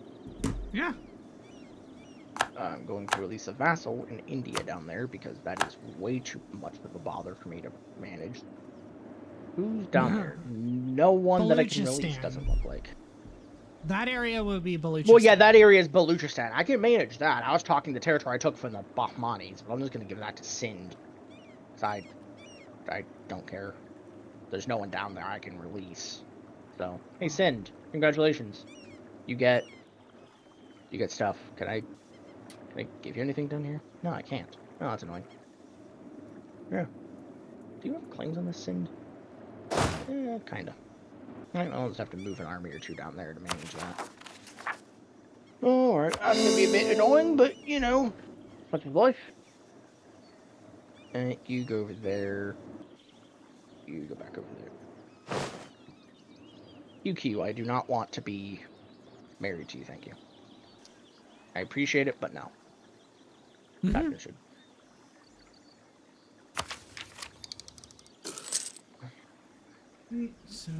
Yeah. I'm going to release a vassal in India down there because that is way too much of a bother for me to manage. Who's down there? No one that I can release, doesn't look like. That area would be Baluchistan. Well, yeah, that area is Baluchistan. I can manage that. I was talking the territory I took from the Bahmanis, but I'm just going to give that to Sindh. Because I don't care. There's no one down there I can release. So, hey, Sindh, congratulations. You get stuff. Can I give you anything down here? No, I can't. Oh, that's annoying. Yeah. Do you have claims on this, Sindh? Yeah, kinda. I'll just have to move an army or two down there to manage that. Alright, that's gonna be a bit annoying, but, you know, such is life. You go over there. You go back over there. UQ, I do not want to be married to you, thank you. I appreciate it, but no. That should. So,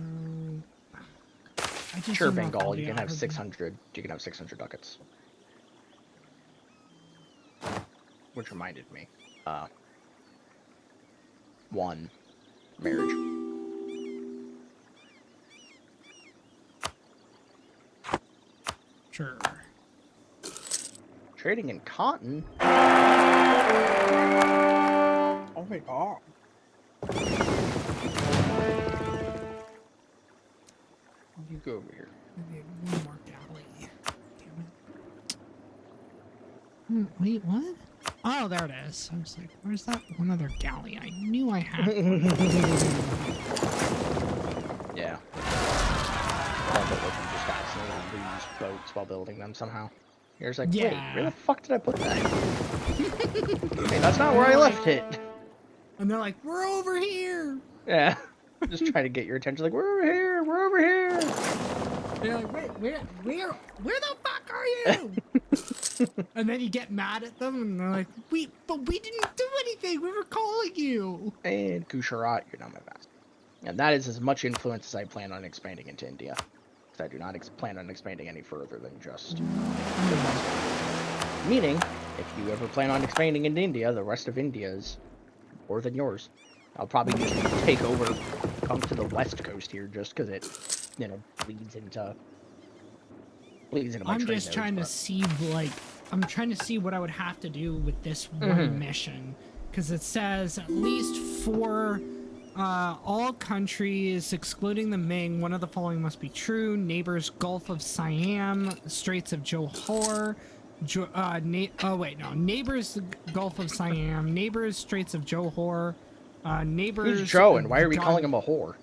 I just Sure, don't know if Bengal, I'll you be can have able to- 600. You can have 600 ducats. Which reminded me, one marriage. Sure. Trading in cotton. Oh my god. You go over here. Maybe one more galley. Damn it. Wait, what? Oh, there it is. I was like, where's that one other galley? I knew I had one. Yeah. Love it if you just accidentally lose boats while building them somehow. You're just like, wait, Yeah. where the fuck did I put that? Hey, that's not where I left it. And they're like, we're over here. Yeah. Just trying to get your attention, like, we're over here, we're over here. They're like, where the fuck are you? And then you get mad at them, and they're like, but we didn't do anything. We were calling you. And Kusharat, you're not my best. And that is as much influence as I plan on expanding into India. Because I do not plan on expanding any further than just... Meaning, if you ever plan on expanding into India, the rest of India is more than yours. I'll probably just take over, come to the west coast here, just because it, you know, bleeds into my I'm trade just nodes, trying to but- see, like, I'm trying to see what I would have to do with this one mission. Because it says at least 4, all countries, excluding the Ming, one of the following must be true. Neighbors Gulf of Siam, Straits of Johor, Neighbors Gulf of Siam, Neighbors Straits of Johor, Neighbors... Who's Joe, and why are we calling him a whore?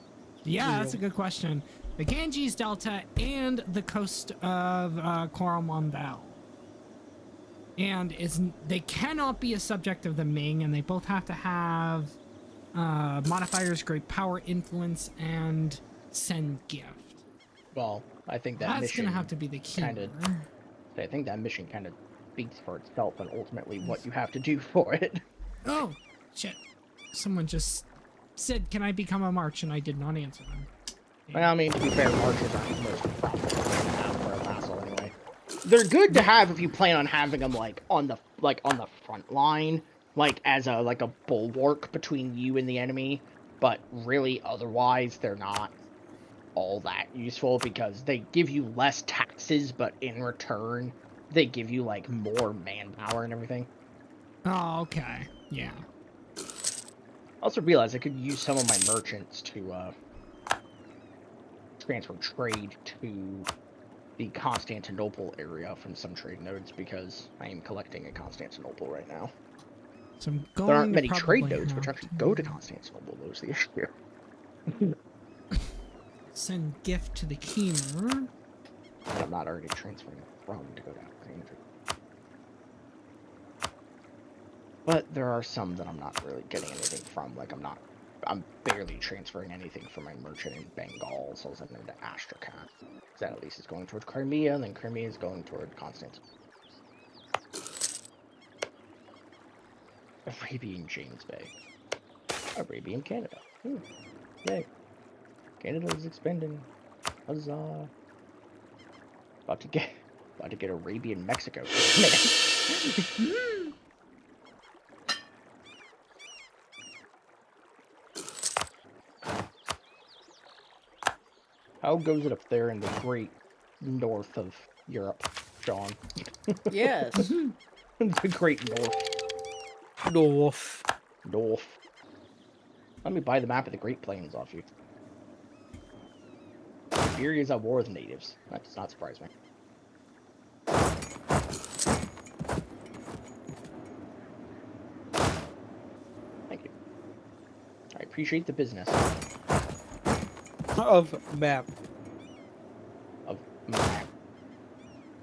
Yeah, that's a good question. The Ganges Delta and the coast of Coromandel. And they cannot be a subject of the Ming, and they both have to have modifiers, great power, influence, and send gift. Well, I think that That's mission gonna have to be the key. I think that mission kind of speaks for itself and ultimately what you have to do for it. Oh, shit. Someone just said, can I become a march? And I did not answer them. Well, I mean, to be fair, marches aren't the most profitable thing to have for a vassal anyway. They're good to have if you plan on having them on the front line, as a bulwark between you and the enemy. But really, otherwise, they're not all that useful because they give you less taxes, but in return, they give you more manpower and everything. Oh, okay. Yeah. I also realized I could use some of my merchants to transfer trade to the Constantinople area from some trade nodes because I am collecting in Constantinople right now. So I'm going There aren't to many trade probably nodes which have actually go to Constantinople, though, is the issue. send gift to the Keemer. But I'm not already transferring from to go to Alexandria. But there are some that I'm not really getting anything from. I'm barely transferring anything from my merchant in Bengal, so I'll send them to Astrakhan. That at least is going towards Crimea, and then Crimea is going toward Constantinople. Arabian James Bay. Arabian Canada. Yay. Canada is expanding. Huzzah. About to get Arabian Mexico. How goes it up there in the great north of Europe, John? Yes. The great north. North. Let me buy the map of the Great Plains off you. Iberia is at war with natives. That does not surprise me. Thank you. I appreciate the business. Of map. Of map.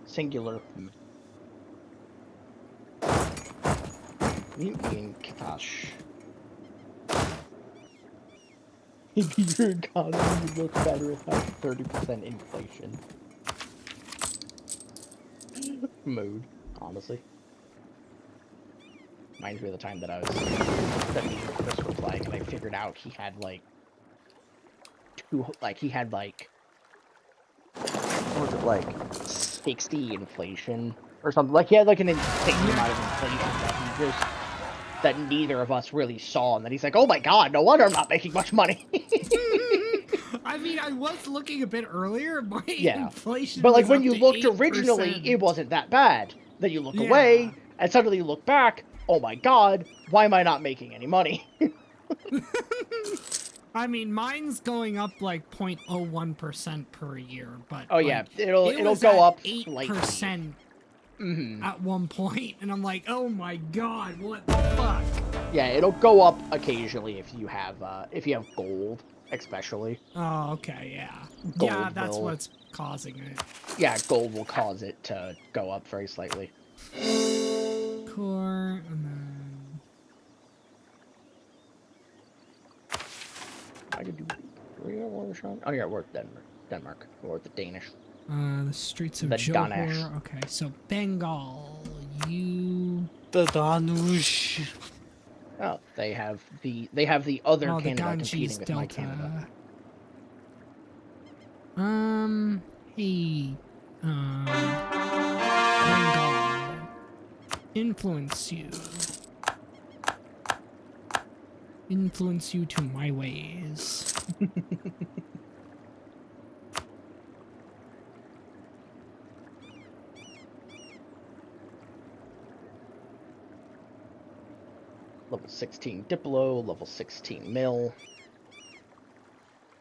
Singular. Mutiny in Katash. maybe your economy would look better without 30% inflation. Mood, honestly. Reminds me of the time that that me and Chris were playing, and I figured out he had what was it, like 60 inflation or something? Like he had like an insane amount of inflation that neither of us really saw, and then he's like, "Oh my god, no wonder I'm not making much money." I mean, I was looking a bit earlier. My inflation, but like was when up you to looked 8%. originally, it wasn't that bad. Then you look away, and suddenly you look back. Oh my god, why am I not making any money? I mean, mine's going up like 0.01% per year, but oh yeah, like, it'll go up 8% Mm-hmm. at one point, and I'm like, oh my god, what the fuck? Yeah, it'll go up occasionally if you have gold, especially. Oh, okay, yeah. Gold yeah, that's what's causing it. Yeah, gold will cause it to go up very slightly. Core, and then... I could do... Oh yeah, we're Denmark. Or the Danish. The streets of Johor. Okay, so Bengal, you... The Danush. Oh, they have the other Canada the Ganges competing with Delta. my Canada. Hey, Bengal, influence you to my ways. Level 16 Diplo, level 16 Mill.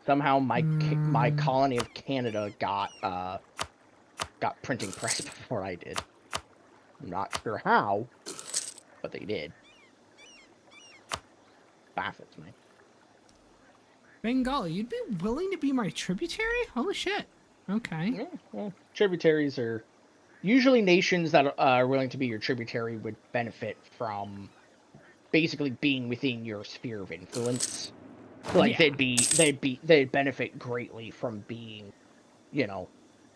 Somehow my colony of Canada got printing press before I did. I'm not sure how, but they did. Baffles me. Bengal, you'd be willing to be my tributary? Holy shit. Okay. Yeah, well, tributaries are usually nations that are willing to be your tributary would benefit from basically being within your sphere of influence. So, like they'd benefit greatly from being,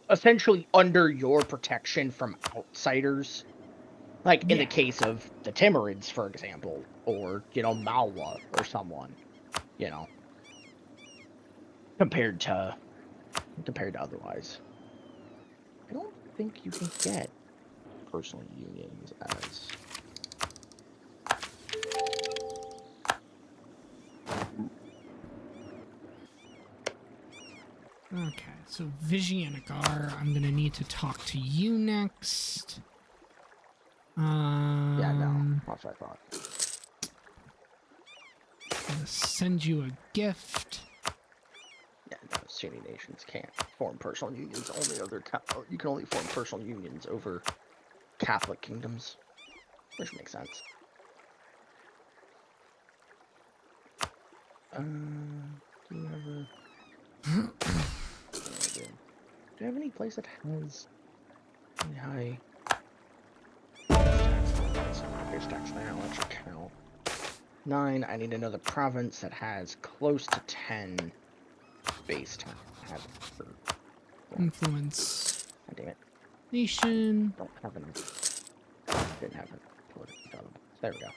essentially under your protection from outsiders. Like in the case of the Timurids, for example, or Malwa or someone, compared to otherwise. I don't think you can get personal unions as Okay, so Vizianagar, I'm gonna need to talk to you next. yeah, no, that's what I thought. I'm gonna send you a gift. Yeah, no, Sunni nations can't form personal unions. You can only form personal unions over Catholic kingdoms, which makes sense. Do you ever? Do you have any place that has really high base tax now? That should count. 9. I need another province that has close to 10 base tax. Influence. God damn it. Nation. Don't have enough. Didn't have it. There we go.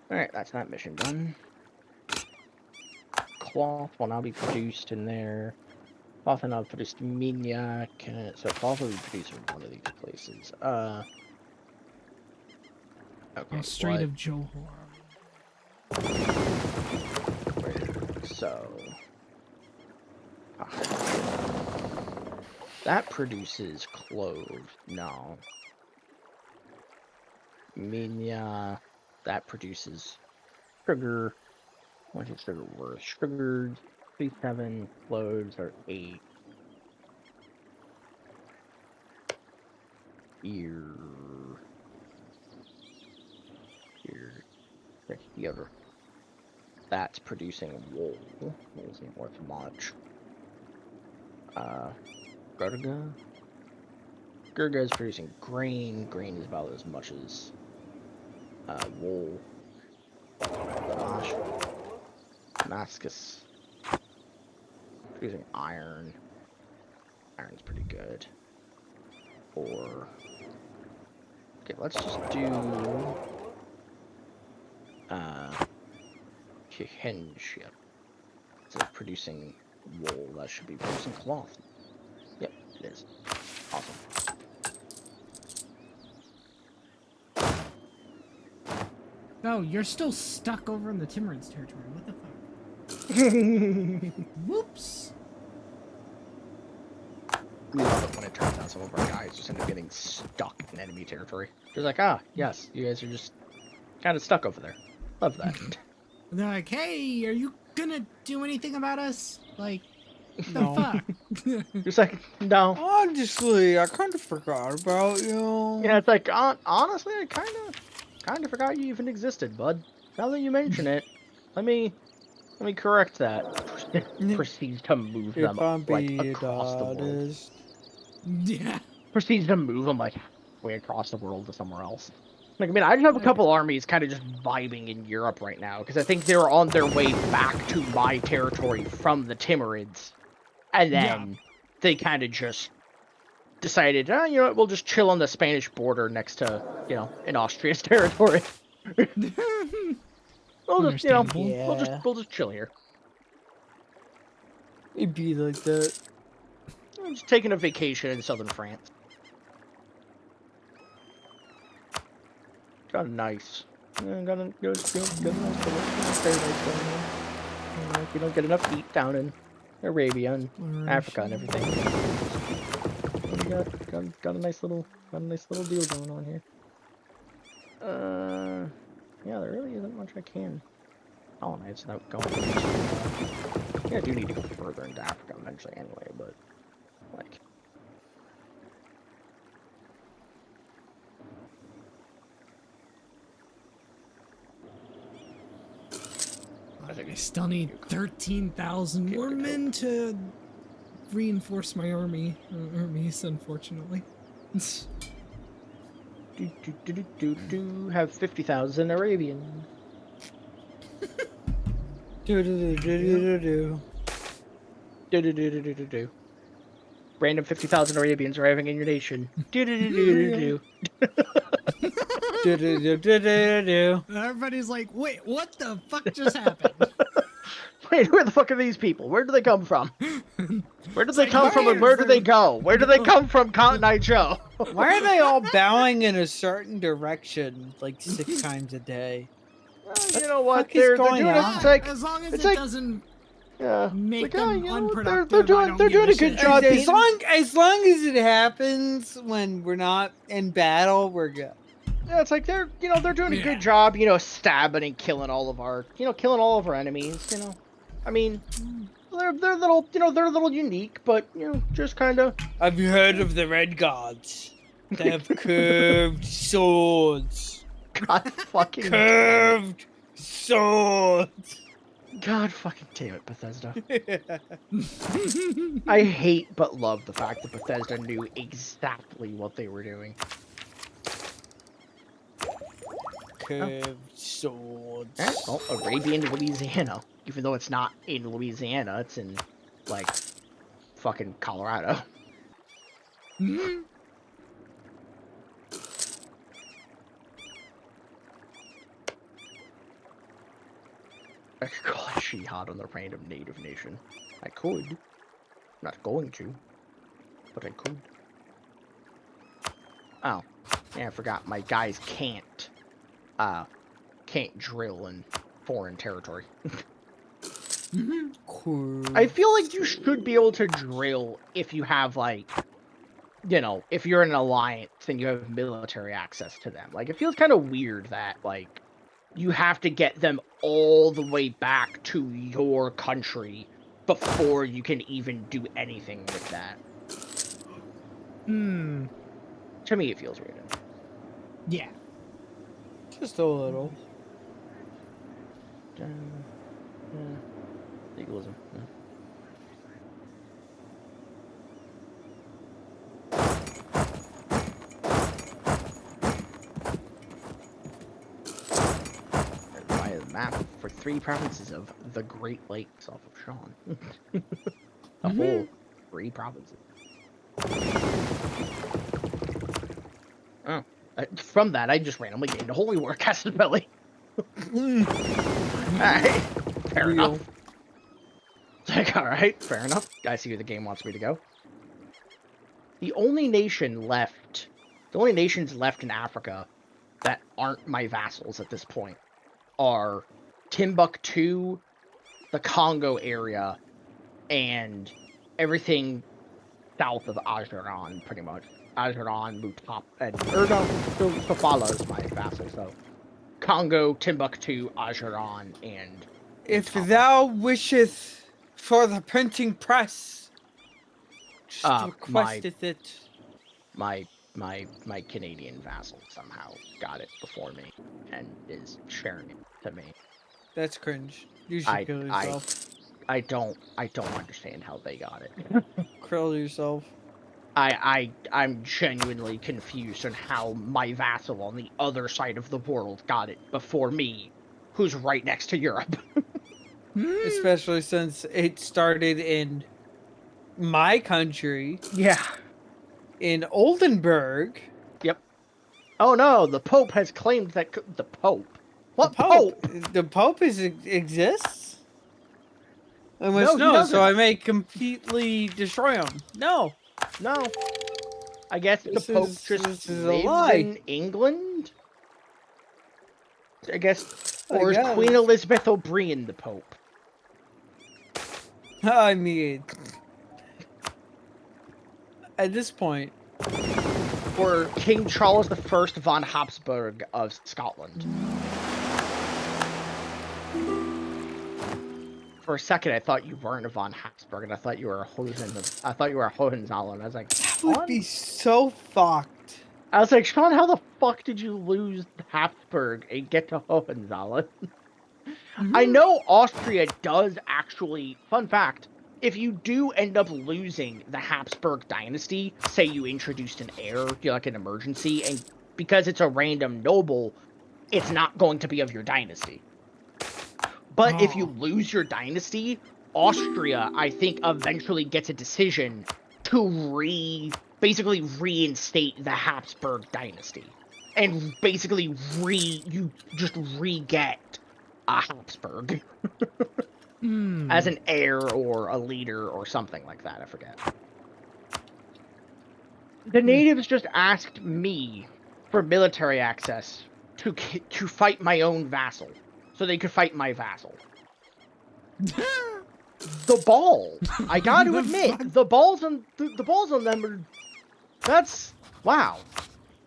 Alright, that's that mission done. Cloth will now be produced in there. Cloth will now produce Minyak. So cloth will be produced in one of these places. Okay. Strait of Johor. So. That produces clove. No. Minya. That produces sugar. What is sugar worth? Sugar 3-7, cloves are 8. Here. Here. That's producing wool. Wool isn't worth much. Gurga. Gurga is producing grain. Grain is about as much as wool. Damascus. Using iron. Iron's pretty good. Or okay, let's just do Kihenship. Instead of producing wool, that should be producing cloth. Yep, it is. Awesome. Oh, you're still stuck over in the Timurids territory. What the fuck? Whoops. We love it when it turns out some of our guys just end up getting stuck in enemy territory. They're like, ah, yes, you guys are just kind of stuck over there. Love that. They're like, hey, are you gonna do anything about us? Like, the No. fuck? Just like, no. Honestly, I kind of forgot about you. Yeah, it's like, honestly, I kind of forgot you even existed, bud. Now that you mention it, let me correct that. Proceeds to move them If I'm like being across the world. honest. Yeah. Proceeds to move them like way across the world to somewhere else. Like, I mean, I just have a couple armies kind of just vibing in Europe right now because I think they're on their way back to my territory from the Timurids, and then they kind of just decided, you know what, we'll just chill on the Spanish border next to, you know, in Austria's territory. We'll just, you know, Understandable. we'll just chill here. It'd be like that. I'm just taking a vacation in southern France. Got a nice, got a nice paradise going on. You know, if you don't get enough heat down in Arabia and Africa and everything. We got a nice little deal going on here. Yeah, there really isn't much I can colonize without going. Yeah, I do need to go further into Africa eventually anyway, but like. I still need 13,000 more men to reinforce my armies, unfortunately. Have 50,000 Arabian. Random 50,000 Arabians arriving in your nation. Everybody's like, wait, what the fuck just happened? Wait, where the fuck are these people? Where do they come from? Where do they come from and where do they go? Where do they come from, Cotton Eye Joe? Why are they all bowing in a certain direction like 6 times a day? You know what? fuck is They're going doing on? it. It's like, as long as it's it like, doesn't yeah, make like, them you know, unproductive, they're I don't doing give a a good shit. job. As long as it happens when we're not in battle, we're good. Yeah, it's like they're doing a good job, stabbing and killing all of our enemies, I mean, they're little, they're a little unique, but, just kind of. Have you heard of the Red Guards? They have curved swords. God fucking Curved swords. God fucking damn it, Bethesda. I hate but love the fact that Bethesda knew exactly what they were doing. Curved swords. Alright, well, Arabian Louisiana. Even though it's not in Louisiana, it's in, like, fucking Colorado. I could call it Jihad on the random native nation. I could. I'm not going to. But I could. Oh. Yeah, I forgot. My guys can't drill in foreign territory. I feel like you should be able to drill if you have, like, if you're in an alliance and you have military access to them. Like, it feels kind of weird that, like, you have to get them all the way back to your country before you can even do anything with that. To me, it feels weird. Yeah. Just a little. Legalism. Yeah. By the map for 3 provinces of the Great Lakes off of Sean. The whole 3 provinces. Oh. From that, I just randomly gained a holy war Castle Belly. Alright. Fair Real. enough. Like, alright, fair enough. I see where the game wants me to go. The only nations left in Africa that aren't my vassals at this point are Timbuktu, the Congo area, and everything south of Ajuran, pretty much. Ajuran, Mutap, and Ergo, Sofala is my vassal, so Congo, Timbuktu, Ajuran, and If Mutapa. thou wisheth for the printing press, just requesteth it. My Canadian vassal somehow got it before me and is sharing it to me. That's cringe. You should kill yourself. I don't understand how they got it. Kill yourself. I'm genuinely confused on how my vassal on the other side of the world got it before me, who's right next to Europe. Especially since it started in my country, Yeah. in Oldenburg. Yep. Oh no, the Pope has claimed that the Pope. What the Pope? The Pope exists? I must No, he know, doesn't. so I may completely destroy him. No. No. I guess the Pope just this is a lives lie. in England? I guess. I Or is guess. Queen Elizabeth O'Brien the Pope? I mean, at this point. Or King Charles I von Habsburg of Scotland? For a second, I thought you weren't a von Habsburg, and I thought you were a Hohenzollern. I was like, That would be so fucked. I was like, Sean, how the fuck did you lose Habsburg and get to Hohenzollern? I know Austria does actually, fun fact, if you do end up losing the Habsburg dynasty, say you introduced an heir, like an emergency, and because it's a random noble, it's not going to be of your dynasty. But if you lose your dynasty, Austria, I think, eventually gets a decision to basically reinstate the Habsburg dynasty. And basically you just re-get a Habsburg. As an heir or a leader or something like that, I forget. The natives just asked me for military access to fight my own vassal, so they could fight my vassal. The balls, I got to admit, the balls on them are. That's wow.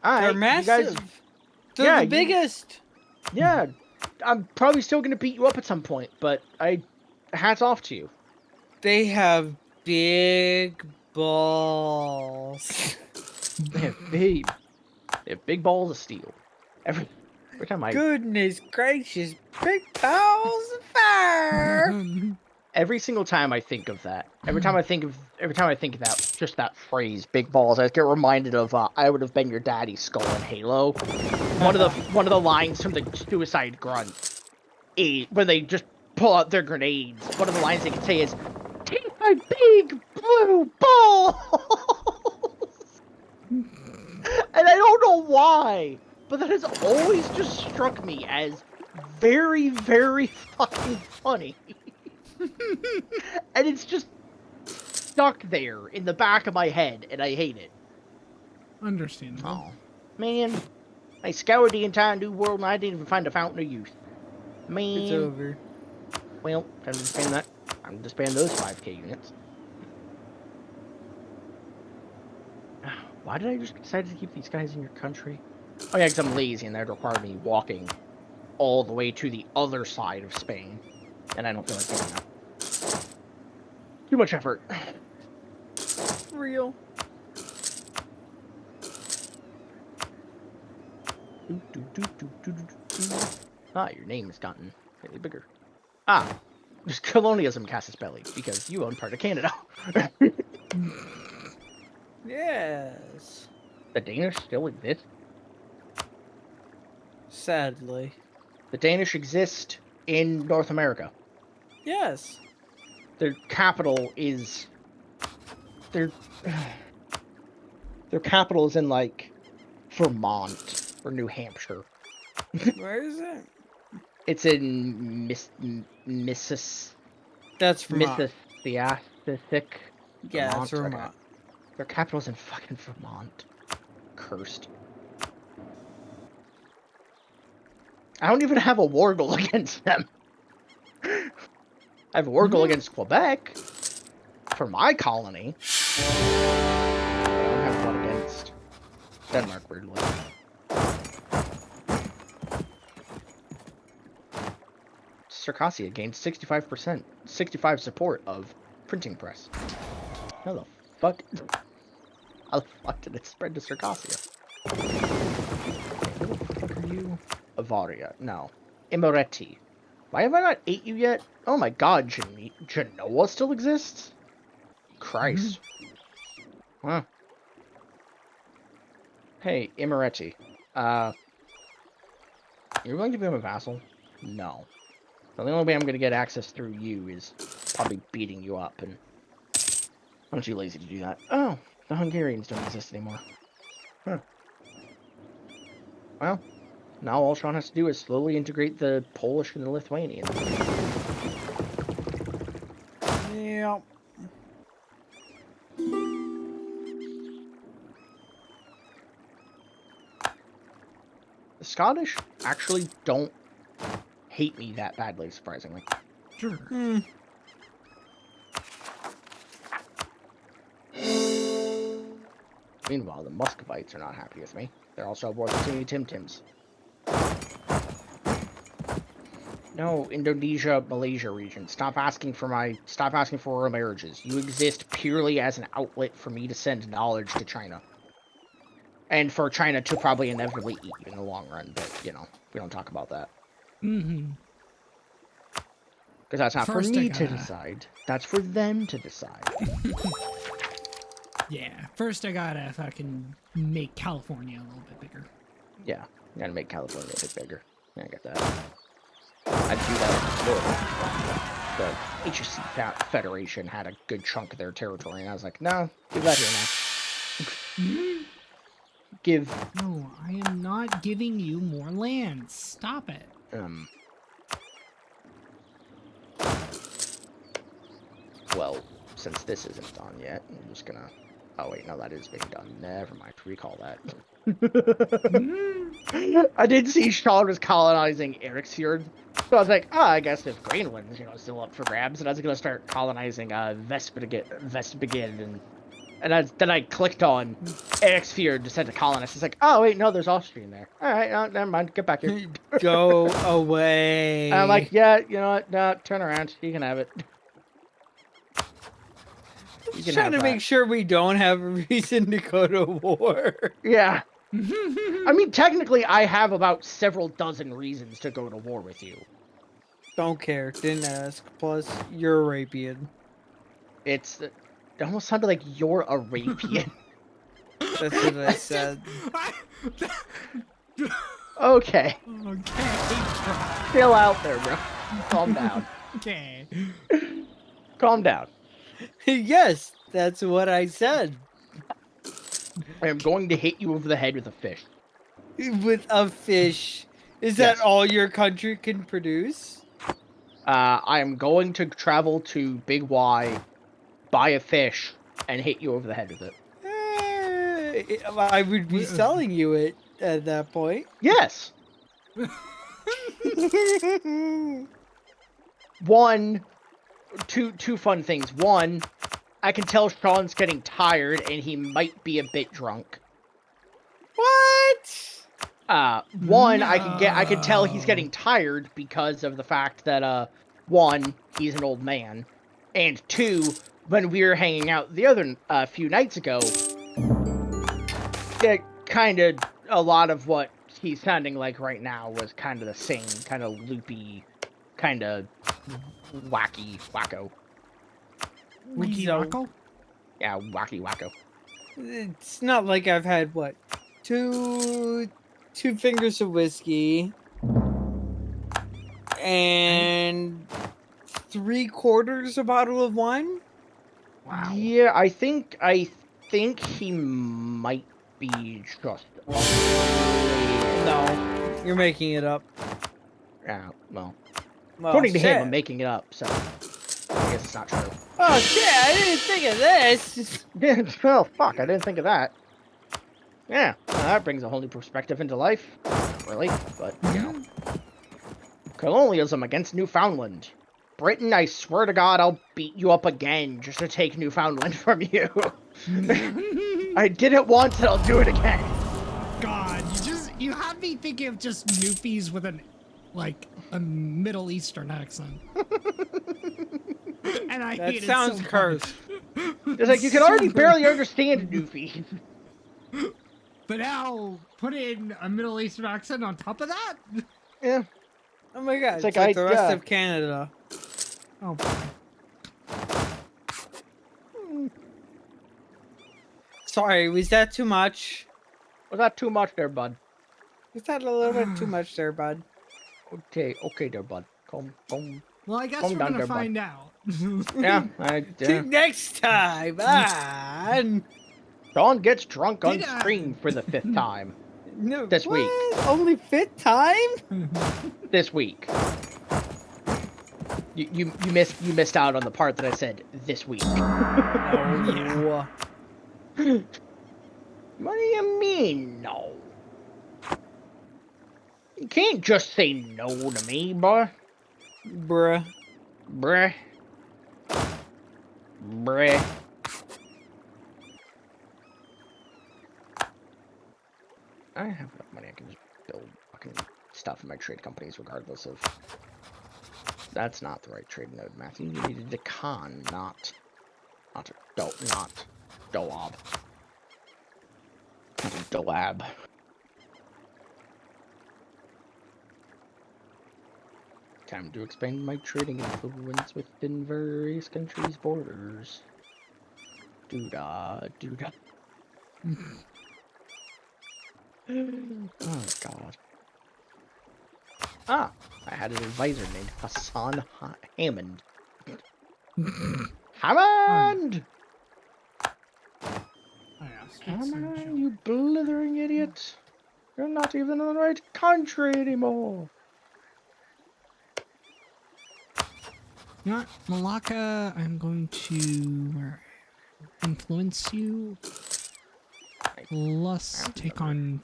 They're massive. They're the biggest. Yeah, I'm probably still gonna beat you up at some point, but hats off to you. They have big balls. They have big balls of steel. Every time Goodness gracious, big balls of fire. Every single time I think of that, every time I think of that, just that phrase, big balls, I get reminded of I would have been your daddy's skull in Halo. One of the lines from the Suicide Grunt, when they just pull out their grenades, one of the lines they can say is, "Take my big blue balls!" And I don't know why, but that has always just struck me as very, very fucking funny. And it's just stuck there in the back of my head, and I hate it. Understandable. Oh, man. I scoured the entire New World, and I didn't even find a Fountain of Youth. Man. It's over. Well, time to disband that. Time to disband those 5k units. Why did I just decide to keep these guys in your country? Oh yeah, because I'm lazy, and that would require me walking all the way to the other side of Spain. And I don't feel like doing that. Too much effort. Real. Ah, your name has gotten really bigger. Ah, there's colonialism Casus Belli, because you own part of Canada. Yes. The Danish still exist? Sadly. The Danish exist in North America. Yes. Their capital is their capital is in like Vermont or New Hampshire. Where is it? It's in Mississippi. That's Vermont. Yeah, It's Okay. Vermont. Their capital's in fucking Vermont. Cursed. I don't even have a war goal against them. I have a war goal against Quebec for my colony. I don't have one against Denmark, weirdly. Circassia gained 65 support of printing press. How the fuck? How the fuck did it spread to Circassia? Who the fuck are you? Avaria. No. Imereti. Why have I not ate you yet? Oh my god, Genoa still exists? Christ. Huh. Hey, Imereti. You're going to become a vassal? No. The only way I'm going to get access through you is probably beating you up, and I'm too lazy to do that. Oh, the Hungarians don't exist anymore. Huh. Well, now all Sean has to do is slowly integrate the Polish and the Lithuanian. Yeah. The Scottish actually don't hate me that badly, surprisingly. Sure. Meanwhile, the Muscovites are not happy with me. They're also at war with too many Tim Tims. No, Indonesia, Malaysia region. Stop asking for our marriages. You exist purely as an outlet for me to send knowledge to China. And for China to probably inevitably eat you in the long run, but, you know, we don't talk about that. Mm-hmm. Because that's not First for I me to gotta- decide. That's for them to decide. Yeah. First, I gotta fucking make California a little bit bigger. Yeah, you gotta make California a bit bigger. Yeah, I get that. I'd do that before. The HSC Federation had a good chunk of their territory, and I was like, no, give that here now. Give, No, I am not giving you more land. Stop it. Well, since this isn't done yet, I'm just gonna... Oh wait, no, that is being done. Never mind, recall that. I did see Sean was colonizing Eriksfjord, so I was like, I guess if Greenland's, you know, still up for grabs, and I was gonna start colonizing Vestbegin, and then I clicked on Eriksfjord to send a colonist. It's like, oh wait, no, there's Austrian there. All right, no, never mind, get back here. Go away. And I'm like, yeah, you know what? No, turn around. You can have it. Just trying to make sure we don't have a reason to go to war. Yeah. I mean, technically, I have about several dozen reasons to go to war with you. Don't care. Didn't ask. Plus, you're Arabian. It almost sounded like you're Arabian. That's what I said. Okay. Okay. Still out there, bro. Calm down. Okay. Calm down. Yes, that's what I said. I am going to hit you over the head with a fish. With a fish. Is Yes. that all your country can produce? I am going to travel to Big Y, buy a fish, and hit you over the head with it. I would be selling you it at that point. Yes. Two fun things. One, I can tell Sean's getting tired and he might be a bit drunk. What? One, I can tell he's getting tired because of the fact that one, he's an old man, and two, when we were hanging out the other few nights ago, kind of a lot of what he's sounding like right now was kind of the same, kind of loopy, kind of wacko. Wiki So, Wacko? Yeah, wacko. it's not like I've had, what, two fingers of whiskey and 3/4 a bottle of wine. Wow. Yeah, I think he might be just. No, you're making it up. Yeah, well, Well, according to him, I'm shit. making it up, so I guess it's not true. Oh shit! I didn't think of this. Yeah, well, fuck, I didn't think of that. Yeah, that brings a whole new perspective into life. Not really, but, you know. Colonialism against Newfoundland. Britain, I swear to God, I'll beat you up again just to take Newfoundland from you. I did it once and I'll do it again. God, you have me thinking of just Newfies with a Middle Eastern accent. And I That hate sounds it so cursed. It's like, you can already barely understand Newfie. But now, put in a Middle Eastern accent on top of that? Yeah. Oh my god! It's It's like like the rest of Canada. Oh, Sorry, was that too much? Was that too much there, bud? Was that a little bit too much there, bud? Okay there, bud. Come. well, I guess Calm we're down gonna there, bud. find out. Yeah, Next time on. Sean gets drunk on Did I- stream for the 5th time. No, This what? week. Only 5th time? This week. You missed out on the part that I said this week. No. What do you mean, no? You can't just say no to me, boy. Bruh. Bruh. I have enough money, I can just build fucking stuff in my trade companies regardless of... That's not the right trade node, Matthew. You needed a con, not Doab. Not a Doab. Time to expand my trading influence within various countries' borders. Doodah. Oh, God. Ah, I had an advisor named Hassan Hammond. Hammond! Hammond, you blithering idiot. You're not even in the right country anymore. You know what, Malacca, I'm going to influence you. Plus take on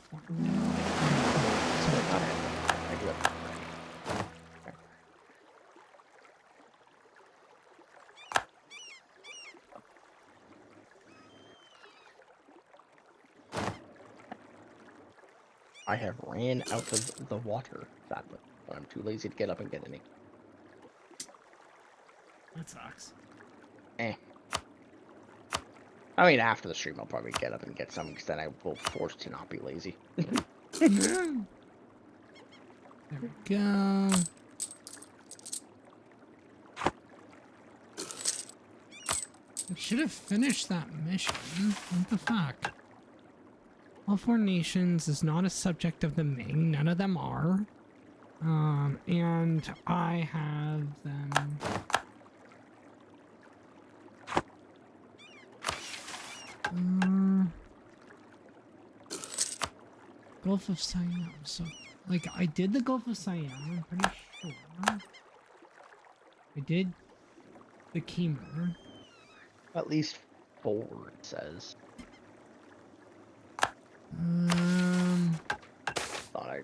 I have ran out of the water, sadly, but I'm too lazy to get up and get any. That sucks. I mean, after the stream, I'll probably get up and get some, because then I will force to not be lazy. There we go. I should have finished that mission. What the fuck? All 4 nations is not a subject of the Ming. None of them are. And I have them. Gulf of Siam. So, like, I did the Gulf of Siam, I'm pretty sure. I did the Khmer. At least 4, it says. Thought I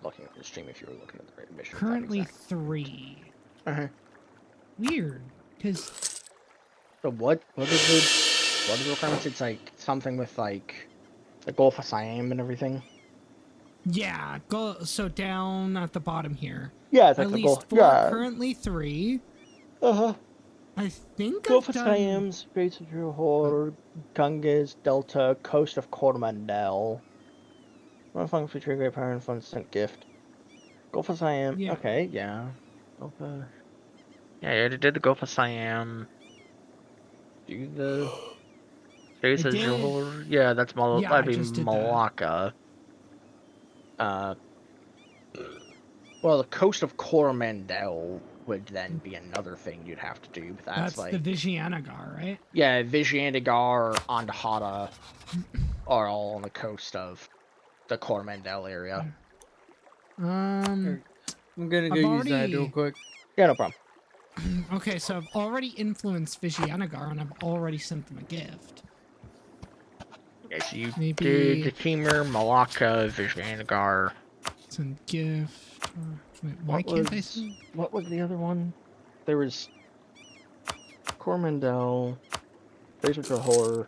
looking at the stream if you were looking at the right mission. Currently 3. Weird, because... So what are the requirements? It's like something with like the Gulf of Siam and everything. Yeah, go so down at the bottom here. Yeah, it's like at the least Gulf. 4, Yeah. currently 3. I think Gulf I've of done... Siam, Straits of Johor, Ganges, Delta, Coast of Coromandel. Motherfucking featuring Great Power and Fun Sent Gift. Gulf of Siam. Yeah. Okay, yeah. Gulf of... Yeah, you already did the Gulf of Siam. Do the Straits of Johor. Yeah, that's that'd be Malacca. Well, the Coast of Coromandel would then be another thing you'd have to do. But that's like the Vizianagar, right? yeah, Vizianagar, Andhata are all on the coast of the Coromandel area. I'm gonna go I've use that real quick. Yeah, no problem. Okay, so I've already influenced Vizianagar, and I've already sent them a gift. Yes, you Maybe did the Timur, Malacca, Vizianagar. send gift. Wait, why can't I send? What was the other one? There was Coromandel, Fraser Johor,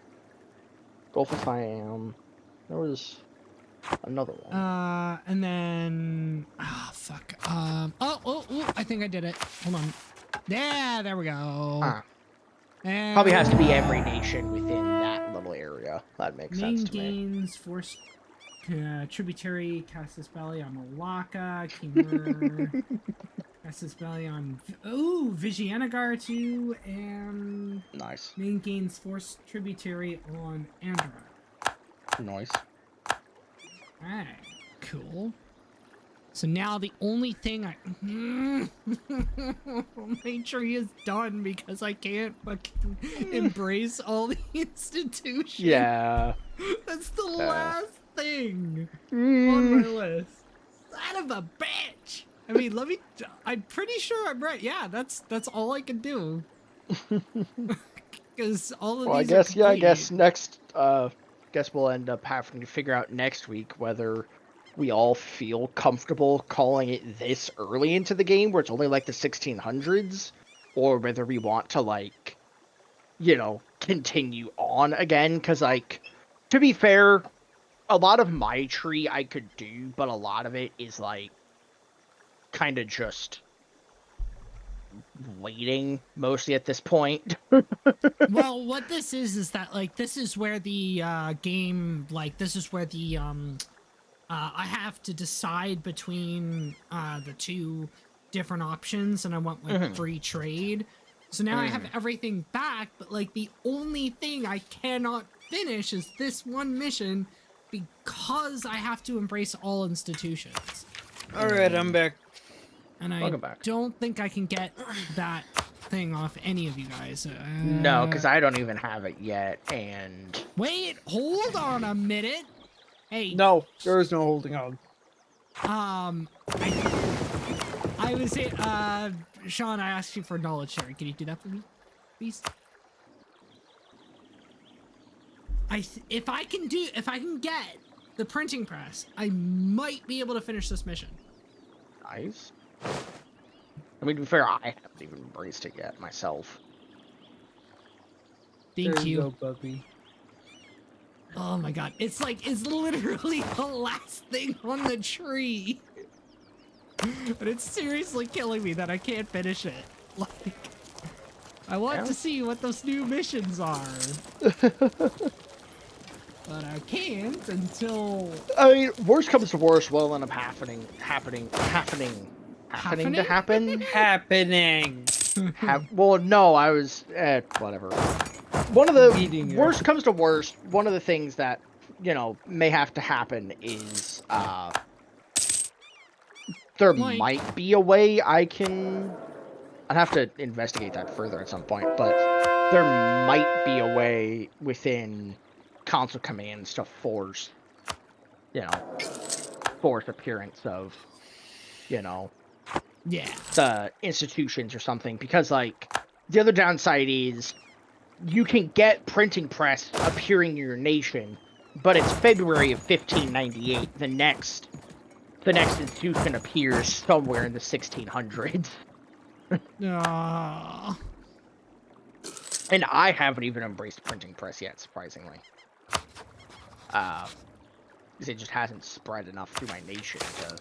Gulf of Siam. There was another one. And then fuck. Oh, I think I did it. Hold on. Yeah, there we go. And Probably has to be every nation within that little area. That makes Ming sense to me. gains force tributary Casus Belli on Malacca, Timur, Casus Belli on Vizianagar too, and Nice. Ming gains force tributary on Andhra. Nice. Alright, cool. So now the only thing I make sure he is done because I can't fucking embrace all the institutions. Yeah. That's the last thing on my list. Son of a bitch. I mean, I'm pretty sure I'm right. Yeah, that's all I can do. Because all of Well, these I guess next, guess we'll end up having to figure out next week whether we all feel comfortable calling it this early into the game, where it's only like the 1600s, or whether we want to, like, you know, continue on again. Because, like, to be fair, a lot of my tree I could do, but a lot of it is, like, kind of just waiting mostly at this point. Well, what this is that, like, this is where the game, like, this is where the I have to decide between the two different options, and I want like free trade. So now I have everything back, but like the only thing I cannot finish is this one mission because I have to embrace all institutions. All right, I'm back. And I don't think I can get that thing off any of you guys. No, because I don't even have it yet, and... Wait, hold on a minute. Hey. No, there is no holding on. I was Sean, I asked you for knowledge sharing. Can you do that for me, please? If I can get the printing press, I might be able to finish this mission. Nice. I mean, to be fair, I haven't even embraced it yet myself. Thank you. Go, puppy. Oh my god, it's literally the last thing on the tree. But it's seriously killing me that I can't finish it. Like, I want to see what those new missions are. But I can't until... I mean, worst comes to worst, will end up happening. Well, no, I was... whatever. One of the... Worst comes to worst, one of the things that, you know, may have to happen is, there might be a way I can... I'd have to investigate that further at some point, but there might be a way within console commands to force, you know, appearance of, you know, the institutions or something, because, like, the other downside is you can get printing press appearing in your nation, but it's February of 1598. The next institution appears somewhere in the 1600s. And I haven't even embraced printing press yet, surprisingly. Because it just hasn't spread enough through my nation to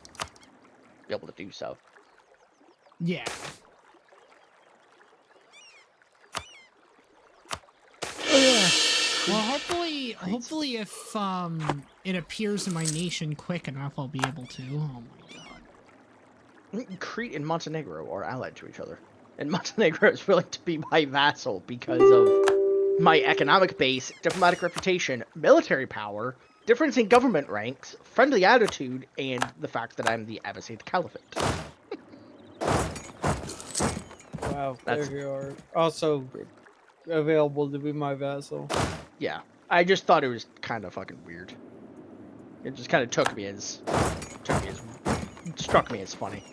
be able to do so. Yeah. Well, hopefully if it appears in my nation quick enough, I'll be able to. Oh my god. Crete and Montenegro are allied to each other. And Montenegro is willing to be my vassal because of my economic base, diplomatic reputation, military power, difference in government ranks, friendly attitude, and the fact that I'm the Abbasid Caliphate. Oh, That's- there you are. Also available to be my vassal. Yeah, I just thought it was kind of fucking weird. It just kind of struck me as funny.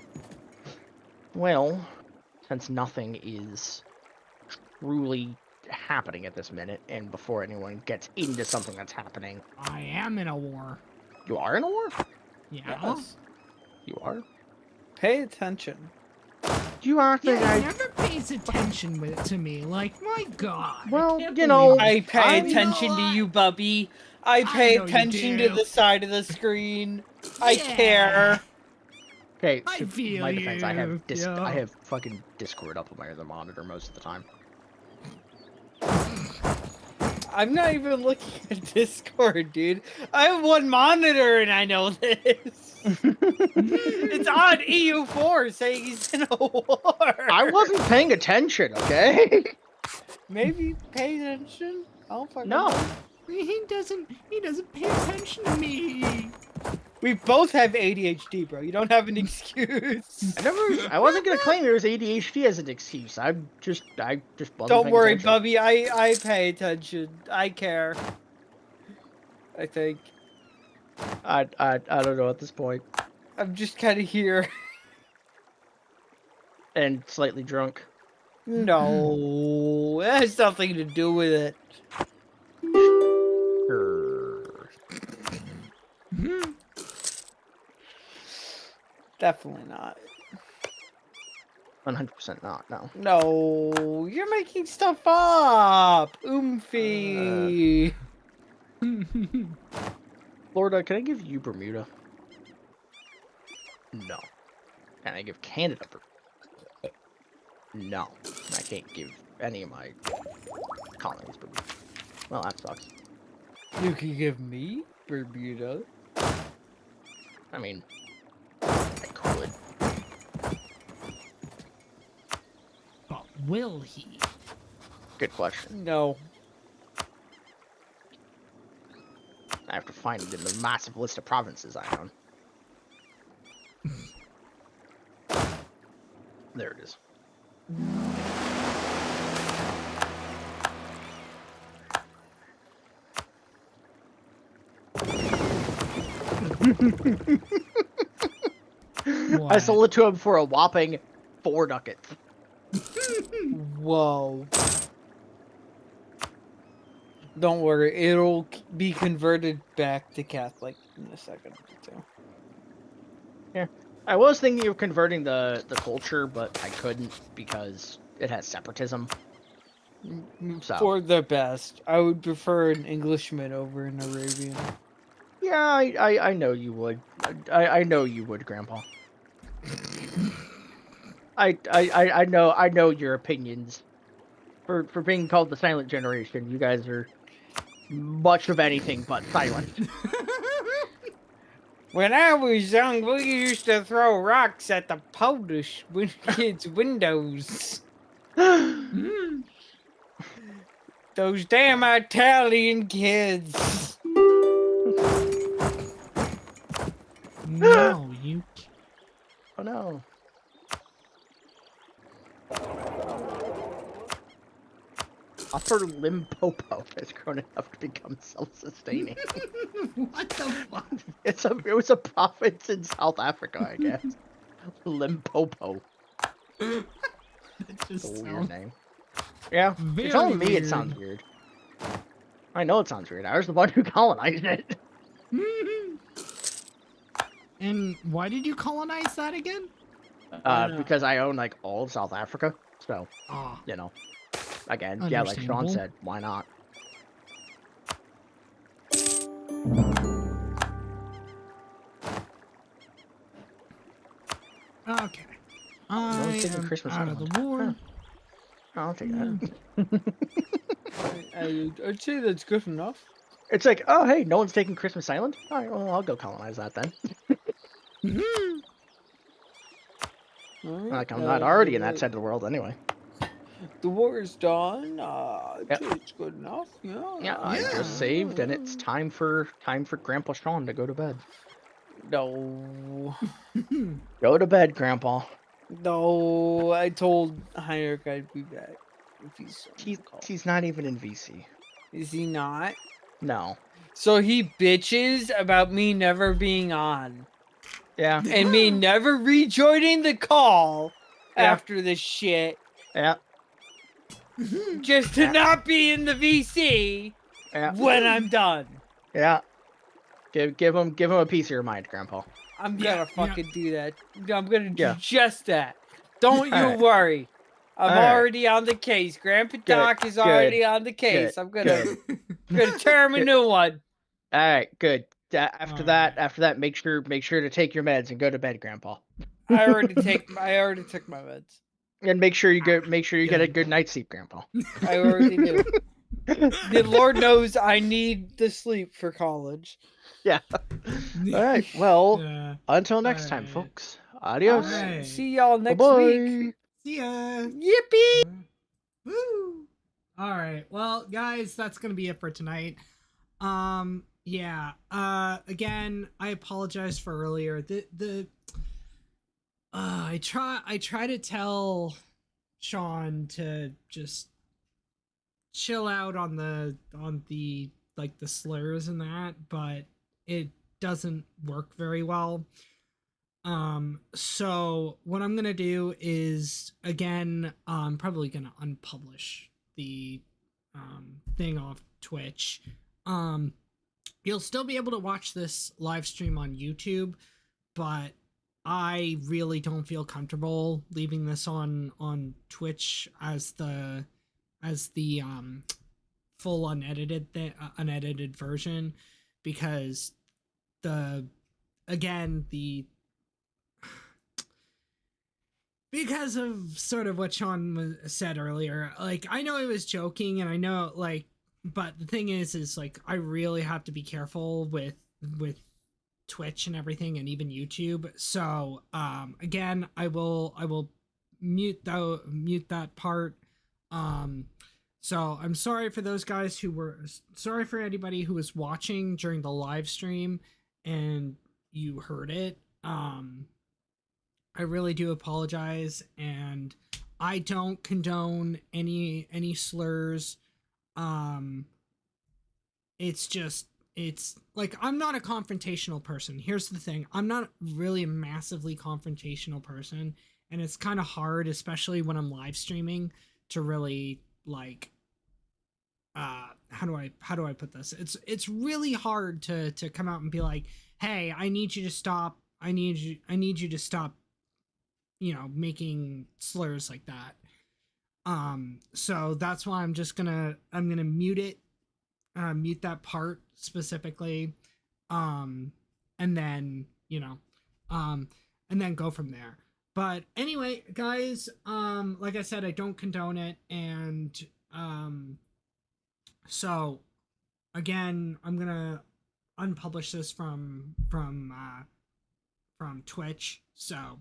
Well, since nothing is truly happening at this minute, and before anyone gets into something that's happening, I am in a war. you are in a war? Yeah. Yes. You are? Pay attention. You are Yeah, thinking he never pays attention to me. Like, my God. I Well, can't you know, believe I pay I'm- attention to you, Bubby. I I pay know you attention to do. the side of the screen. I Yeah. care. Okay, I to feel my defense, I have you, yeah. I have fucking Discord up on my other monitor most of the time. I'm not even looking at Discord, dude. I have one monitor and I know this. It's on EU4 saying he's in a war. I wasn't paying attention, okay? Maybe pay attention. I don't fucking No. know. He doesn't pay attention to me. We both have ADHD, bro. You don't have an excuse. I wasn't gonna claim it was ADHD as an excuse. I just wasn't Don't paying worry, attention. Bubby. I pay attention. I care. I think. I don't know at this point. I'm just kind of here. And slightly drunk. No, it has nothing to do with it. Sure. Definitely not. 100% not. No. No, you're making stuff up. Oomphy. Florida, can I give you Bermuda? No. Can I give Canada Bermuda? No. I can't give any of my colonies Bermuda. Well, that sucks. You can give me Bermuda. I mean, I could. But will he? Good question. No. I have to find it in the massive list of provinces I own. There it is. I sold it to him for a whopping 4 ducats. Whoa. Don't worry, it'll be converted back to Catholic in a second or two. Yeah. I was thinking of converting the culture, but I couldn't because it has separatism. So. For the best. I would prefer an Englishman over an Arabian. Yeah, I know you would. I know you would, Grandpa. I know your opinions. For being called the silent generation, you guys are much of anything but silent. When I was young, we used to throw rocks at the Polish kids' windows. Those damn Italian kids. No, you. Oh no. Upper Limpopo has grown enough to become self-sustaining. What the fuck? It was a province in South Africa, I guess. Limpopo. It It's just a weird sounds name. Yeah, if very you're telling me it sounds weird. I know it sounds weird. I was the one who colonized it. And why did you colonize that again? Because I own like all of South Africa, so Ah, you know. Again, yeah, like Sean Understandable. said, why not? okay. one's I taking am Christmas out of Island. the war. Huh. I'll take that. I'd say that's good enough. It's like, oh hey, no one's taking Christmas Island. All right, well I'll go colonize that then. Like I'm not already in that side of the world anyway. The war is done. Yep. It's good enough. Yeah. Yeah, I just saved, and it's time for Grandpa Sean to go to bed. No. Go to bed, Grandpa. No, I told Heinrich I'd be back if he's on the call. He's not even in VC. Is he not? No. So he bitches about me never being on Yeah. and me never rejoining the call Yeah. after this shit Yeah. just to not be in the VC Yeah. when I'm done. Yeah. Give him a piece of your mind, Grandpa. I'm Yeah, gonna fucking do that. I'm gonna do Yeah. just that. Don't you Alright. worry. I'm Alright. already on the case. Grandpa Doc is already on the case. I'm gonna tear him a new one. All right, good. After Alright. that, make sure to take your meds and go to bed, Grandpa. I already took my meds. And make sure you get a Good. good night's sleep, Grandpa. I already do. The Lord knows I need the sleep for college. Yeah. All right. Well, Yeah. until next time, Alright. folks. Adios. Alright. See y'all next Bye-bye. week. See ya. Yippee! Woo! All right. Well, guys, that's going to be it for tonight. Yeah. Again, I apologize for earlier. I try to tell Sean to just chill out on the like the slurs and that, but it doesn't work very well. So what I'm gonna do is, again, I'm probably gonna unpublish the thing off Twitch. You'll still be able to watch this live stream on YouTube, but I really don't feel comfortable leaving this on Twitch as the full unedited version, because because of sort of what Sean said earlier. Like, I know he was joking, and I know, like, but the thing is like, I really have to be careful with Twitch and everything, and even YouTube. So again, I will mute that part. So I'm sorry for those guys sorry for anybody who was watching during the live stream and you heard it. I really do apologize, and I don't condone any slurs. It's like, I'm not a confrontational person. Here's the thing. I'm not really a massively confrontational person, and it's kind of hard, especially when I'm live streaming, to really, like, how do I put this? It's really hard to come out and be like, "Hey, I need you to stop. I need you to stop, making slurs like that." So that's why I'm gonna mute it, mute that part specifically, and then and then go from there. But anyway, guys, like I said, I don't condone it, and so again, I'm gonna unpublish this from Twitch. So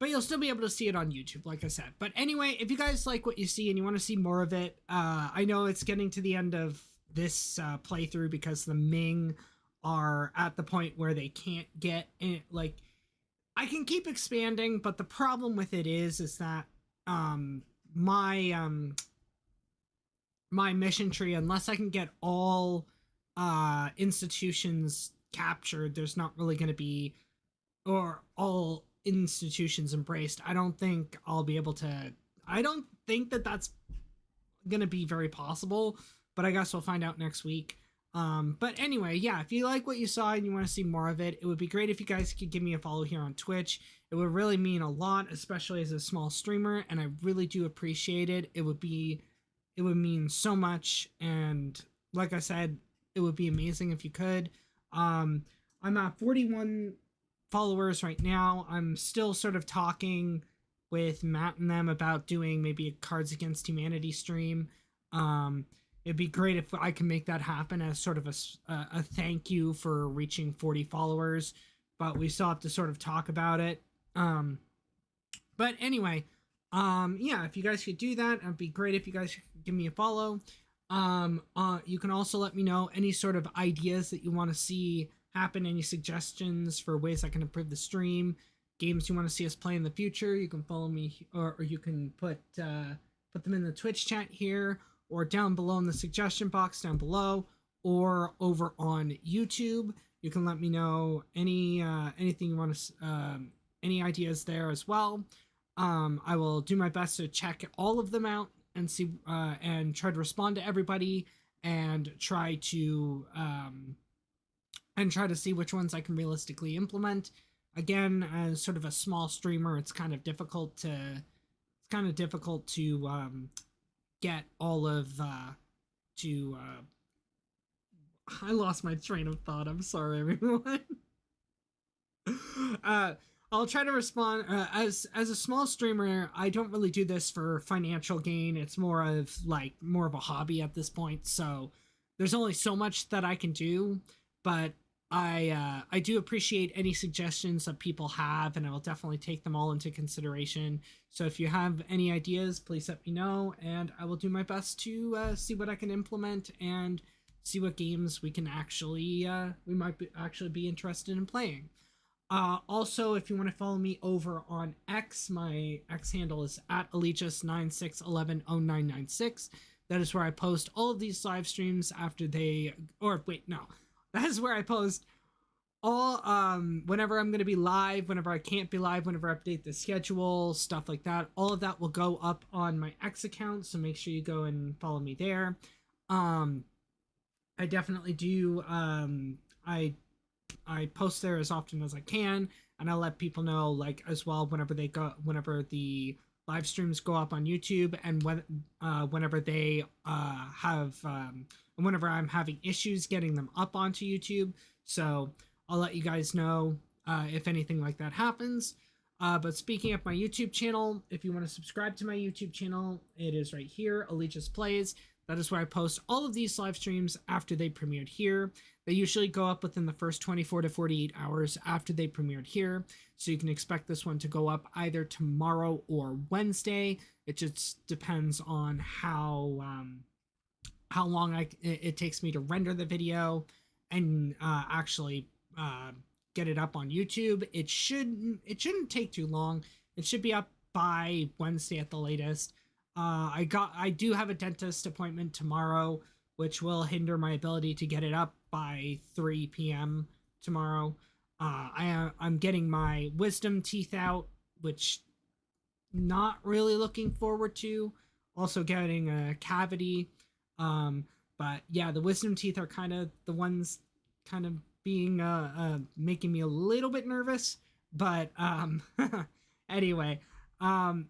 but you'll still be able to see it on YouTube, like I said. But anyway, if you guys like what you see and you want to see more of it, I know it's getting to the end of this playthrough because the Ming are at the point where they can't get in. Like, I can keep expanding, but the problem with it is that my mission tree, unless I can get all institutions captured, there's not really going to be, or all institutions embraced. I don't think I'll be able to. I don't think that's gonna be very possible, but I guess we'll find out next week. But anyway, yeah, if you like what you saw and you want to see more of it, it would be great if you guys could give me a follow here on Twitch. It would really mean a lot, especially as a small streamer, and I really do appreciate it. It would mean so much, and like I said, it would be amazing if you could. I'm at 41 followers right now. I'm still sort of talking with Matt and them about doing maybe a Cards Against Humanity stream. It'd be great if I can make that happen as sort of a thank you for reaching 40 followers, but we still have to sort of talk about it. But anyway, yeah, if you guys could do that, it'd be great if you guys could give me a follow. You can also let me know any sort of ideas that you want to see happen, any suggestions for ways I can improve the stream. games you want to see us play in the future, you can follow me, or you can put them in the Twitch chat here, or down below in the suggestion box down below, or over on YouTube. You can let me know anything you want to, any ideas there as well. I will do my best to check all of them out and see and try to respond to everybody and try to see which ones I can realistically implement. Again, as sort of a small streamer, it's kind of difficult to get all of I lost my train of thought. I'm sorry, everyone. I'll try to respond as a small streamer. I don't really do this for financial gain. It's more of a hobby at this point. So there's only so much that I can do, but I do appreciate any suggestions that people have, and I will definitely take them all into consideration. So if you have any ideas, please let me know, and I will do my best to see what I can implement and see what games we can actually actually be interested in playing. Also, if you want to follow me over on X, my X handle is at Allegis96110996. That is where I post all of these live streams after they, or wait, no, that is where I post all, whenever I'm going to be live, whenever I can't be live, whenever I update the schedule, stuff like that. All of that will go up on my X account, so make sure you go and follow me there. I definitely do, I post there as often as I can, and I'll let people know, like, as well, whenever the live streams go up on YouTube, and whenever they whenever I'm having issues getting them up onto YouTube. So I'll let you guys know if anything like that happens. But speaking of my YouTube channel, if you want to subscribe to my YouTube channel, it is right here, Allegis Plays. That is where I post all of these live streams after they premiered here. They usually go up within the first 24 to 48 hours after they premiered here. So you can expect this one to go up either tomorrow or Wednesday. It just depends on how long it takes me to render the video and actually get it up on YouTube. It shouldn't take too long. It should be up by Wednesday at the latest. I do have a dentist appointment tomorrow, which will hinder my ability to get it up by 3 p.m. tomorrow. I'm getting my wisdom teeth out, which not really looking forward to. Also getting a cavity. But yeah, the wisdom teeth are kind of the ones kind of being making me a little bit nervous. But anyway.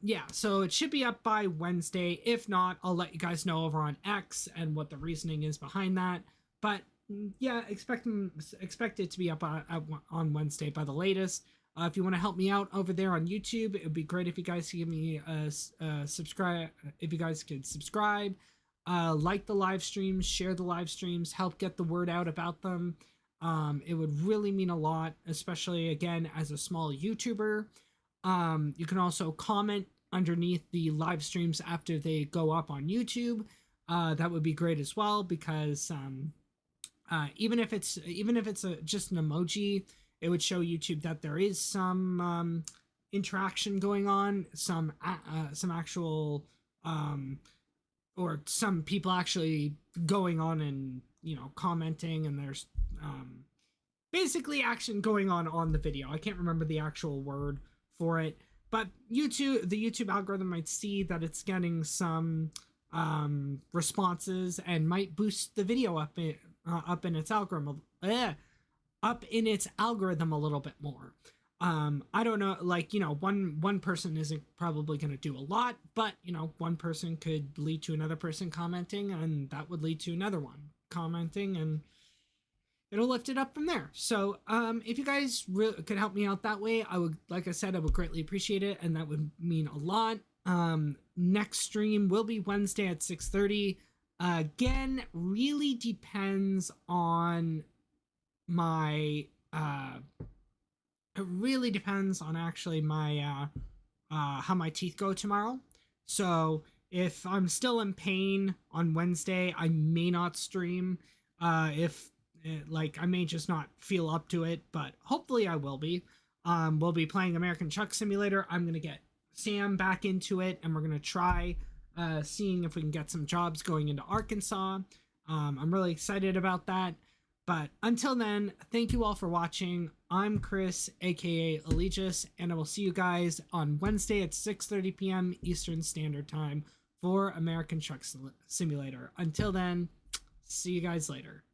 Yeah, so it should be up by Wednesday. If not, I'll let you guys know over on X and what the reasoning is behind that. But yeah, expect it to be up on Wednesday by the latest. If you want to help me out over there on YouTube, it would be great if you guys could give me a subscribe. If you guys could subscribe, like the live streams, share the live streams, help get the word out about them. It would really mean a lot, especially again as a small YouTuber. You can also comment underneath the live streams after they go up on YouTube. That would be great as well, because even if it's just an emoji, it would show YouTube that there is some interaction going on, some actual or some people actually going on and commenting, and there's basically action going on the video. I can't remember the actual word for it, but the YouTube algorithm might see that it's getting some responses and might boost the video up in its algorithm a little bit more. I don't know, one person isn't probably going to do a lot, but one person could lead to another person commenting, and that would lead to another one commenting, and it'll lift it up from there. So if you guys could help me out that way, I would, like I said, I would greatly appreciate it, and that would mean a lot. Next stream will be Wednesday at 6:30. Again, really depends on my it really depends on actually my how my teeth go tomorrow. So if I'm still in pain on Wednesday, I may not stream. I may just not feel up to it, but hopefully I will be. We'll be playing American Truck Simulator. I'm gonna get Sam back into it, and we're gonna try seeing if we can get some jobs going into Arkansas. I'm really excited about that. But until then, thank you all for watching. I'm Chris, aka Allegius, and I will see you guys on Wednesday at 6:30 p.m. Eastern Standard Time for American Truck Simulator. Until then, see you guys later.